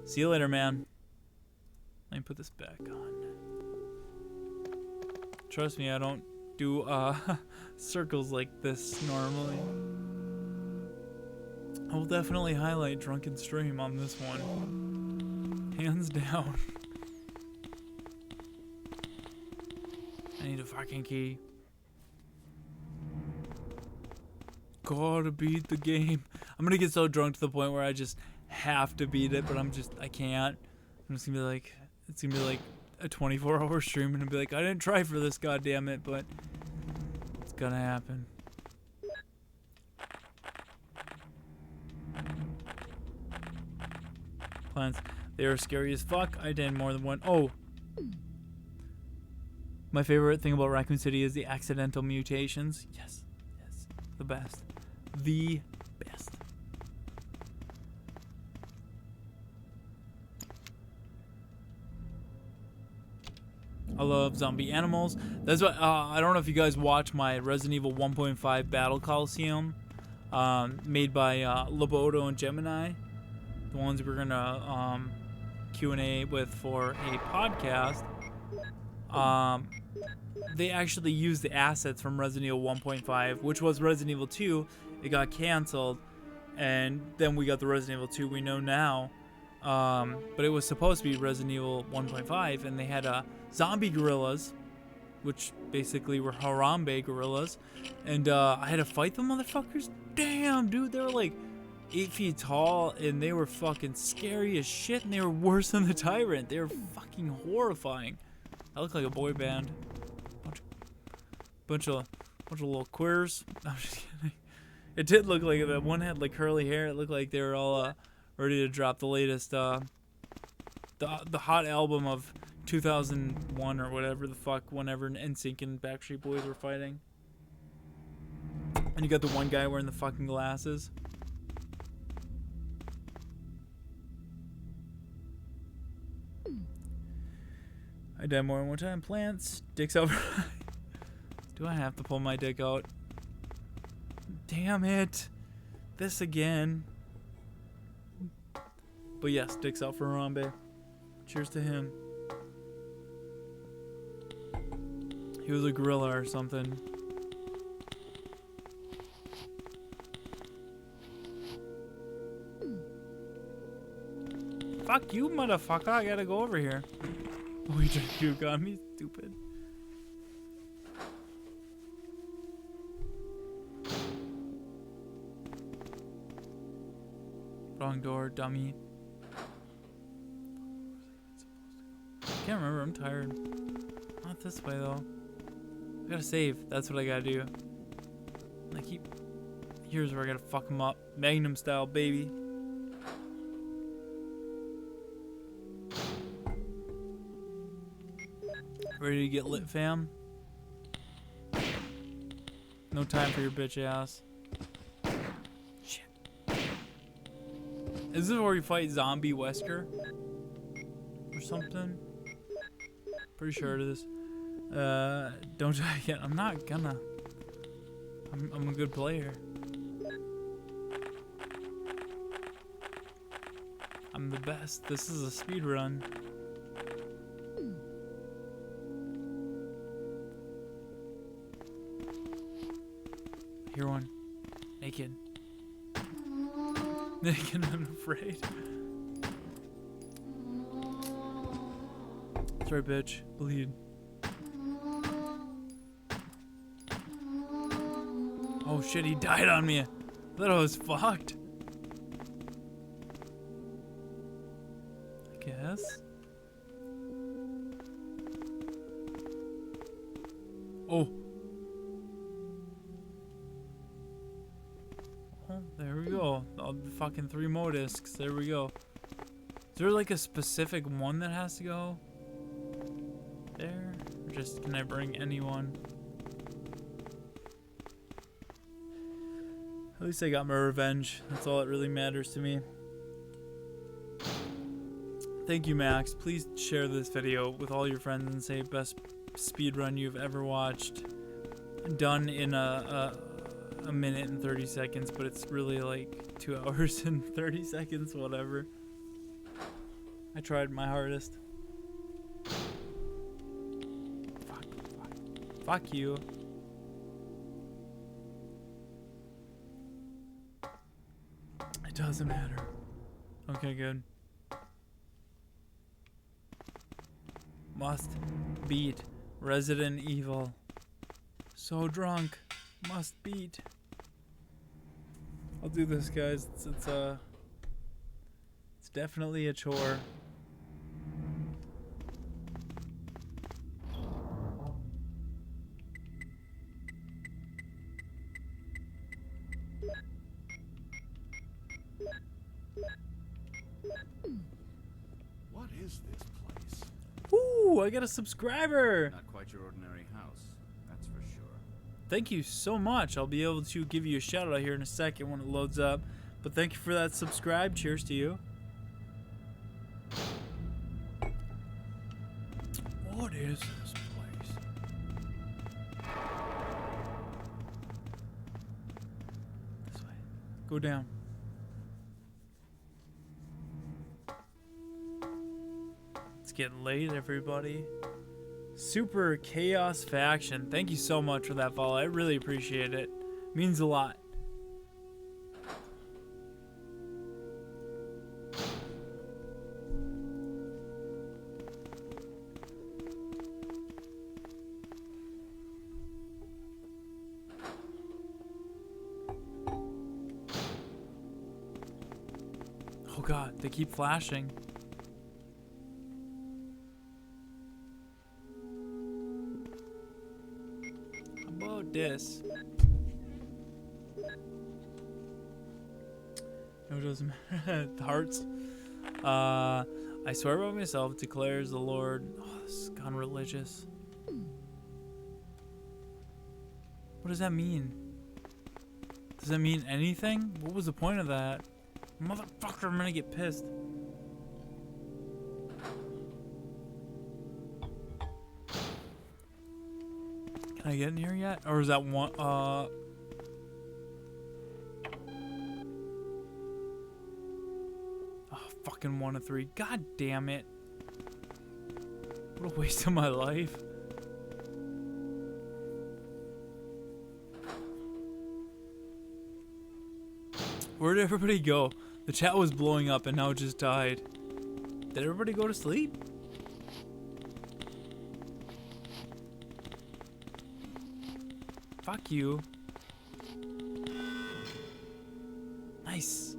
See you later, man. Let me put this back on. Trust me, I don't do circles like this normally. I will definitely highlight Drunken Stream on this one. Hands down. I need a fucking key. Gotta beat the game. I'm gonna get so drunk to the point where I just have to beat it, but I can't. I'm just gonna be like, it's gonna be like a 24-hour stream and I'll be like, I didn't try for this, goddammit, but it's gonna happen. Plants. They are scary as fuck. I did more than one. Oh. My favorite thing about Raccoon City is the accidental mutations. Yes. Yes. The best. The best. I love zombie animals. That's what I don't know if you guys watch my Resident Evil 1.5 Battle Coliseum, made by Loboto and Gemini. the ones we're gonna Q&A with for a podcast, they actually used the assets from Resident Evil 1.5, which was Resident Evil 2. It got canceled, and then we got the Resident Evil 2 we know now. But it was supposed to be Resident Evil 1.5, and they had zombie gorillas, which basically were Harambe gorillas, and I had to fight the motherfuckers. Damn, dude, they were like 8 feet tall, and they were fucking scary as shit, and they were worse than the Tyrant. They were fucking horrifying. I look like a boy band. Bunch of little queers. I'm just kidding. It did look like that one had like curly hair. It looked like they were all ready to drop the latest the hot album of 2001 or whatever the fuck, whenever NSYNC and Backstreet Boys were fighting. And you got the one guy wearing the fucking glasses. I died more than one time. Plants. Dicks over. Do I have to pull my dick out? Damn it. This again. But yes, dicks out for Harambe. Cheers to him. He was a gorilla or something. Fuck you, motherfucker. I gotta go over here. Oh, you got me, stupid. Wrong door, dummy. Can't remember, I'm tired. Not this way though. I gotta save, that's what I gotta do. I keep... Here's where I gotta fuck him up. Magnum style, baby. Ready to get lit, fam? No time for your bitch ass. Shit. Is this where we fight Zombie Wesker? Or something? Pretty sure it is. Don't die again. I'm not gonna. I'm a good player. I'm the best. This is a speed run. Hear one. Naked. Naked and afraid. That's right, bitch. Bleed. Oh shit, he died on me. I thought I was fucked. I guess. Oh. Oh, there we go. Oh, the fucking 3 more discs. There we go. Is there like a specific one that has to go there? Or just can I bring anyone? At least I got my revenge. That's all that really matters to me. Thank you, Max. Please share this video with all your friends and say best speedrun you've ever watched. Done in a minute and 30 seconds, but it's really like 2 hours and 30 seconds, whatever. I tried my hardest. Fuck you. It doesn't matter. Okay, good. Must beat Resident Evil. So drunk. Must beat. I'll do this, guys. It's definitely a chore. What is this place? Ooh, I got a subscriber. Not quite your ordinary house, that's for sure. Thank you so much. I'll be able to give you a shout out here in a second when it loads up. But thank you for that subscribe. Cheers to you. What is this place? This way. Go down. getting late, everybody. Super Chaos Faction. Thank you so much for that follow. I really appreciate it. Means a lot. Oh god, they keep flashing. How about this? No, it doesn't matter. The hearts. I swear by myself, declares the Lord. Oh, this is gone religious. What does that mean? Does that mean anything? What was the point of that? Motherfucker, I'm gonna get pissed. Can I get in here yet? Or is that one, oh, fucking 1 of 3. God damn it. What a waste of my life. Where did everybody go? The chat was blowing up and now it just died. Did everybody go to sleep? Fuck you. Nice.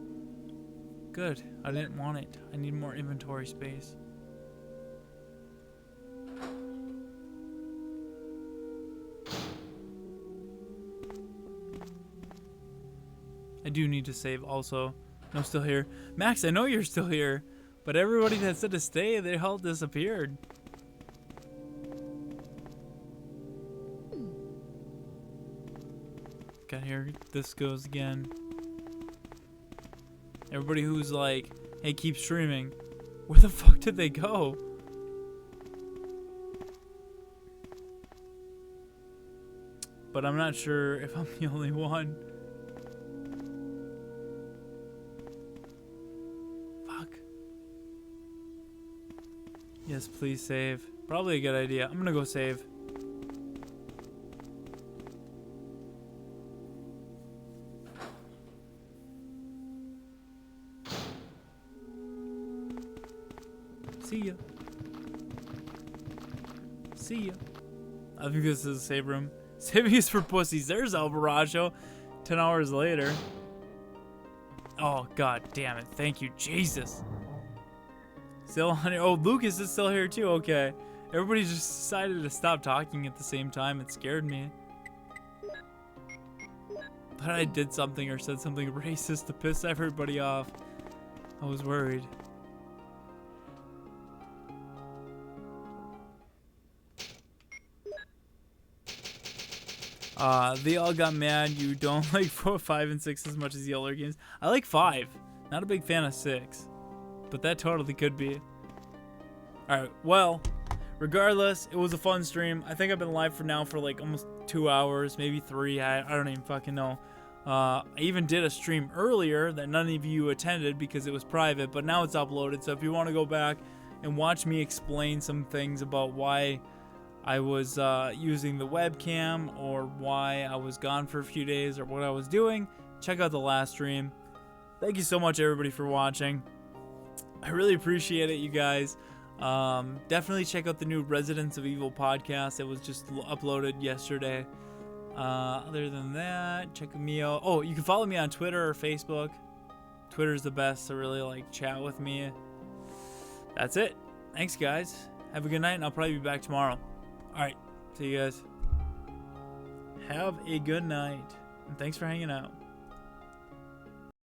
Good. I didn't want it. I need more inventory space. I do need to save also. I'm still here. Max, I know you're still here, but everybody that said to stay, they all disappeared. Okay, here this goes again. Everybody who's like, hey, keep streaming. Where the fuck did they go? But I'm not sure if I'm the only one. Yes, please save. Probably a good idea. I'm gonna go save. See ya. See ya. I think this is a save room. Saving is for pussies. There's Alvarajo. 10 hours later. Oh, god damn it. Thank you, Jesus. Still on here. Oh, Lucas is still here too. Okay. Everybody just decided to stop talking at the same time. It scared me. Thought I did something or said something racist to piss everybody off. I was worried. They all got mad you don't like 4, 5, and 6 as much as the older games. I like 5. Not a big fan of 6. But that totally could be. Alright, well, regardless, it was a fun stream. I think I've been live for now for like almost 2 hours, maybe 3. I don't even fucking know. I even did a stream earlier that none of you attended because it was private, but now it's uploaded. So if you want to go back and watch me explain some things about why I was using the webcam or why I was gone for a few days or what I was doing, check out the last stream. Thank you so much, everybody, for watching. I really appreciate it, you guys. Definitely check out the new Resident Evil podcast. It was just uploaded yesterday. Other than that, check me out. Oh, you can follow me on Twitter or Facebook. Twitter's the best to really like chat with me. That's it. Thanks, guys. Have a good night, and I'll probably be back tomorrow. All right. See you guys. Have a good night, and thanks for hanging out.